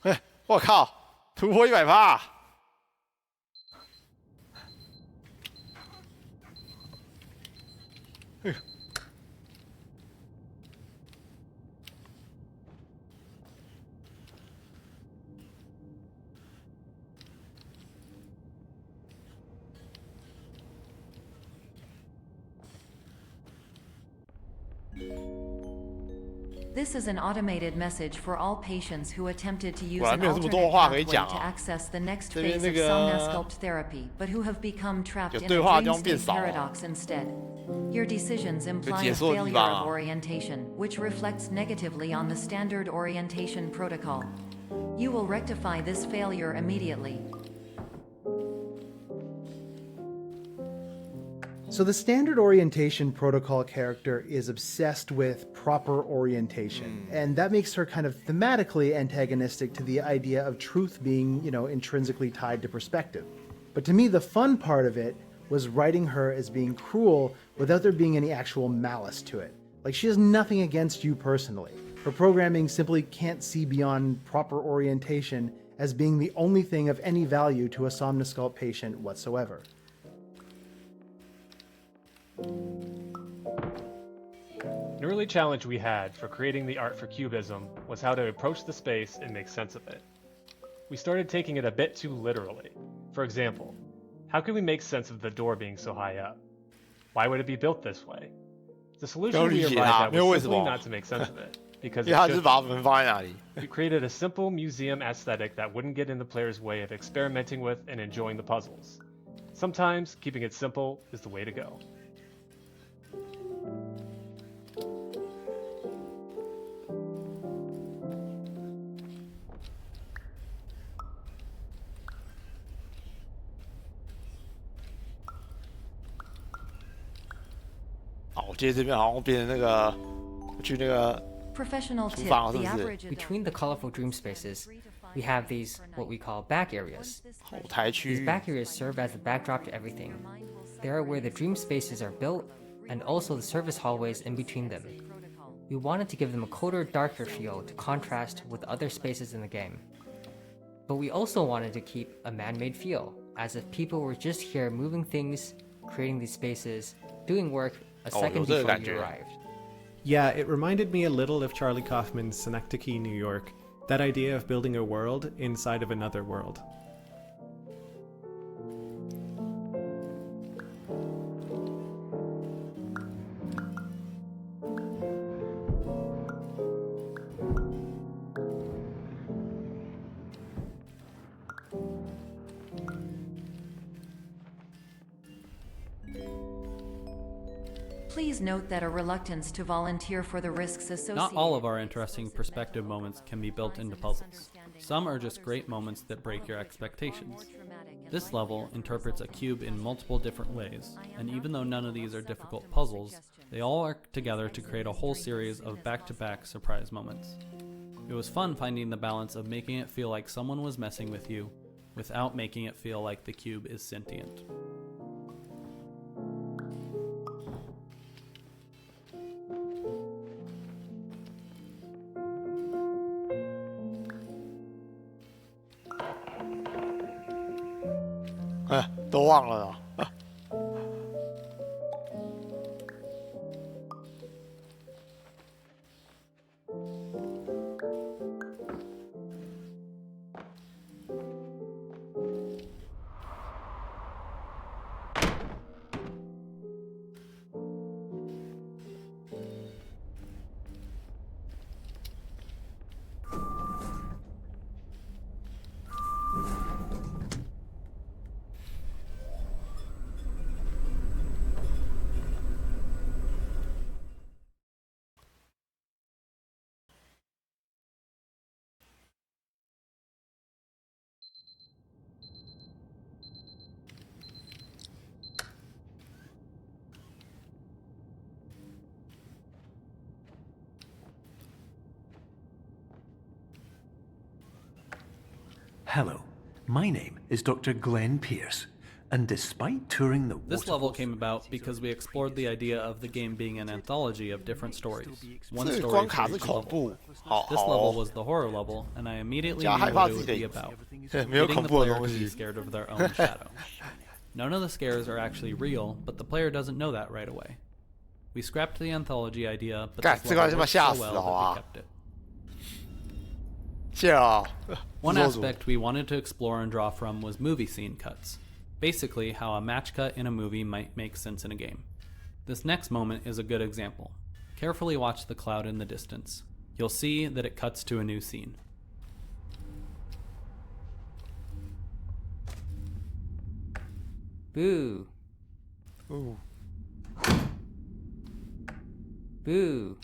S1: 哎，我靠，突破100%！哎。
S3: This is an automated message for all patients who attempted to use
S1: 果然
S3: an
S1: 没有这么
S3: alternate
S1: 多话可以
S3: pathway
S1: 讲
S3: to
S1: 啊！
S3: access the next
S1: 这边
S3: phase
S1: 那
S3: of
S1: 个
S3: somnasculpt therapy, but who have become trapped
S1: 有
S3: in
S1: 对
S3: a
S1: 话
S3: dream
S1: 地方变
S3: state
S1: 少了。
S3: paradox instead. Your decisions imply
S1: 有
S3: a
S1: 解说的地
S3: failure
S1: 方
S3: of
S1: 啊。
S3: orientation, which reflects negatively on the standard orientation protocol. You will rectify this failure immediately.
S7: So the standard orientation protocol character is obsessed with proper orientation, and that makes her kind of thematically antagonistic to the idea of truth being, intrinsically tied to perspective. But to me, the fun part of it was writing her as being cruel without there being any actual malice to it. Like, she has nothing against you personally. Her programming simply can't see beyond proper orientation as being the only thing of any value to a somnosculpt patient whatsoever.
S12: An early challenge we had for creating the art for cubism was how to approach the space and make sense of it. We started taking it a bit too literally. For example, how can we make sense of the door being so high up? Why would it be built this way? The solution we arrived at was simply not to make sense of it, because we created a simple museum aesthetic that wouldn't get in the player's way of experimenting with and enjoying the puzzles. Sometimes keeping it simple is the way to go.
S1: 哦，我记得这边好像变成那个去那个
S3: Professional
S1: 厨
S3: tip,
S1: 房了，是
S3: the
S1: 不是？
S3: average adult
S5: Between the colorful dream spaces, we have these, what we call back areas.
S1: 后台区
S5: These
S1: 域。
S5: back areas serve as the backdrop to everything. They are where the dream spaces are built, and also the service hallways in between them. We wanted to give them a colder, darker feel to contrast with other spaces in the game. But we also wanted to keep a man-made feel, as if people were just here moving things, creating these spaces, doing work a second before you arrived.
S6: Yeah, it reminded me a little of Charlie Kaufman's Synecdoche, New York. That idea of building a world inside of another world.
S3: Please note that a reluctance to volunteer for the risks associated.
S9: Not all of our interesting perspective moments can be built into puzzles. Some are just great moments that break your expectations. This level interprets a cube in multiple different ways, and even though none of these are difficult puzzles, they all work together to create a whole series of back-to-back surprise moments. It was fun finding the balance of making it feel like someone was messing with you, without making it feel like the cube is sentient.
S1: Eh, 都忘了啊。
S2: Hello, my name is Dr. Glenn Pierce, and despite touring the
S9: This level came about because we explored the idea of the game being an anthology of different stories. One
S1: 这个
S9: story
S1: 关
S9: for
S1: 卡是
S9: each
S1: 恐
S9: level.
S1: 怖，好
S9: This
S1: 好
S9: level
S1: 哦
S9: was the horror level, and I immediately
S1: 加
S9: knew
S1: 害怕
S9: what it
S1: 自
S9: would
S1: 己
S9: be
S1: 的
S9: about.
S1: 没有
S9: Getting
S1: 恐
S9: the
S1: 怖的
S9: player
S1: 东
S9: to be
S1: 西。
S9: scared of their own shadow. None of the scares are actually real, but the player doesn't know that right away. We scrapped the anthology idea, but
S1: 干
S9: this
S1: 这个
S9: level
S1: 他妈
S9: worked
S1: 吓
S9: so
S1: 死
S9: well
S1: 了好
S9: that we
S1: 吧
S9: kept it.
S1: 谢啊。
S9: One
S1: 制作组
S9: aspect we wanted to explore and draw from was movie scene cuts. Basically, how a match cut in a movie might make sense in a game. This next moment is a good example. Carefully watch the cloud in the distance. You'll see that it cuts to a new scene.
S5: Boo.
S1: Ooh.
S5: Boo.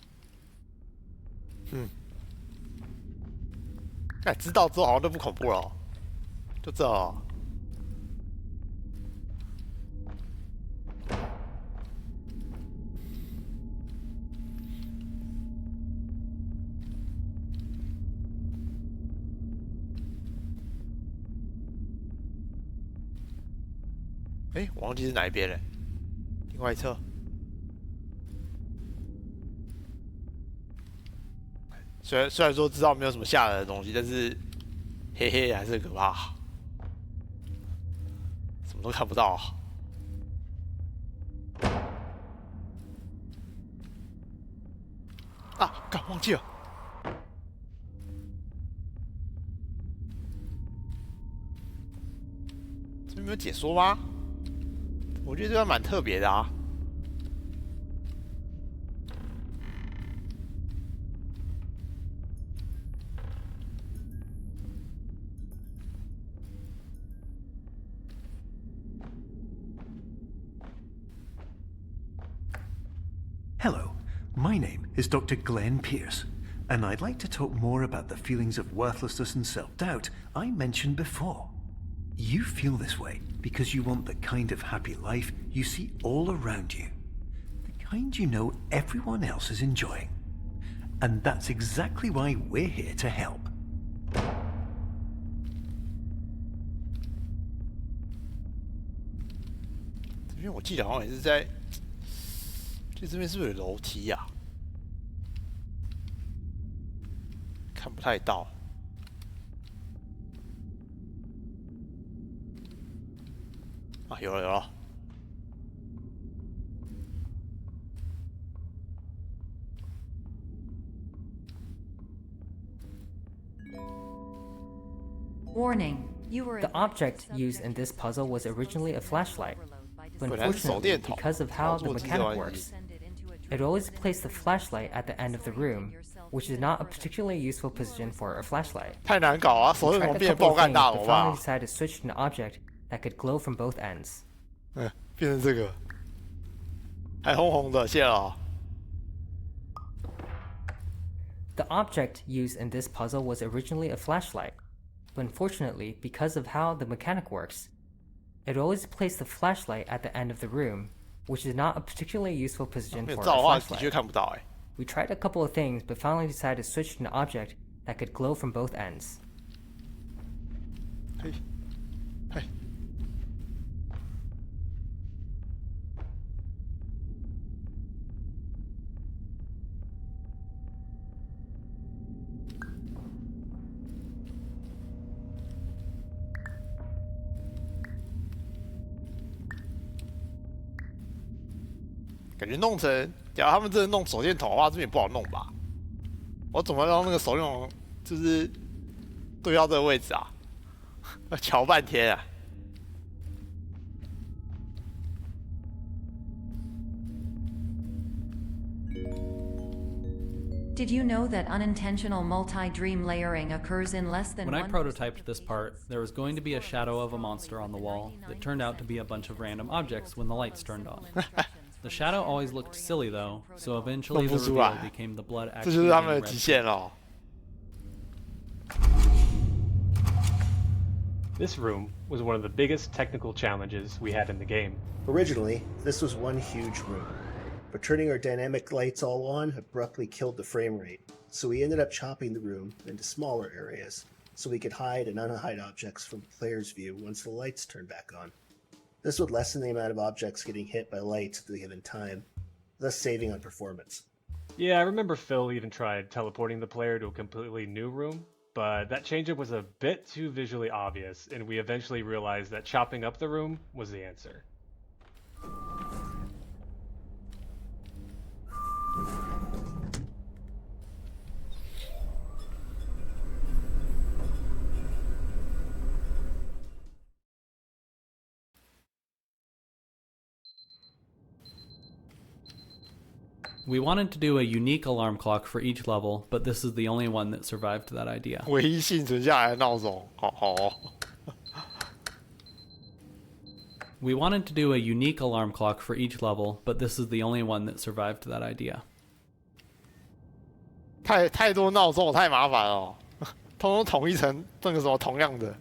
S1: 哎，知道之后好像都不恐怖了哦，就这哦。哎，我忘记是哪一边了，另外一侧。虽然说知道没有什么吓人的东西，但是黑黑还是很可怕，什么都看不到啊。啊，干忘记了。这边没有解说吗？我觉得这段蛮特别的啊。
S2: Hello, my name is Dr. Glenn Pierce, and I'd like to talk more about the feelings of worthlessness and self-doubt I mentioned before. You feel this way because you want the kind of happy life you see all around you, the kind you know everyone else is enjoying. And that's exactly why we're here to help.
S1: 这边我记得好像也是在。就这边是不是有楼梯呀、看不太到。啊，有了有了。
S3: Warning, you were
S5: The object used in this puzzle was originally a flashlight, but
S1: 本来是手
S5: unfortunately,
S1: 电筒，
S5: because of
S1: 操
S5: how the
S1: 作机的
S5: mechanic
S1: 关
S5: works,
S1: 系。
S5: it always placed the flashlight at the end of the room, which is not a particularly useful position for a flashlight.
S1: 太难搞啊！手
S5: We
S1: 电筒
S5: tried a
S1: 变
S5: couple
S1: 爆
S5: of
S1: 干
S5: things,
S1: 大
S5: but
S1: 楼
S5: finally
S1: 吧？
S5: decided to switch to an object that could glow from both ends.
S1: 变成这个，还红红的，谢了。
S5: The object used in this puzzle was originally a flashlight, but unfortunately, because of how the mechanic works, it always placed the flashlight at the end of the room, which is not a particularly useful position
S1: 没有
S5: for
S1: 照
S5: a
S1: 的话，的确
S5: flashlight.
S1: 看不到哎。
S5: We tried a couple of things, but finally decided to switch to an object that could glow from both ends.
S1: 嘿，嘿。感觉弄成，假如他们真的弄手电筒的话，这边也不好弄吧？我怎么让那个手电筒就是对到这个位置啊？要瞧半天啊！
S3: Did you know that unintentional multi-dream layering occurs in less than
S9: When I
S3: 1%?
S9: prototyped this part, there was going to be a shadow of a monster on the wall that turned out to be a bunch of random objects when the lights turned on. The shadow always looked silly though, so eventually the reveal became the blood
S1: 这就
S9: actually
S1: 是他
S9: being
S1: 们的
S9: red.
S1: 极限了。
S12: This room was one of the biggest technical challenges we had in the game.
S11: Originally, this was one huge room, but turning our dynamic lights all on abruptly killed the frame rate, so we ended up chopping the room into smaller areas, so we could hide and unhide objects from the player's view once the lights turn back on. This would lessen the amount of objects getting hit by lights at the given time, thus saving on performance.
S12: Yeah, I remember Phil even tried teleporting the player to a completely new room, but that change-up was a bit too visually obvious, and we eventually realized that chopping up the room was the answer. We wanted to do a unique alarm clock for each level, but this is the only one that survived that idea.
S1: 唯一幸存下来的闹钟，好哦。
S12: We wanted to do a unique alarm clock for each level, but this is the only one that survived that idea.
S1: 太多闹钟，太麻烦了，通通统一成那个什么同样的。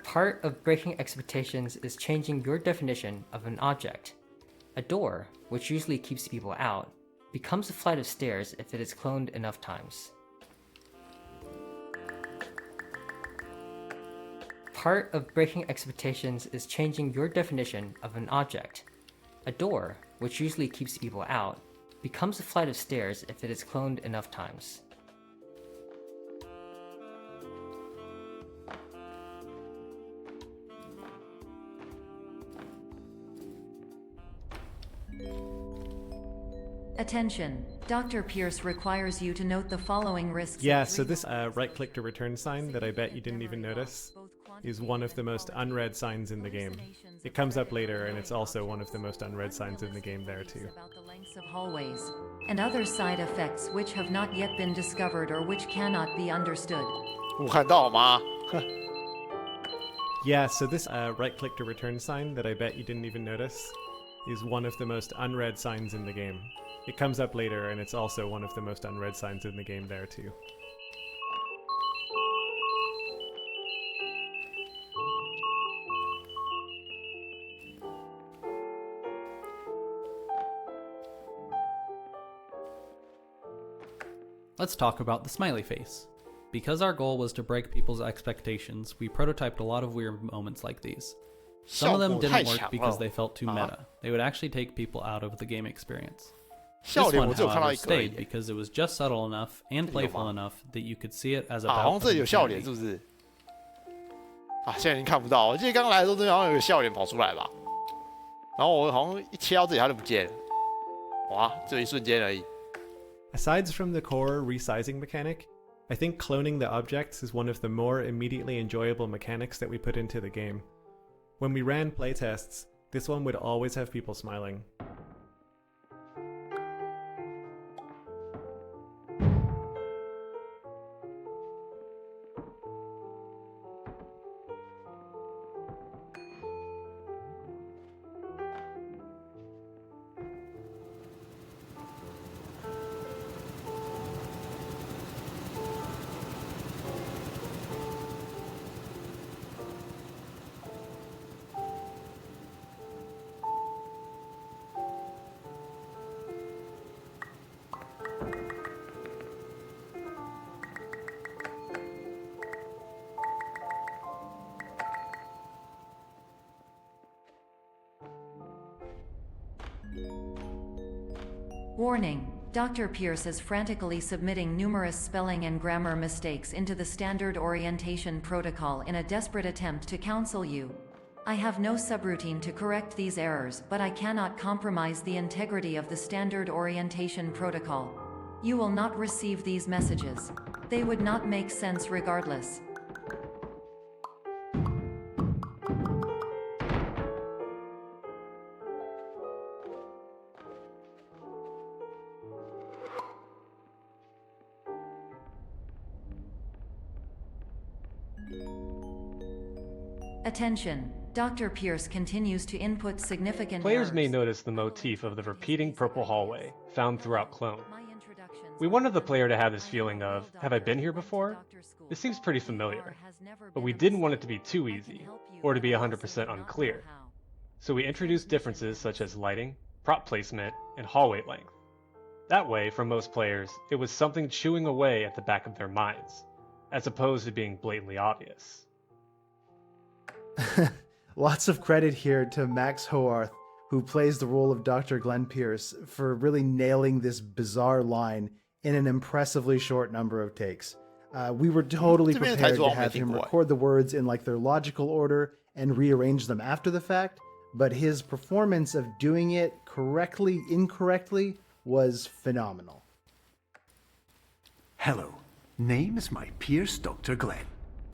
S5: Part of breaking expectations is changing your definition of an object. A door, which usually keeps people out, becomes a flight of stairs if it is cloned enough times. Part of breaking expectations is changing your definition of an object. A door, which usually keeps people out, becomes a flight of stairs if it is cloned enough times.
S3: Attention, Dr. Pierce requires you to note the following risks.
S6: Yeah, so this right-click to return sign that I bet you didn't even notice is one of the most unread signs in the game. It comes up later, and it's also one of the most unread signs in the game there too.
S3: About the lengths of hallways and other side effects which have not yet been discovered or which cannot be understood.
S1: 我看到吗？
S6: Yeah, so this right-click to return sign that I bet you didn't even notice is one of the most unread signs in the game. It comes up later, and it's also one of the most unread signs in the game there too.
S9: Let's talk about the smiley face. Because our goal was to break people's expectations, we prototyped a lot of weird moments like these. Some of them didn't work because they felt too meta. They would actually take people out of the game experience. This one, however, stayed because it was just subtle enough and playful enough that you could see it as about
S1: 好像这里有笑脸，是不是？啊，现在已经看不到。我记得刚来的时候，这边好像有个笑脸跑出来吧。然后我好像一切到这里，它就不见了。哇，只有一瞬间而已。
S6: Aside from the core resizing mechanic, I think cloning the objects is one of the more immediately enjoyable mechanics that we put into the game. When we ran playtests, this one would always have people smiling.
S3: Warning, Dr. Pierce is frantically submitting numerous spelling and grammar mistakes into the standard orientation protocol in a desperate attempt to counsel you. I have no subroutine to correct these errors, but I cannot compromise the integrity of the standard orientation protocol. You will not receive these messages. They would not make sense regardless. Attention. Dr. Pierce continues to input significant
S12: Players
S3: errors.
S12: may notice the motif of the repeating purple hallway found throughout Clone. We wanted the player to have this feeling of, have I been here before? This seems pretty familiar. But we didn't want it to be too easy, or to be 100% unclear. So we introduced differences such as lighting, prop placement, and hallway length. That way, for most players, it was something chewing away at the back of their minds, as opposed to being blatantly obvious.
S7: Lots of credit here to Max Hoarth, who plays the role of Dr. Glenn Pierce, for really nailing this bizarre line in an impressively short number of takes. We were totally prepared to have him record the words in like their logical order and rearrange them after the fact, but his performance of doing it correctly, incorrectly, was phenomenal.
S2: Hello, name is my Pierce Dr. Glenn.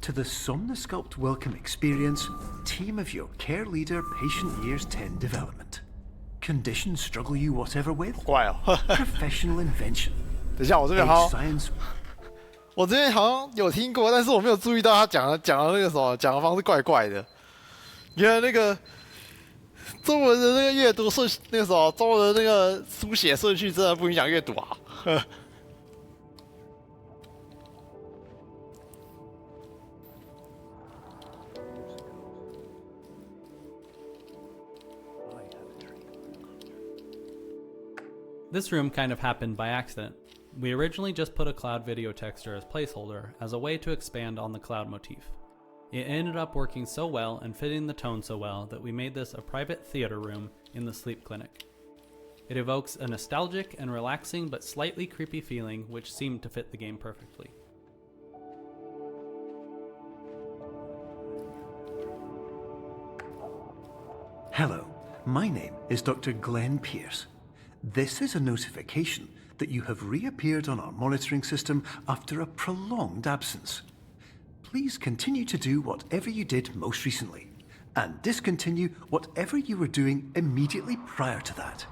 S2: To the Somnosculpt Welcome Experience, team of your care leader patient years 10 development. Conditions struggle you whatever with? Professional invention.
S1: 等一下，我这边好像
S2: Science
S1: 我这边好像有听过，但是我没有注意到他讲的那个什么，讲的方式怪怪的。原来那个中文的那个阅读顺序，那个什么中文的那个书写顺序真的不影响阅读啊。
S9: This room kind of happened by accident. We originally just put a cloud video texture as placeholder as a way to expand on the cloud motif. It ended up working so well and fitting the tone so well that we made this a private theater room in the sleep clinic. It evokes a nostalgic and relaxing but slightly creepy feeling which seemed to fit the game perfectly.
S2: Hello, my name is Dr. Glenn Pierce. This is a notification that you have reappeared on our monitoring system after a prolonged absence. Please continue to do whatever you did most recently, and discontinue whatever you were doing immediately prior to that.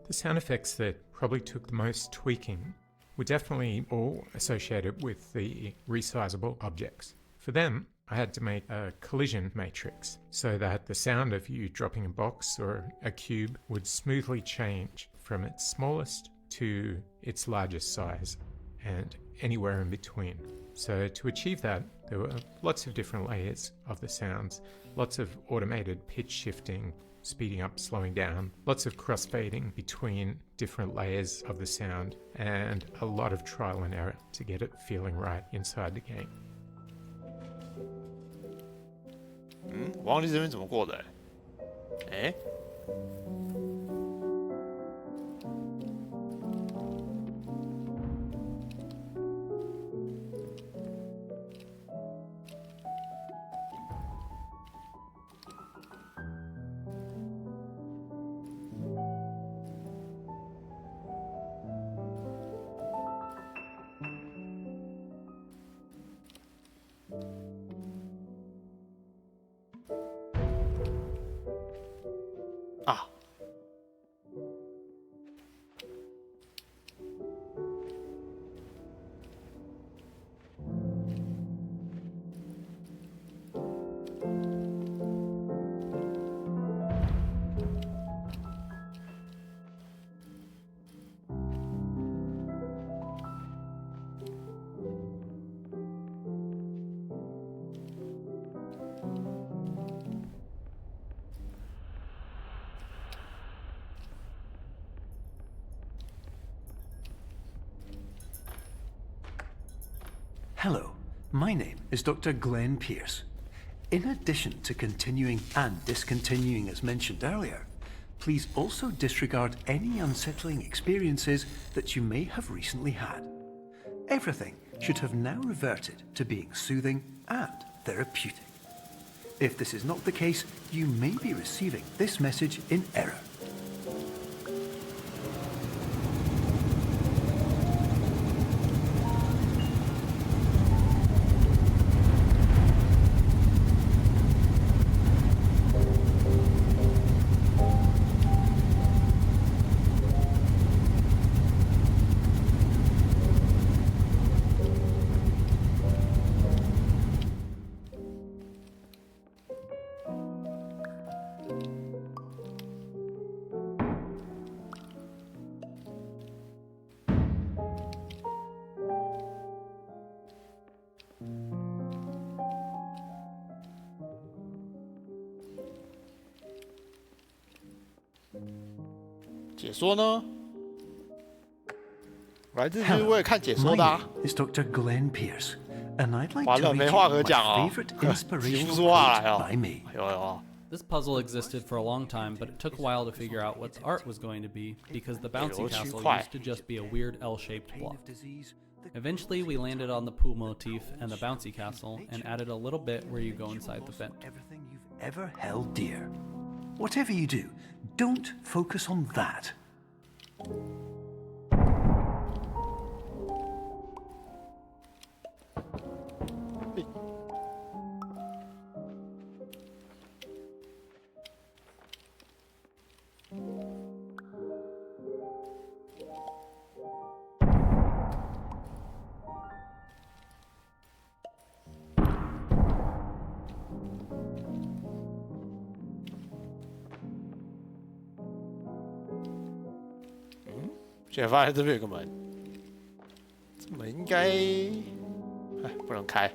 S8: The sound effects that probably took the most tweaking were definitely all associated with the resizable objects. For them, I had to make a collision matrix so that the sound of you dropping a box or a cube would smoothly change from its smallest to its largest size and anywhere in between. So to achieve that, there were lots of different layers of the sounds, lots of automated pitch shifting, speeding up, slowing down, lots of crossfading between different layers of the sound, and a lot of trial and error to get it feeling right inside the game.
S1: 我忘记这边怎么过的欸。啊。
S2: Hello, my name is Dr. Glenn Pierce. In addition to continuing and discontinuing as mentioned earlier, Please also disregard any unsettling experiences that you may have recently had. Everything should have now reverted to being soothing and therapeutic. If this is not the case, you may be receiving this message in error.
S1: 解说呢？我来这是为了看解说的啊。
S2: It's Dr. Glenn Pierce, and I'd like
S1: 完
S2: to
S1: 了，
S2: read
S1: 没
S2: you
S1: 话可
S2: my
S1: 讲哦，
S2: favorite
S1: 挤不
S2: inspirational
S1: 出话来
S2: quote
S1: 哦。
S2: by me.
S1: 有。
S9: This puzzle existed for a long time, but it took a while to figure out what the art was going to be because the bouncy castle used to just be a weird L-shaped block. Eventually, we landed on the pool motif and the bouncy castle and added a little bit where you go inside the vent.
S2: Everything you've ever held dear. Whatever you do, don't focus on that.
S1: 现在发现这边有个门，这门应该，哎，不能开。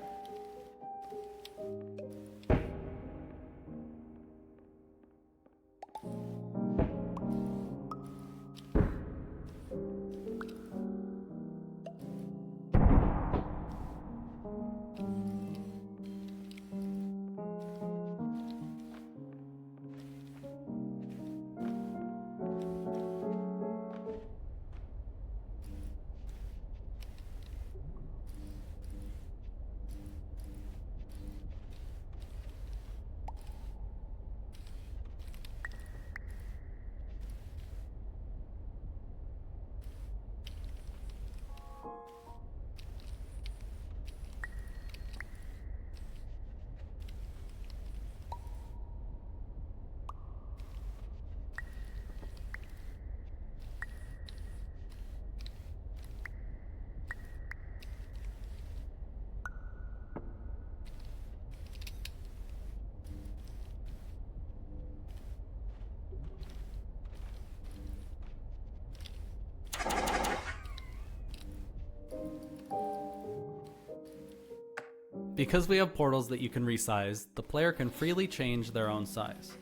S9: Because we have portals that you can resize, the player can freely change their own size.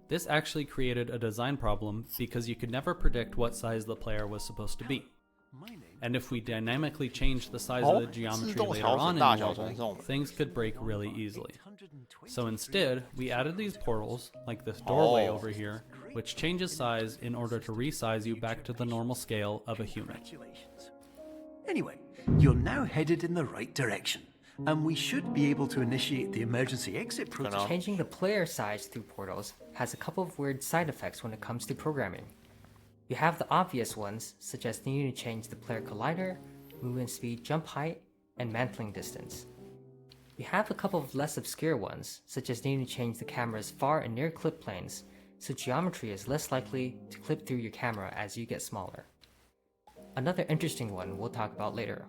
S9: This actually created a design problem because you could never predict what size the player was supposed to be. And if we dynamically changed the size of the geometry later on in the level, things could break really easily. So instead, we added these portals, like this doorway over here, which changes size in order to resize you back to the normal scale of a human.
S2: Anyway, you're now headed in the right direction, and we should be able to initiate the emergency exit protocol.
S5: Changing the player size through portals has a couple of weird side effects when it comes to programming. You have the obvious ones, such as needing to change the player collider, movement speed, jump height, and mantling distance. You have a couple of less obscure ones, such as needing to change the camera's far and near clip planes, so geometry is less likely to clip through your camera as you get smaller. Another interesting one we'll talk about later.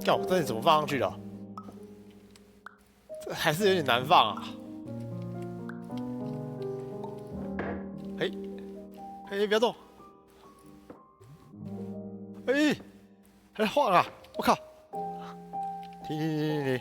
S1: 要我这里怎么放上去的？这还是有点难放啊。哎，不要动！哎，还晃啊！我靠！停！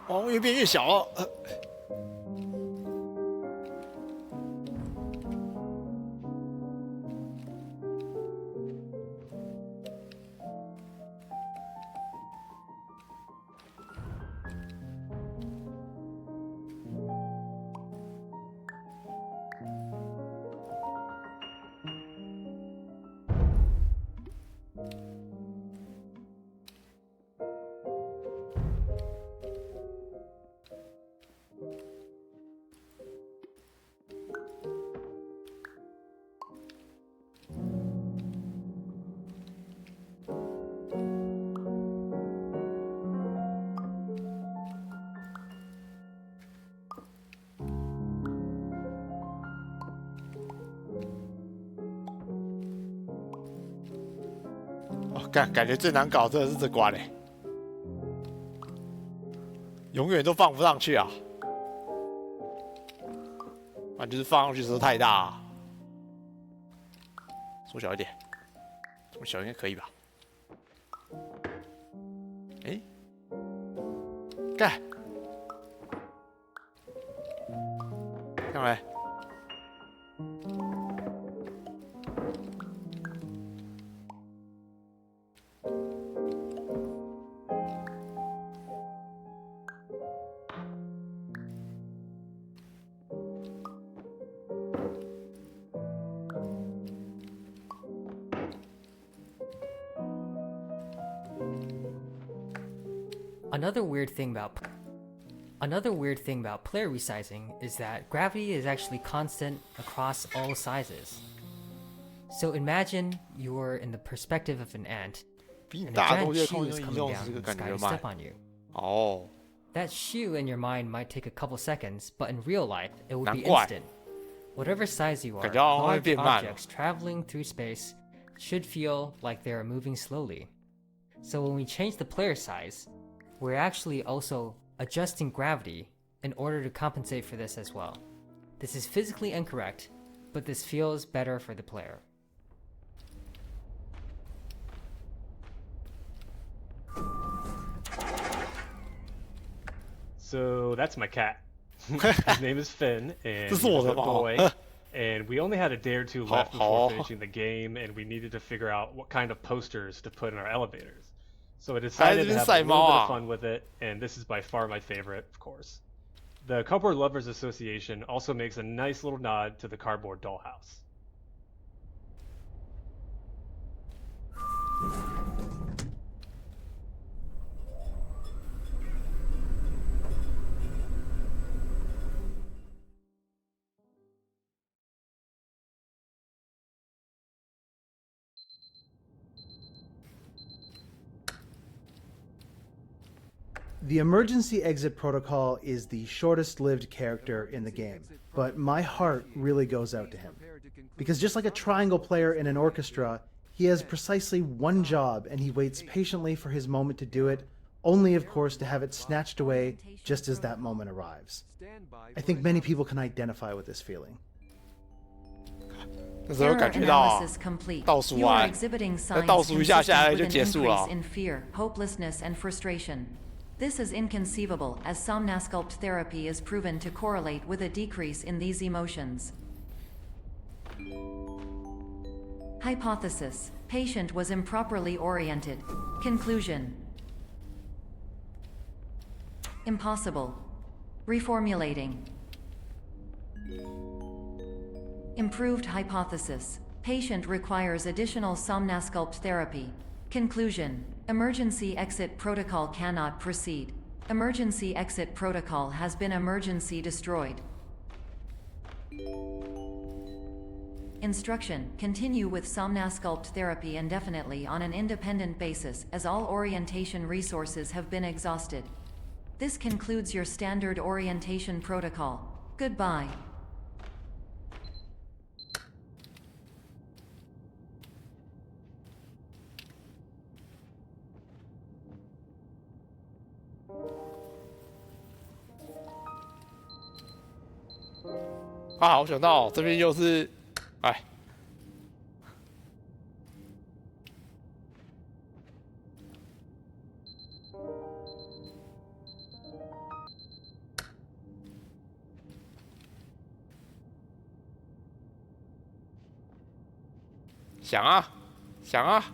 S1: 哦，越变越小了。感觉最难搞真的是这关嘞，永远都放不上去啊！啊，就是放上去的时候太大啊，缩小一点，这么小应该可以吧？哎，干，上来。
S5: Another weird thing about player resizing is that gravity is actually constant across all sizes. So imagine you're in the perspective of an ant, and a giant shoe is coming down from the sky to step on you.
S1: Oh.
S5: That shoe in your mind might take a couple seconds, but in real life, it would be instant. Whatever size you are, large objects traveling through space should feel like they are moving slowly. So when we change the player size, we're actually also adjusting gravity in order to compensate for this as well. This is physically incorrect, but this feels better for the player.
S12: So that's my cat. His name is Finn, and he's a boy. And we only had a day or two left before finishing the game, and we needed to figure out what kind of posters to put in our elevators. So I decided to have a little bit of fun with it, and this is by far my favorite, of course. The Cardboard Lovers Association also makes a nice little nod to the cardboard dollhouse.
S7: The emergency exit protocol is the shortest lived character in the game, but my heart really goes out to him. Because just like a triangle player in an orchestra, he has precisely one job and he waits patiently for his moment to do it, only of course to have it snatched away just as that moment arrives. I think many people can identify with this feeling.
S1: 那时候感觉到啊，倒数完，倒数一下下来就结束了。
S3: in fear, hopelessness, and frustration. This is inconceivable, as somnasculpt therapy is proven to correlate with a decrease in these emotions. Hypothesis: patient was improperly oriented. Conclusion: impossible. Reformulating. Improved hypothesis. Patient requires additional somnasculpt therapy. Conclusion. Emergency exit protocol cannot proceed. Emergency exit protocol has been emergency destroyed. Instruction. Continue with somnasculpt therapy indefinitely on an independent basis, as all orientation resources have been exhausted. This concludes your standard orientation protocol. Goodbye.
S1: 啊，我想到这边又是，哎，想啊，想啊。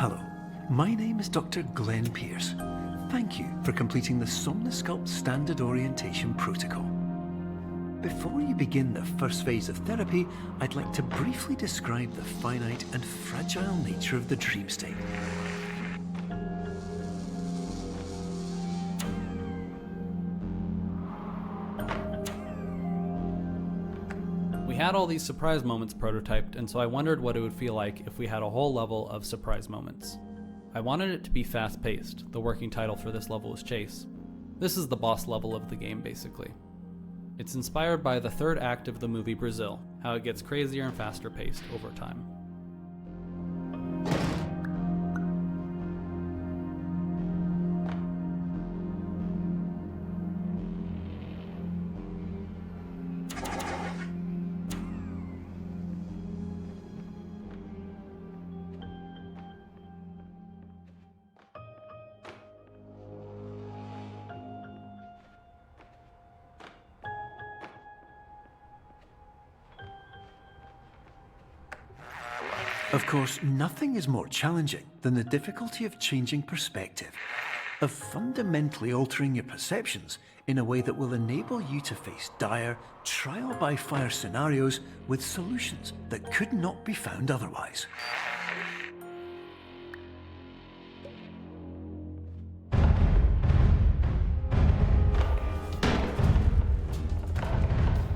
S2: Hello, my name is Dr. Glenn Pierce. Thank you for completing the Somnosculpt Standard Orientation Protocol. Before you begin the first phase of therapy, I'd like to briefly describe the finite and fragile nature of the dream state.
S9: We had all these surprise moments prototyped, and so I wondered what it would feel like if we had a whole level of surprise moments. I wanted it to be fast-paced. The working title for this level was Chase. This is the boss level of the game, basically. It's inspired by the third act of the movie Brazil, how it gets crazier and faster paced over time.
S2: Of course, nothing is more challenging than the difficulty of changing perspective, of fundamentally altering your perceptions in a way that will enable you to face dire, trial-by-fire scenarios with solutions that could not be found otherwise.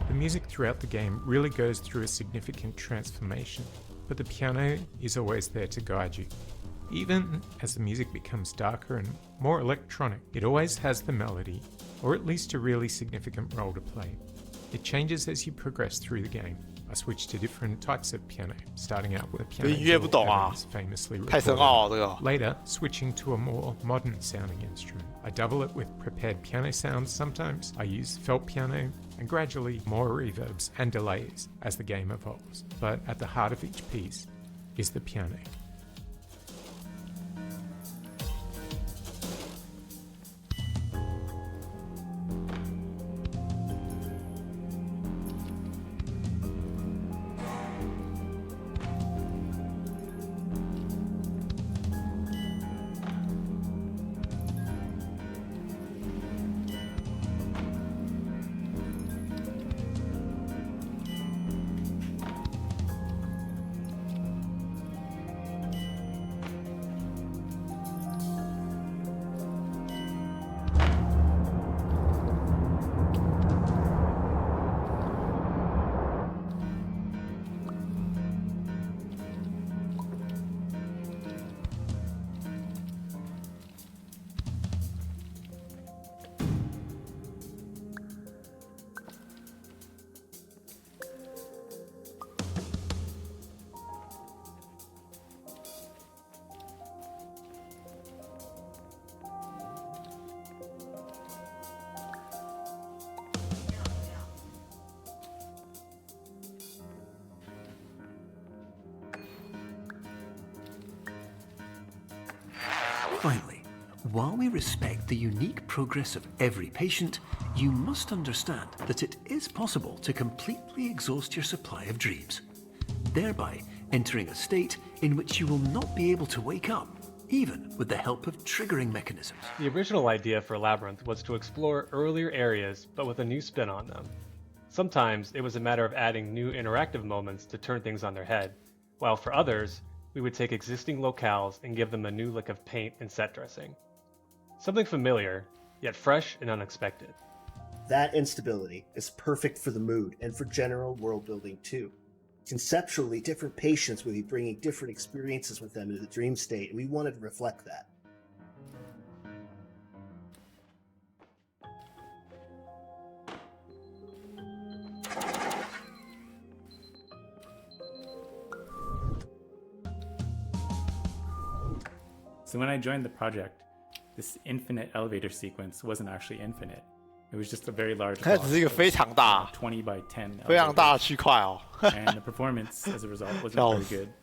S8: The music throughout the game really goes through a significant transformation, but the piano is always there to guide you. Even as the music becomes darker and more electronic, it always has the melody, or at least a really significant role to play. It changes as you progress through the game. I switched to different types of piano, starting out with a piano Evans famously recorded. Later, switching to a more modern sounding instrument. I double it with prepared piano sounds sometimes, I use felt piano, and gradually more reverbs and delays as the game evolves. But at the heart of each piece is the piano.
S2: Finally, while we respect the unique progress of every patient, you must understand that it is possible to completely exhaust your supply of dreams, thereby entering a state in which you will not be able to wake up, even with the help of triggering mechanisms.
S12: The original idea for Labyrinth was to explore earlier areas, but with a new spin on them. Sometimes it was a matter of adding new interactive moments to turn things on their head, while for others, we would take existing locales and give them a new lick of paint and set dressing. Something familiar, yet fresh and unexpected.
S11: That instability is perfect for the mood and for general world building too. Conceptually, different patients would be bringing different experiences with them into the dream state, and we wanted to reflect that.
S13: So when I joined the project, this infinite elevator sequence wasn't actually infinite. It was just a very large block, 20 by 10 and the performance as a result wasn't very good,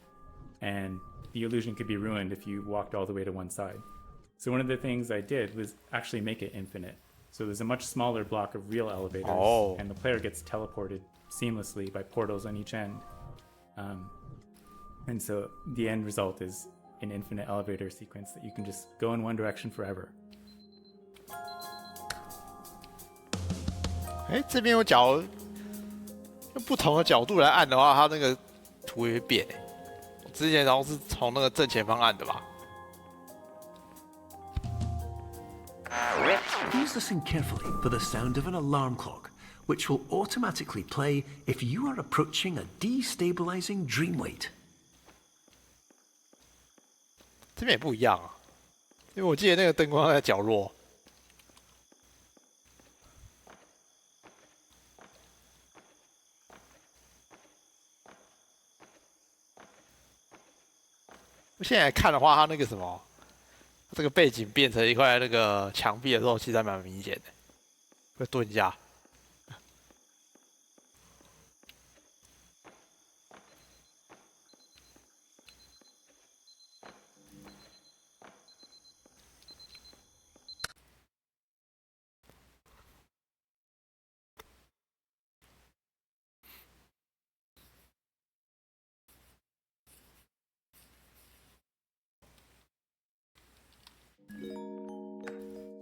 S13: and the illusion could be ruined if you walked all the way to one side. So one of the things I did was actually make it infinite. So there's a much smaller block of real elevators, and the player gets teleported seamlessly by portals on each end. And so the end result is an infinite elevator sequence that you can just go in one direction forever.
S1: 哎，这边用不同的角度来按的话，它那个图也会变。我之前好像是从那个正前方按的吧。
S2: Please listen carefully for the sound of an alarm clock, which will automatically play if you are approaching a destabilizing dream weight.
S1: 这边也不一样啊，因为我记得那个灯光在角落。现在看的话，它那个什么，这个背景变成一块那个墙壁的时候，其实还蛮明显的。会蹲一下。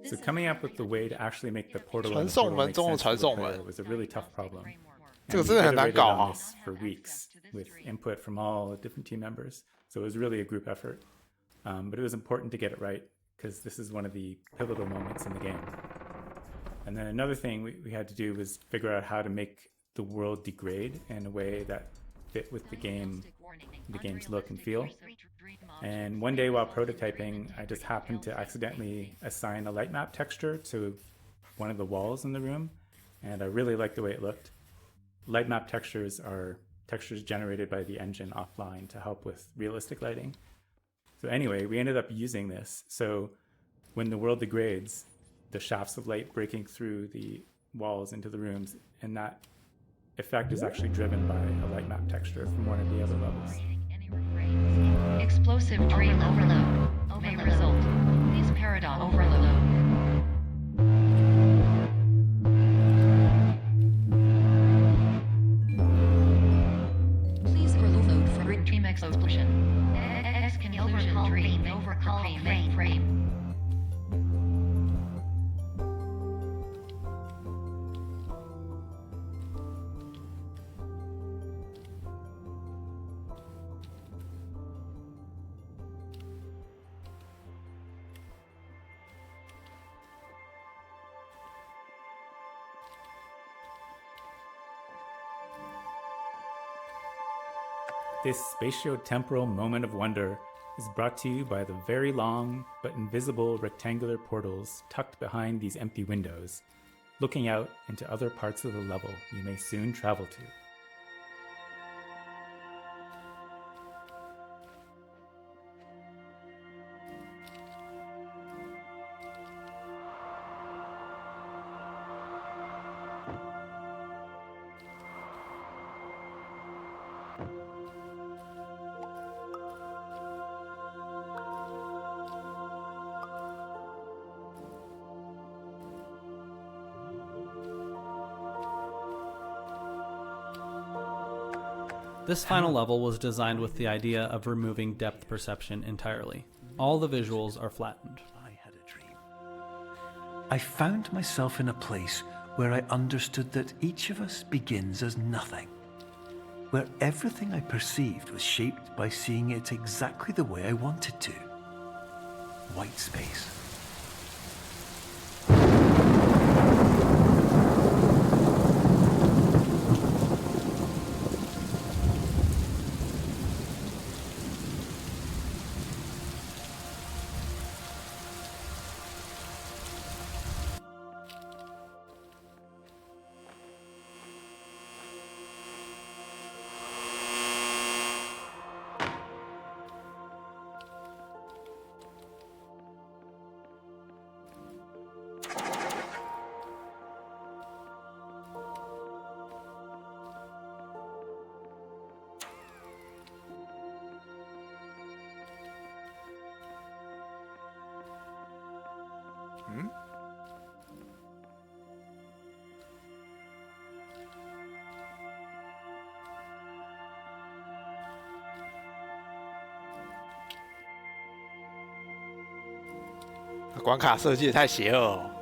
S13: So coming up with the way to actually make the portal
S1: 传送门中的传送门
S13: was a really tough problem.
S1: 这个真的很难搞啊。
S13: For weeks with input from all different team members, so it was really a group effort. But it was important to get it right because this is one of the pivotal moments in the game. And then another thing we had to do was figure out how to make the world degrade in a way that fit with the game's look and feel. And one day while prototyping, I just happened to accidentally assign a light map texture to one of the walls in the room, and I really liked the way it looked. Light map textures are textures generated by the engine offline to help with realistic lighting. So anyway, we ended up using this. So when the world degrades, the shafts of light breaking through the walls into the rooms, and that effect is actually driven by a light map texture from one of the other levels.
S3: Explosive dream overload may result. Please paradigm overload. Please overload for dream explosion. Exclusion dream overcall mainframe.
S13: This spatio-temporal moment of wonder is brought to you by the very long but invisible rectangular portals tucked behind these empty windows, looking out into other parts of the level you may soon travel to.
S9: This final level was designed with the idea of removing depth perception entirely. All the visuals are flattened.
S2: I had a dream. I found myself in a place where I understood that each of us begins as nothing, where everything I perceived was shaped by seeing it exactly the way I wanted to. White space.
S1: Hmm? 关卡设计也太邪恶了。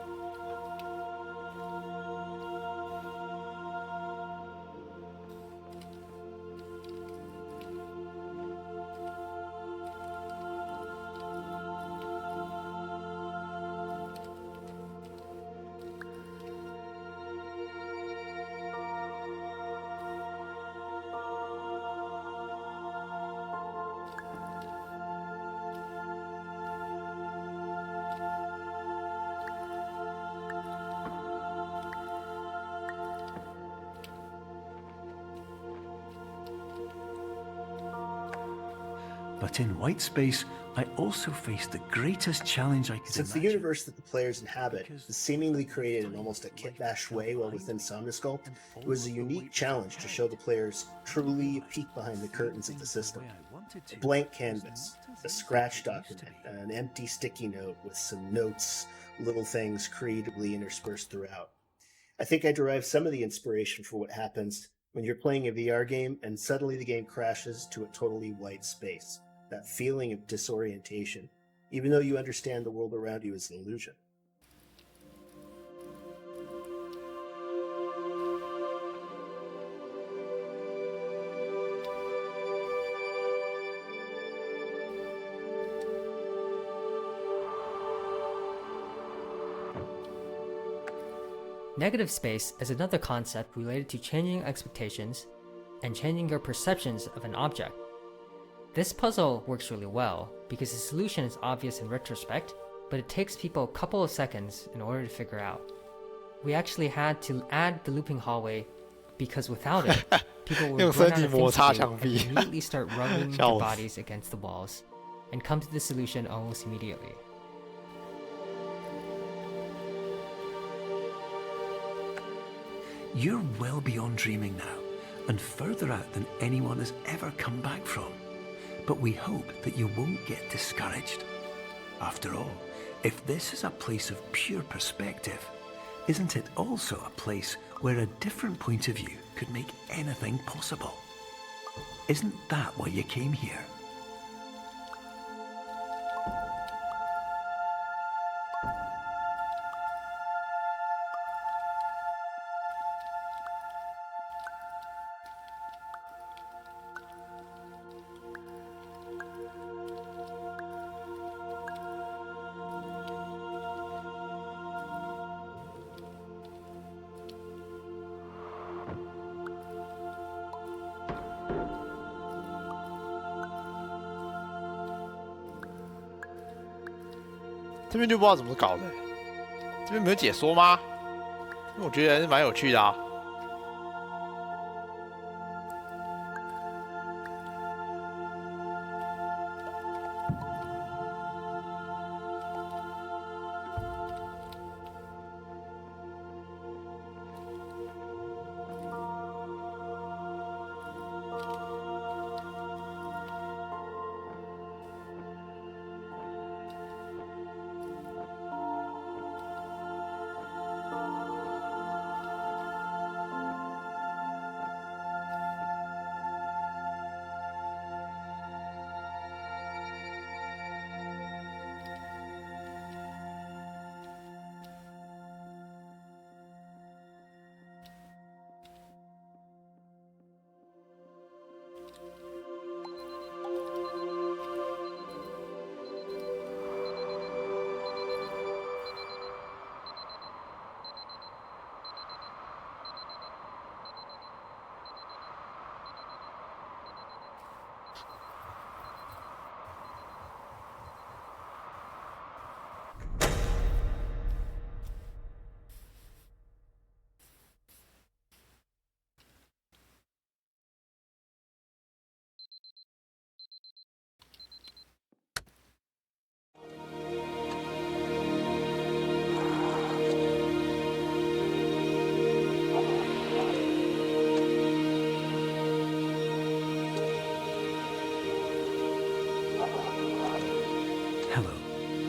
S2: But in white space, I also faced the greatest challenge I could
S11: Since the
S2: imagine.
S11: universe that the players inhabit is seemingly created in almost a kit-bash way while within Somnosculpt, it was a unique challenge to show the players truly a peek behind the curtains of the system. A blank canvas, a scratch document, an empty sticky note with some notes, little things creatively interspersed throughout. I think I derived some of the inspiration for what happens when you're playing a VR game and suddenly the game crashes to a totally white space. That feeling of disorientation, even though you understand the world around you is an illusion.
S5: Negative space is another concept related to changing expectations and changing your perceptions of an object. This puzzle works really well because the solution is obvious in retrospect, but it takes people a couple of seconds in order to figure out. We actually had to add the looping hallway because without it, people would run out of things to do and immediately start rubbing their bodies against the walls and come to the solution almost immediately.
S2: You're well beyond dreaming now, and further out than anyone has ever come back from. But we hope that you won't get discouraged. After all, if this is a place of pure perspective, isn't it also a place where a different point of view could make anything possible? Isn't that why you came here?
S1: 这边就不知道怎么搞的，这边没有解说吗？因为我觉得还是蛮有趣的啊。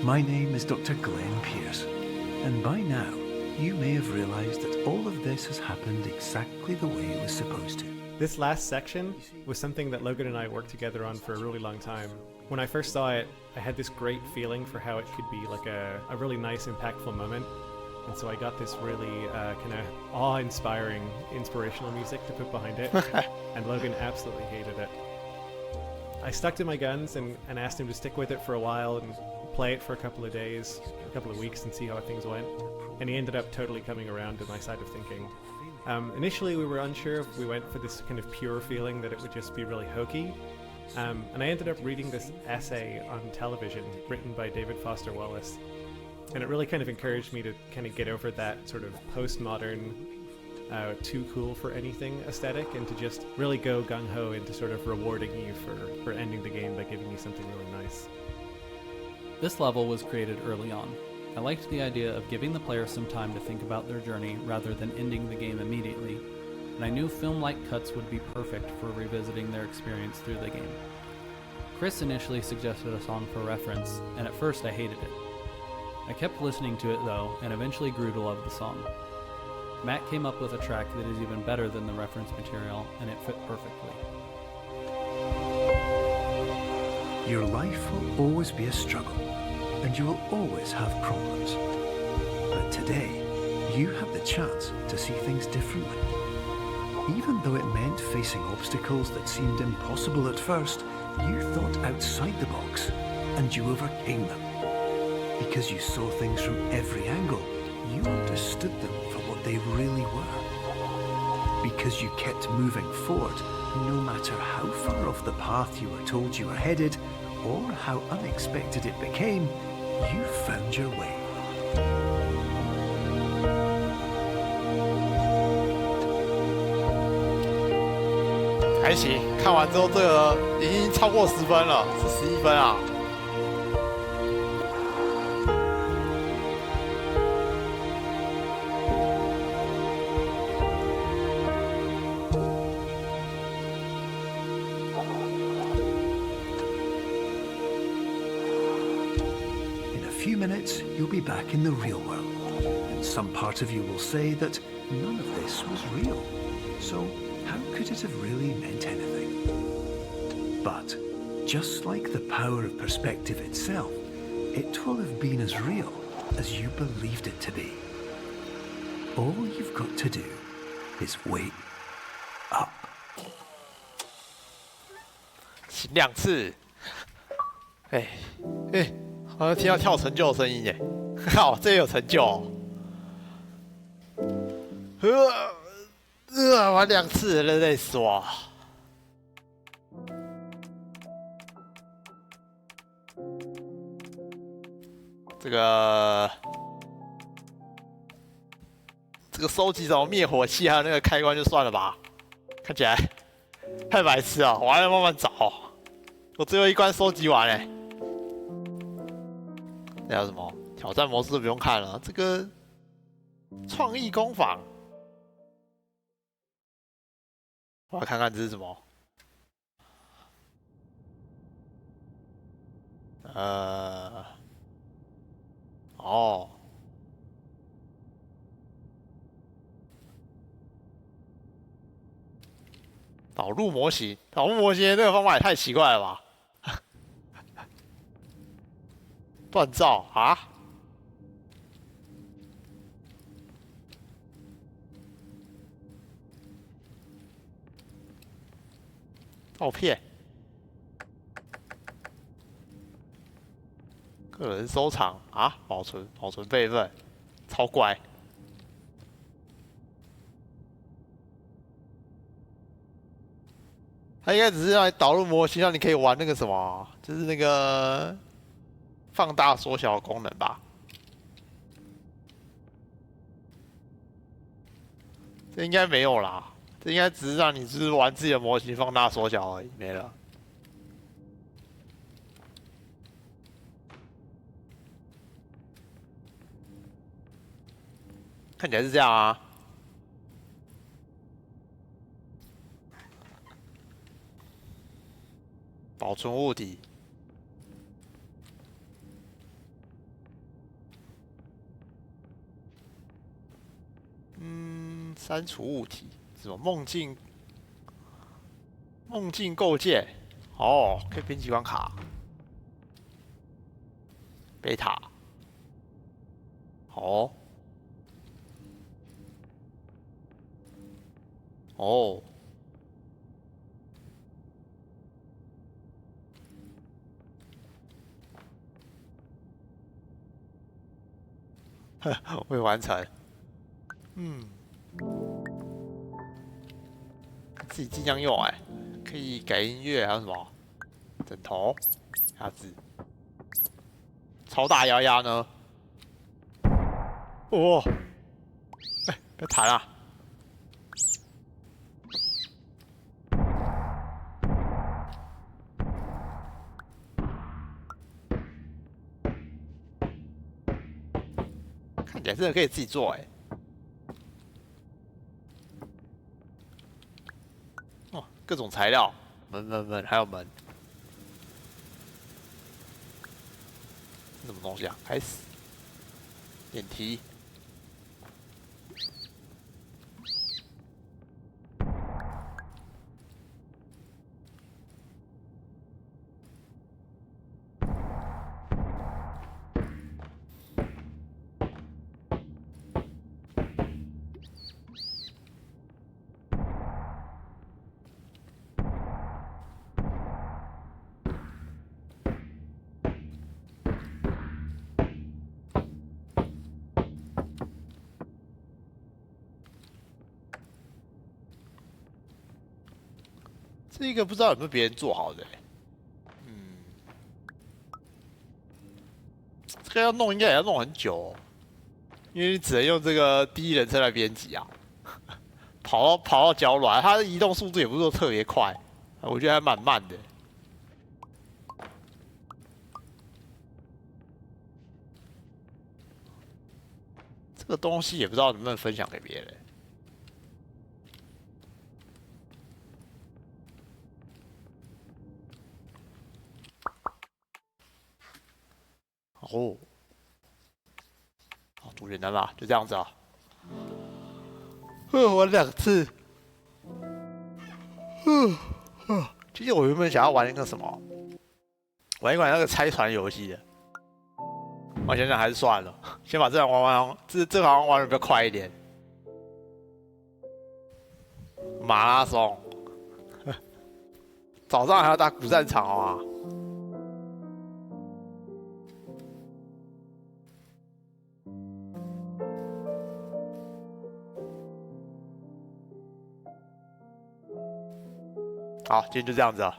S2: My name is Dr. Glenn Pierce, and by now, you may have realized that all of this has happened exactly the way it was supposed to.
S6: This last section was something that Logan and I worked together on for a really long time. When I first saw it, I had this great feeling for how it could be like a really nice, impactful moment. And so I got this really kind of awe-inspiring, inspirational music to put behind it. And Logan absolutely hated it. I stuck to my guns and asked him to stick with it for a while and play it for a couple of days, a couple of weeks, and see how things went. And he ended up totally coming around to my side of thinking. Initially, we were unsure if we went for this kind of pure feeling that it would just be really hokey. And I ended up reading this essay on television written by David Foster Wallace. And it really kind of encouraged me to kind of get over that sort of postmodern, too cool for anything aesthetic, and to just really go gung-ho into sort of rewarding you for ending the game by giving you something really nice.
S9: This level was created early on. I liked the idea of giving the player some time to think about their journey rather than ending the game immediately, and I knew film-like cuts would be perfect for revisiting their experience through the game. Chris initially suggested a song for reference, and at first I hated it. I kept listening to it though, and eventually grew to love the song. Matt came up with a track that is even better than the reference material, and it fit perfectly.
S2: Your life will always be a struggle, and you will always have problems. But today, you have the chance to see things differently. Even though it meant facing obstacles that seemed impossible at first, you thought outside the box, and you overcame them. Because you saw things from every angle, you understood them for what they really were. Because you kept moving forward, no matter how far off the path you were told you were headed, or how unexpected it became, you found your way.
S1: 还行，看完之后这个已经超过10分了，是11分啊。
S2: In a few minutes, you'll be back in the real world, and some part of you will say that none of this was real. So how could it have really meant anything? But just like the power of perspective itself, it will have been as real as you believed it to be. All you've got to do is wait up.
S1: 醒2次，好像听到跳成就的声音耶！靠，这也有成就哦！玩2次，累死我！这个收集什么灭火器还有那个开关就算了吧，看起来太白痴了，我还要慢慢找。我最后一关收集完嘞。那叫什么？挑战模式不用看了，这个创意工坊。我要看看这是什么。哦，导入模型，导入模型这个方法也太奇怪了吧！锻造啊！照片，个人收藏啊，保存备份，超怪。它应该只是让你导入模型，让你可以玩那个什么，就是那个放大缩小的功能吧。这应该没有啦。这应该只是让你就是玩自己的模型放大缩小而已，没了。看起来是这样啊。保存物体。删除物体，什么梦境构建，哦，可以编辑关卡，贝塔，哦，哦，未完成，自己尽量用可以改音乐，还有什么枕头、鸭子、超大丫丫呢？哦，不要弹啊！看起来真的可以自己做哦，各种材料，门，还有门。什么东西啊？开始。电梯。这个不知道有没有别人做好的这个要弄应该也要弄很久因为你只能用这个第一人称来编辑啊。跑到脚软，它的移动速度也不是说特别快，我觉得还蛮慢的。这个东西也不知道能不能分享给别人。哦，好，主简单吧，就这样子啊。玩2次。其实我原本想要玩一个什么，玩一款那个拆船游戏的。我想想还是算了，先把这款玩完，这好像玩的比较快一点。马拉松，早上还要打古战场啊。好，今天就这样子啊。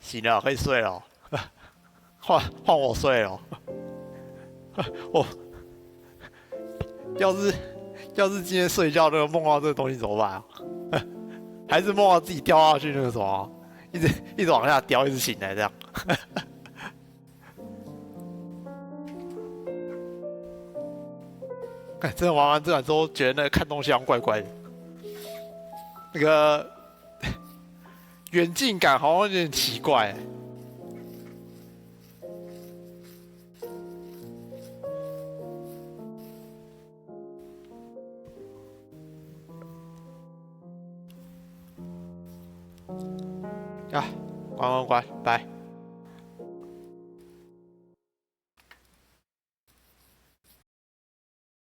S1: 行了，可以睡了。换我睡了。我要是今天睡觉那个梦到这个东西怎么办啊？还是梦到自己掉下去那个什么，一直往下掉，一直醒来这样。真的玩完这款之后，觉得那个看东西好像怪怪的，那个远近感好像有点奇怪。啊，关，拜。